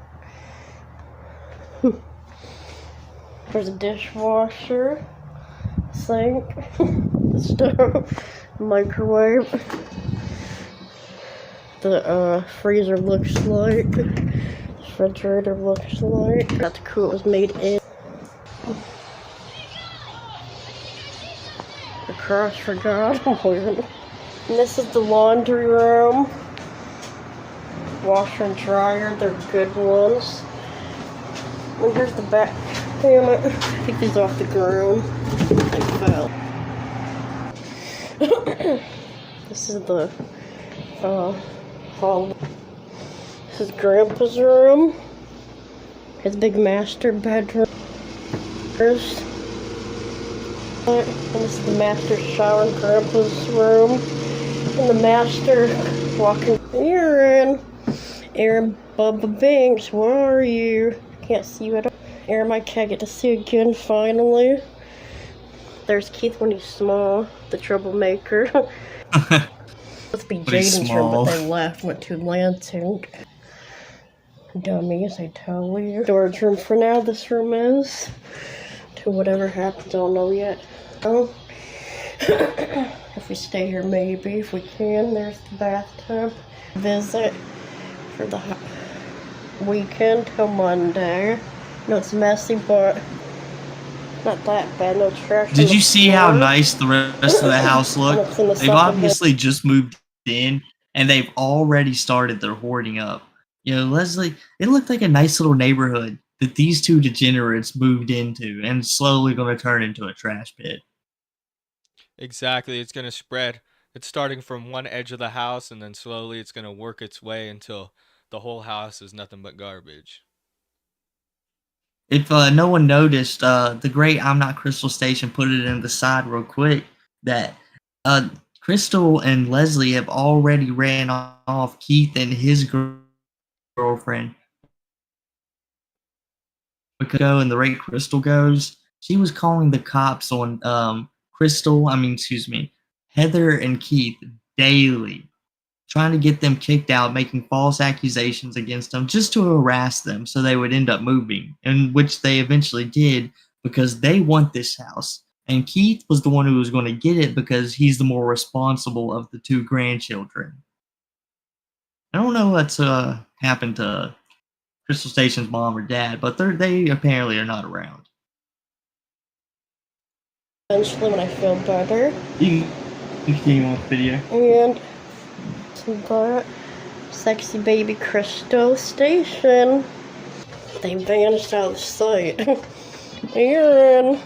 There's a dishwasher, sink, stove, microwave. The freezer looks like. The refrigerator looks like. That's cool. It was made in. The cross for God. And this is the laundry room. Washer and dryer. They're good ones. And here's the back. Damn it. Take these off the ground. They fell. This is the hall. This is Grandpa's room. His big master bedroom. And this is the master shower in Grandpa's room. And the master walking. Aaron Bubba Binks, where are you? Can't see you at all. Aaron, I can't get to see you again, finally. There's Keith when he's small, the troublemaker. Let's be Jaden's room, but they left, went to Lansing. Dummies, I tell you. Storage room for now, this room is. To whatever happens, I don't know yet. Oh. If we stay here, maybe, if we can. There's the bathtub. Visit for the weekend till Monday. No, it's messy, but not that bad. No trash. Did you see how nice the rest of the house looked? They've obviously just moved in, and they've already started their hoarding up. You know, Leslie, it looked like a nice little neighborhood that these two degenerates moved into, and slowly going to turn into a trash pit. Exactly. It's going to spread. It's starting from one edge of the house, and then slowly it's going to work its way until the whole house is nothing but garbage. If no one noticed, the great I'm Not Crystal station put it in the side real quick that Crystal and Leslie have already ran off Keith and his girlfriend. Because and the rate Crystal goes, she was calling the cops on Heather and Keith daily, trying to get them kicked out, making false accusations against them just to harass them so they would end up moving, and which they eventually did because they want this house. And Keith was the one who was going to get it because he's the more responsible of the two grandchildren. I don't know what's happened to Crystal Station's mom or dad, but they apparently are not around. Eventually, when I feel better. You can continue on the video. And that sexy baby Crystal Station. They vanished out of sight. Aaron.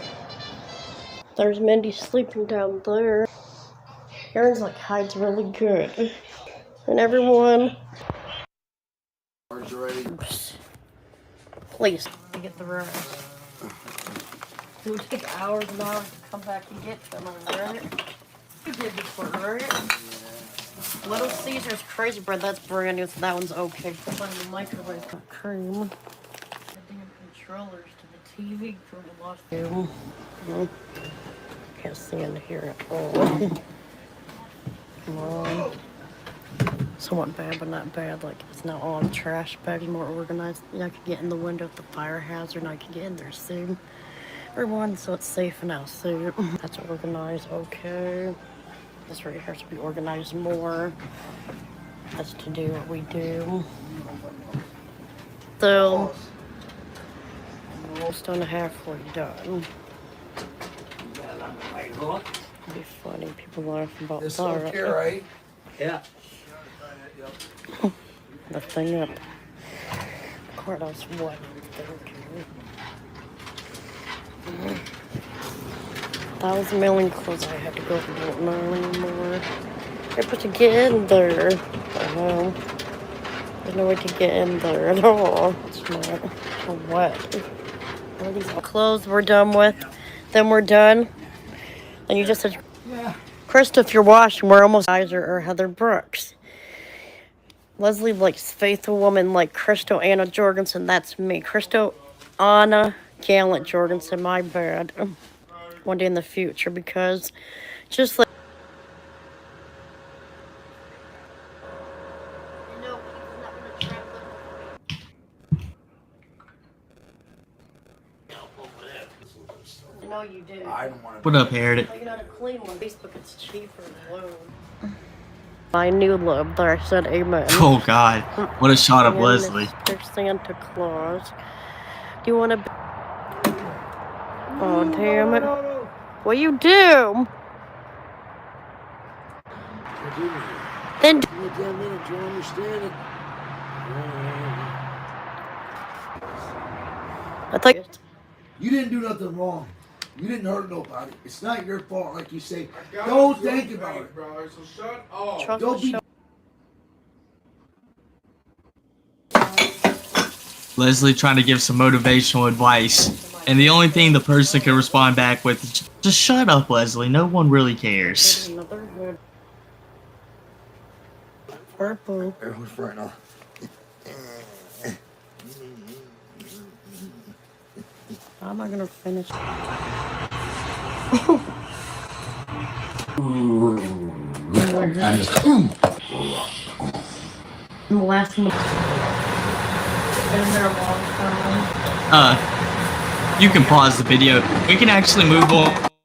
There's Mindy sleeping down there. Aaron's like hides really good. And everyone. Oops. Please. To get the rest. It would take hours and hours to come back and get them, alright? You did before, right? Yeah. Little Caesar's crazy bread, that's brand new, so that one's okay. Put on the microwave. Cream. The damn controllers to the TV from the lost room. Can't see into here at all. Come on. Somewhat bad, but not bad. Like, it's not all in trash bags, more organized. Yeah, I could get in the window with the fire hazard, and I could get in there soon. Everyone, so it's safe now, so that's organized, okay. This right here should be organized more. That's to do what we do. So, almost done halfway done. It'd be funny, people laughing about that. Okay, right? Yeah. The thing up. Courthouse, what? That was a million clothes I had to go through. Don't know anymore. Able to get in there. There's no way to get in there at all. It's not so wet. All these clothes we're done with. Then we're done. And you just said, yeah. Krista, if you're washing, we're almost Kaiser or Heather Brooks. Leslie likes faithful woman like Crystal Anna Jorgensen. That's me. Crystal Anna Gallant Jorgensen, my bad. One day in the future, because just like No, you do. I don't want to. What up, Harriet? Well, you know, to clean one, Facebook it's cheaper than loan. My new love there, I said amen. Oh God, what a shot of And Leslie. Mr. Santa Claus. Do you want to... Oh, damn it. What you do? Then... Do you understand it? I thought... You didn't do nothing wrong. You didn't hurt nobody. It's not your fault, like you say. Don't think about it, bro. So shut up. Trust Don't be. Leslie trying to give some motivational advice, and the only thing the person can respond back with is, just shut up, Leslie. No one really cares. Another hood. Purple. Everyone's right now. How am I gonna finish? The last one. Been there a long time. You can pause the video. We can actually move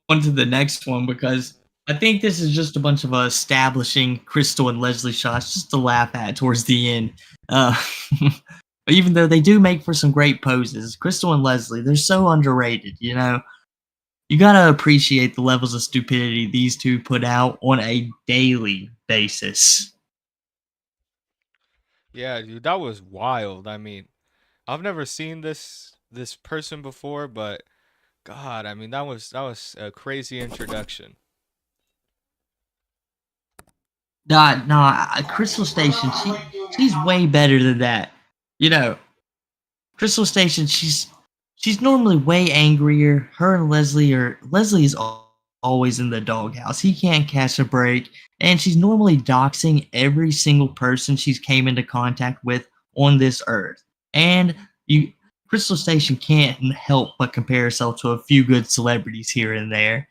on to the next one because I think this is just a bunch of establishing Crystal and Leslie shots just to laugh at towards the end. Even though they do make for some great poses, Crystal and Leslie, they're so underrated, you know? You gotta appreciate the levels of stupidity these two put out on a daily basis. Yeah, dude, that was wild. I mean, I've never seen this person before, but God, I mean, that was a crazy introduction. Crystal Station, she's way better than that. You know, Crystal Station, she's normally way angrier. Her and Leslie is always in the doghouse. He can't catch a break, and she's normally doxing every single person she's came into contact with on this earth. And Crystal Station can't help but compare herself to a few good celebrities here and there,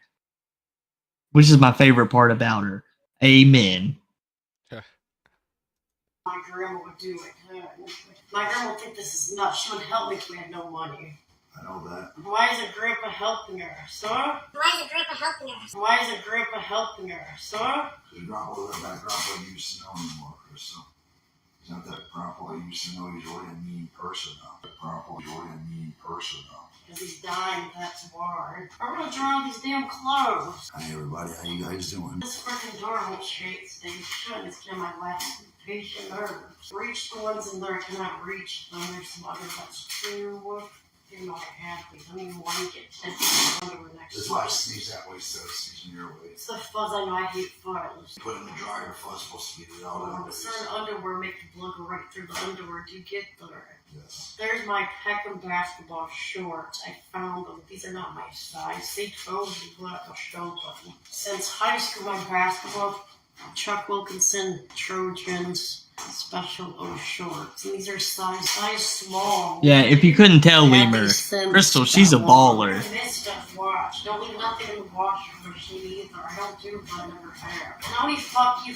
which is my favorite part about her. Amen. My grandma would do it. My grandma would think this is nuts. She would help me if we had no money. I know that. Why isn't Grandpa helping her, sir? Why isn't Grandpa helping us? Why isn't Grandpa helping her, sir? Because Grandpa used to know anymore, Crystal. He's not that Grandpa used to know. He's really a mean person now. Because he's dying, that's why. I'm gonna dry these damn clothes. Hi everybody, how you guys doing? This freaking door won't shake, Steve. Shut it's getting my last patient nerves. Reach the ones in there, cannot reach them. There's some others that's true. You're not happy. I don't even want to get tested underwear next That's why I sneeze that way instead of sneezing your way. It's the fuzz. I know I hate fuzz. Put in the dryer, fuzz supposed to get it out. Certain underwear make the blood go right through the underwear. Do you get there? Yes. There's my Peckham basketball shorts. I found them. These are not my size. They told me what I'll show them. Since high school, my basketball, Chuck Wilkinson Trojans special shorts. And these are size small. Yeah, if you couldn't tell, Lemur, Crystal, she's a baller. Watch. Don't leave nothing in the washer machine either. I don't do what I never have. And only fuck you,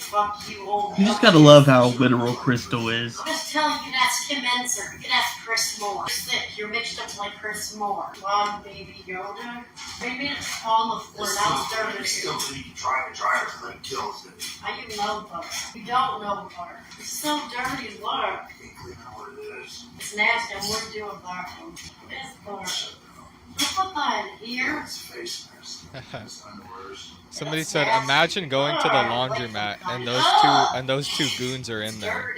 old. You just gotta love how literal Crystal is. I'm just telling you, you can ask Kim Enser. You can ask Chris Moore. You're sick. You're mixed up like Chris Moore. One baby Yoda. Maybe it's on the floor. Now it's dirty. Still, you can try to dry it and then kills it. How you know butter? You don't know butter. It's so dirty. Look. I can't clean out what it is. It's nasty. I'm going to do it that one. It is butter. Let's put that in here. It's face mask. It's underwears. Somebody said, imagine going to the laundromat and those two goons are in there.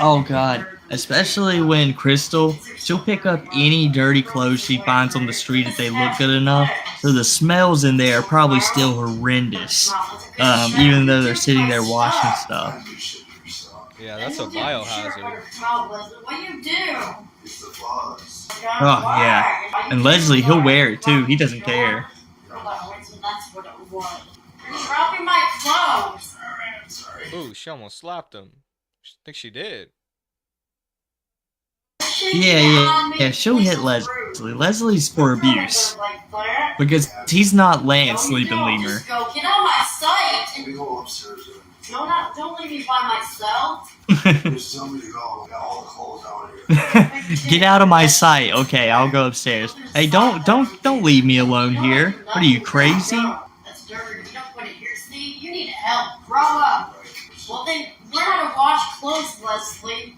Oh God, especially when Crystal, she'll pick up any dirty clothes she finds on the street if they look good enough. So the smells in there are probably still horrendous, even though they're sitting there washing stuff. Yeah, that's a biohazard. What do you do? It's the fuzz. Oh yeah, and Leslie, he'll wear it too. He doesn't care. That's what it was. You're dropping my clothes. Alright, I'm sorry. Ooh, she almost slapped him. I think she did. Yeah, she'll hit Leslie. Leslie's for abuse. Because he's not Lance sleeping Lemur. Get out of my sight. We go upstairs. Don't leave me by myself. Just tell me to go. I got all the clothes out here. Get out of my sight. Okay, I'll go upstairs. Hey, don't leave me alone here. What are you, crazy? That's dirty. You don't put it here. See, you need help. Grow up. Well, then learn how to wash clothes, Leslie.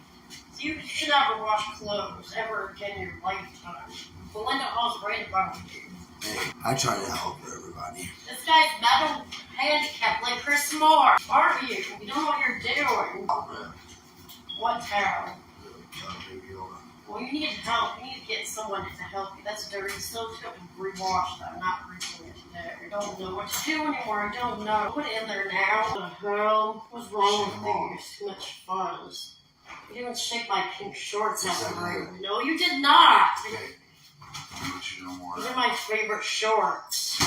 You should never wash clothes ever again in your lifetime. Belinda Hall's right about you. Hey, I try to help everybody. This guy's mental handicapped like Chris Moore. Aren't you? You don't know what you're doing. What town? Well, you need help. You need to get someone to help you. That's dirty. So you have to rewash that, not redoing it today. I don't know what to do anymore. I don't know. Put it in there now. What the hell? What's wrong with me? It's too much fuzz. You didn't shake my pink shorts out the room. No, you did not. These are my favorite shorts.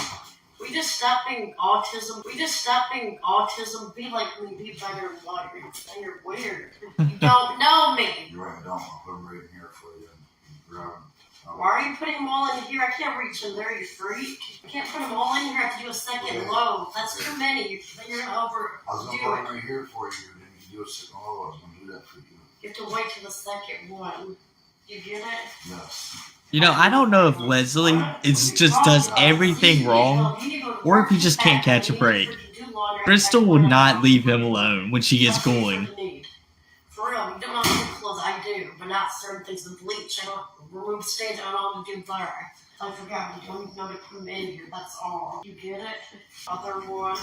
We just stop being autism. Be like me. Be better in life. And you're weird. You don't know me. You're right, I don't. I'll put them right in here for you. Grab them. Why are you putting them all in here? I can't reach in there, you freak. You can't put them all in here. I have to do a second load. That's too many. You're going to overdo I was going to put them right here for you, and then you can do a second load. I was going to do that for you. You have to wait till the second one. You get it? Yes. You know, I don't know if Leslie just does everything wrong, or if he just can't catch a break. Crystal would not leave him alone when she gets going. For real, you don't know what clothes I do, but not certain things with bleach. I don't remove stains. I don't know how to do there. I forgot. You don't even know to put them in here. That's all. You get it? Other one.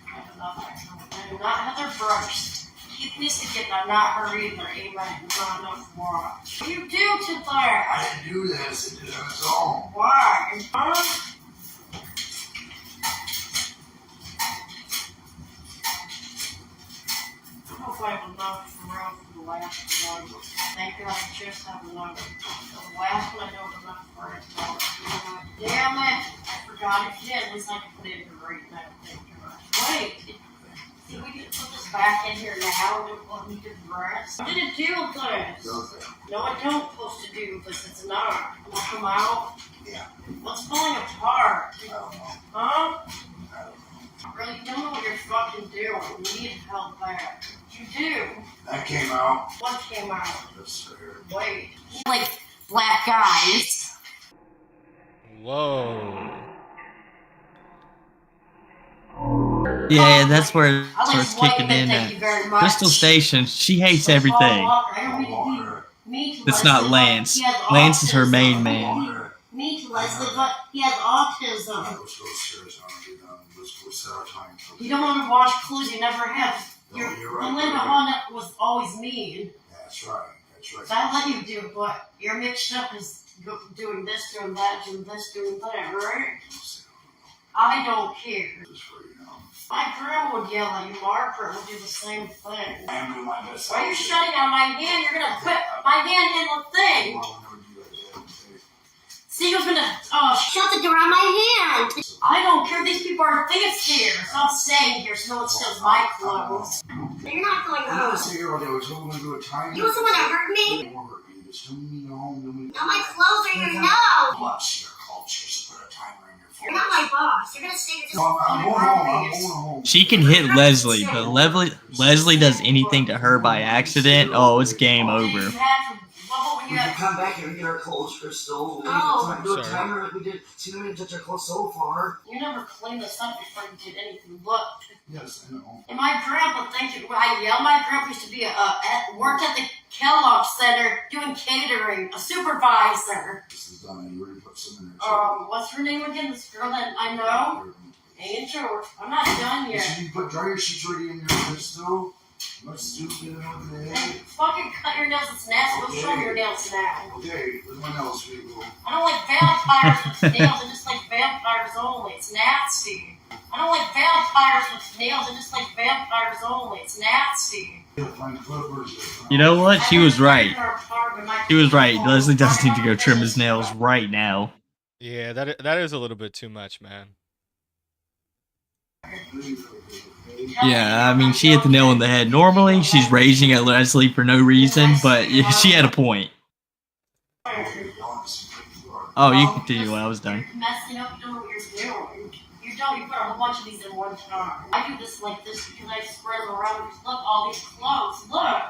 I do not have their brush. Keith needs to get that, not her either. Amen. Not enough watch. What do you do to there? I didn't do this. It did on its own. Why? Huh? I don't know if I have enough for the last one. Thank God I just have one. The last one I don't have enough for it. Damn it! I forgot it again. At least I can put it in right now. Thank God. Wait! See, we can put this back in here now. Don't let me do the rest. What did it do with this? No, I don't supposed to do this. It's not. Will it come out? Yeah. What's falling apart? I don't know. Huh? I don't know. Really, you don't know what you're fucking doing. You need help back. You do. That came out. What came out? This right here. Wait. Like black guys. Whoa. Yeah, that's where it I like starts white kicking men, in thank you very at much. Crystal Station. She hates So Paul everything. Walker, I don't mean to be That's not Leslie, but Lance. he has Lance is her autism. main man. Me to Leslie, but he has autism. Let's go upstairs. Let's go set our time. You don't want to wash clothes, you never have. No, you're right, Belinda you're right. Hall was always mean. That's right. That's right. So I let you do it, but you're mixed up as doing this, doing that, doing this, doing that, right? I don't care. Just for you know. My grandma would yell at you. Margaret would do the same thing. I am doing my best. Why are you shutting on my hand? You're gonna put my hand in the thing. Well, I'll never do that again. See, you're gonna shut the door on my hand. I don't care. These people are thieves here. So I'm staying here so no one steals my clothes. You're not going I home. don't say you're all day. We're going to do a time. You was the one that hurt me? You won't hurt me. Just don't mean no home. Now my clothes are your nose. Plus your culture. Just put a timer in your phone. You're not my boss. You're gonna stay here. No, I'm going home. I'm going home. She can hit Leslie, but Leslie does anything to her by accident. Oh, it's game over. We can come back here and get our clothes, Crystal. We can do a timer like we did. See, we didn't touch our clothes so far. You never cleaned this up before you did anything. Look. Yes, I know. And my grandpa, thank you. I yell. My grandpa used to be worked at the Kellogg Center doing catering, a supervisor. This is done. You already put some in there. What's her name again? This girl that I know? Angel. I'm not done yet. You put dryer sheets already in your Crystal. What's stupid over there? Hey, fucking cut your nails. It's nasty. Go show me your nails now. Okay, where's my nails, people? I don't like vampires with nails. I just like vampires only. It's nasty. I don't like vampires with nails. I just like vampires only. It's nasty. You know what? She was right. She was right. Leslie does need to go trim his nails right now. Yeah, that is a little bit too much, man. Yeah, I mean, she hit the nail on the head. Normally, she's raging at Leslie for no reason, but she had a point. Oh, you continue when I was done. You're messing up. You don't know what you're doing. You don't. You put a whole bunch of these in one time. I do this like this because I spread them around. Look, all these clothes. Look.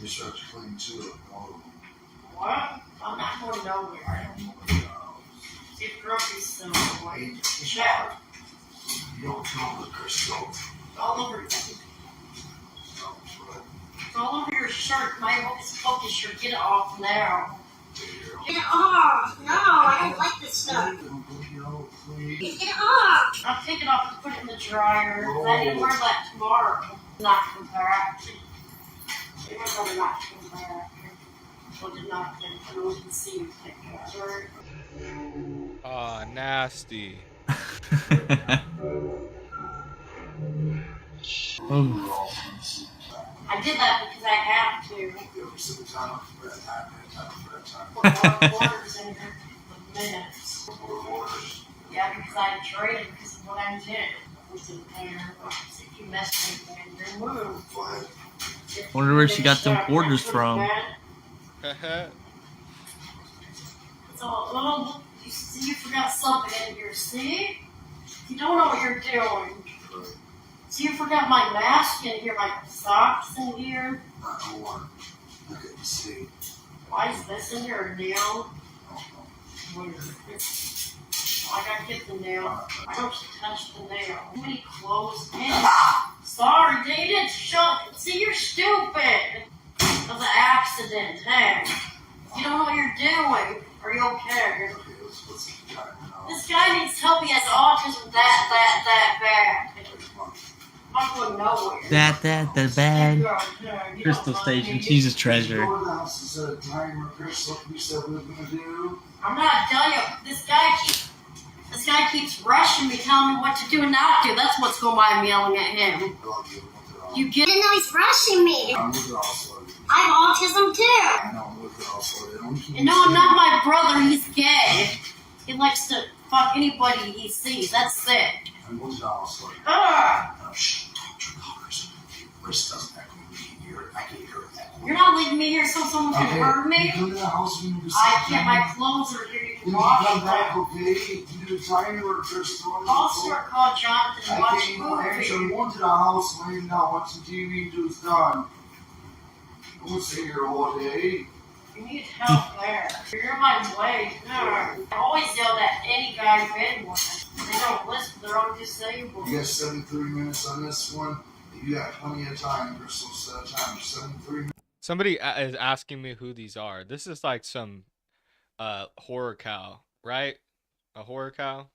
You start to clean too. Oh. What? I'm not going nowhere. See, groceries so white. Check. You don't know the crystal. All over you. It's all over your shirt. My hocus pocus shirt. Get it off now. Get it off. No, I don't like this stuff. Get it off. I'll take it off and put it in the dryer. I need to wear that tomorrow. Not come back. They were going to not come back. People did not get it. No one can see you take it. Oh, nasty. I did that because I had to. Put more orders in here with minutes. Yeah, because I traded because of what I did. Was in there. If you mess with me, then move. Wonder where she got them orders from. So, oh, you see, you forgot something in here. See? You don't know what you're doing. So you forgot my mask in here, my socks in here. Look at the see. Why is this in here, a nail? Weird. I gotta get the nail. I don't touch the nail. Too many clothes in. Sorry, David. See, you're stupid. It was an accident. Hey, you don't know what you're doing. Are you okay? This guy needs help. He has autism that bad. I'm going nowhere. That bad. Crystal Station, she's a treasure. I'm not telling you. This guy keeps rushing me, telling me what to do and not do. That's what's going on. I'm yelling at him. You get it? No, he's rushing me. I have autism too. You know, I'm not my brother. He's gay. He likes to fuck anybody he sees. That's it. You're not leaving me here so someone can hurt me? I can't. My clothes are here. You can wash them. I'll start calling Jonathan and watch a movie. Go to the house, laying down, watching TV until it's done. I won't stay here all day. You need help there. You're my way. I always yell at any guy who anyone. They don't listen. They're all disabled. You got 73 minutes on this one. You got plenty of time, Crystal. Time 73 minutes. Somebody is asking me who these are. This is like some horror cow, right? A horror cow?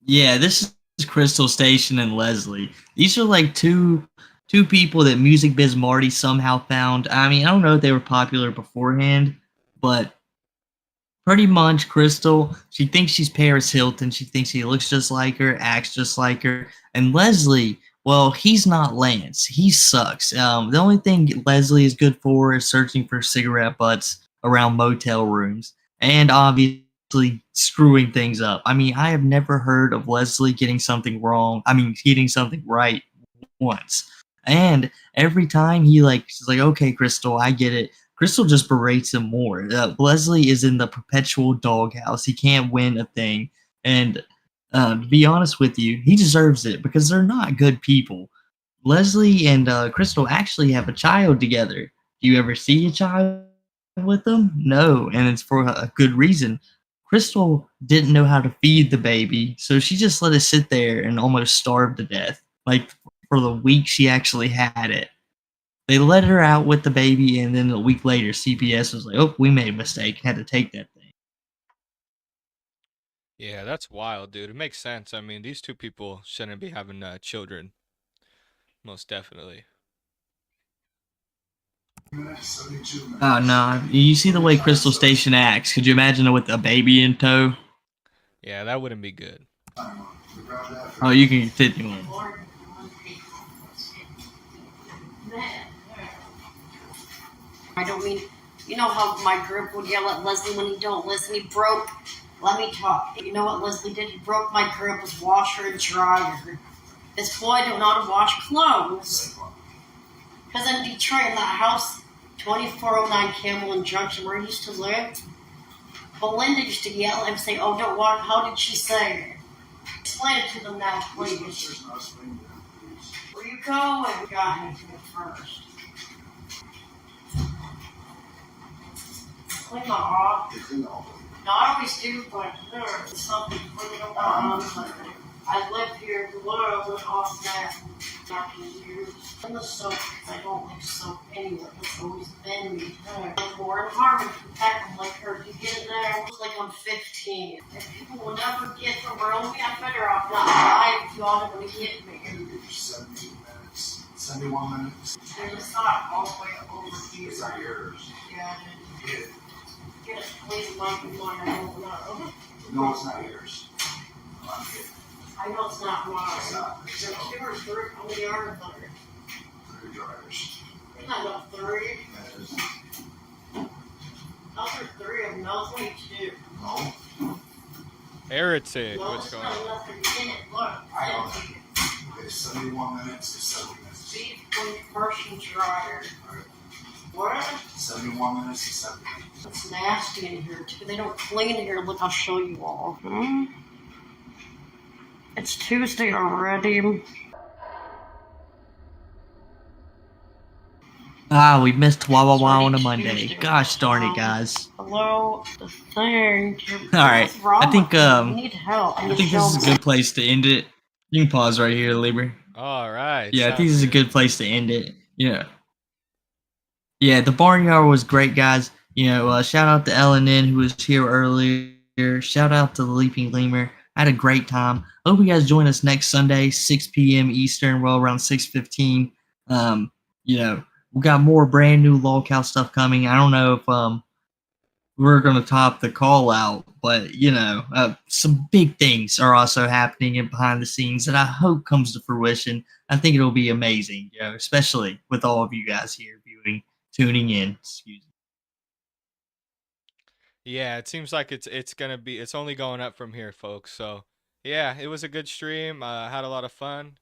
Yeah, this is Crystal Station and Leslie. These are like two people that Music Biz Marty somehow found. I mean, I don't know if they were popular beforehand, but pretty much Crystal, she thinks she's Paris Hilton. She thinks he looks just like her, acts just like her. And Leslie, well, he's not Lance. He sucks. The only thing Leslie is good for is searching for cigarette butts around motel rooms. And obviously screwing things up. I mean, I have never heard of Leslie getting something wrong. I mean, getting something right once. And every time she's like, okay, Crystal, I get it. Crystal just berates him more. Leslie is in the perpetual doghouse. He can't win a thing. And to be honest with you, he deserves it because they're not good people. Leslie and Crystal actually have a child together. Do you ever see a child with them? No, and it's for a good reason. Crystal didn't know how to feed the baby, so she just let it sit there and almost starve to death. Like, for the week she actually had it. They let her out with the baby, and then a week later, CPS was like, oh, we made a mistake, had to take that thing. Yeah, that's wild, dude. It makes sense. I mean, these two people shouldn't be having children. Most definitely. Oh, no. You see the way Crystal Station acts. Could you imagine it with a baby in tow? Yeah, that wouldn't be good. Oh, you can fit him on. I don't mean, you know how my group would yell at Leslie when he don't listen. He broke, let me talk. You know what Leslie did? He broke my grandpa's washer and dryer. This boy don't know how to wash clothes. Because in Detroit, in that house, 2409 Camel and Junction, where he used to live, Belinda used to yell at him, say, oh, don't walk. How did she say it? Explain it to them now, please. Where you going? Got me to it first. clean that off. They clean all of No, I always do, but there's something clean on. I lived here, the water went off that back in the years. And the soap, because I don't like soap anyway. It's always been me. Like more in Harmon, I'm like her, you get it there. It's like I'm 15. And people will never get the world. We got better off not alive if you all want to get me. 70 minutes, 71 minutes. There's a sock all the way over here. It's not yours. Yeah, Get it. get it, please, like you want to know. No, it's not yours. I'm kidding. I know it's not mine. It's not. There's 2 or 3. How many are there? 3 drivers. There's not enough 3. That is, Those are 3 of them. Those only 2. no. Heretic. No, What's it's going not on? enough to get it. Look, I know. it's empty. Okay, 71 minutes to 70 minutes. Beef, clean, first and dryer. Alright. What? 71 minutes to 70 minutes. It's nasty in here, too. They don't clean in here. Look, I'll show you all. It's Tuesday already. Ah, we missed Wawa on a It's Monday. Tuesday. Gosh darn it, guys. Hello, the thing. Alright, What's wrong I think, with you? You need help. I think this is a good place to end it. You can pause right here, Lemur. All right. Yeah, I think this is a sounds good place to end it. Yeah. Yeah, the Barnyard was great, guys. Shout out to LNN who was here earlier. Shout out to the Leaping Lemur. I had a great time. I hope you guys join us next Sunday, 6 p.m. Eastern, well around 6:15. We got more brand new lolcow stuff coming. I don't know if we're gonna top the call out, but some big things are also happening in behind the scenes that I hope comes to fruition. I think it'll be amazing, especially with all of you guys here tuning in. Excuse me. Yeah, it seems like it's only going up from here, folks. So yeah, it was a good stream. Had a lot of fun.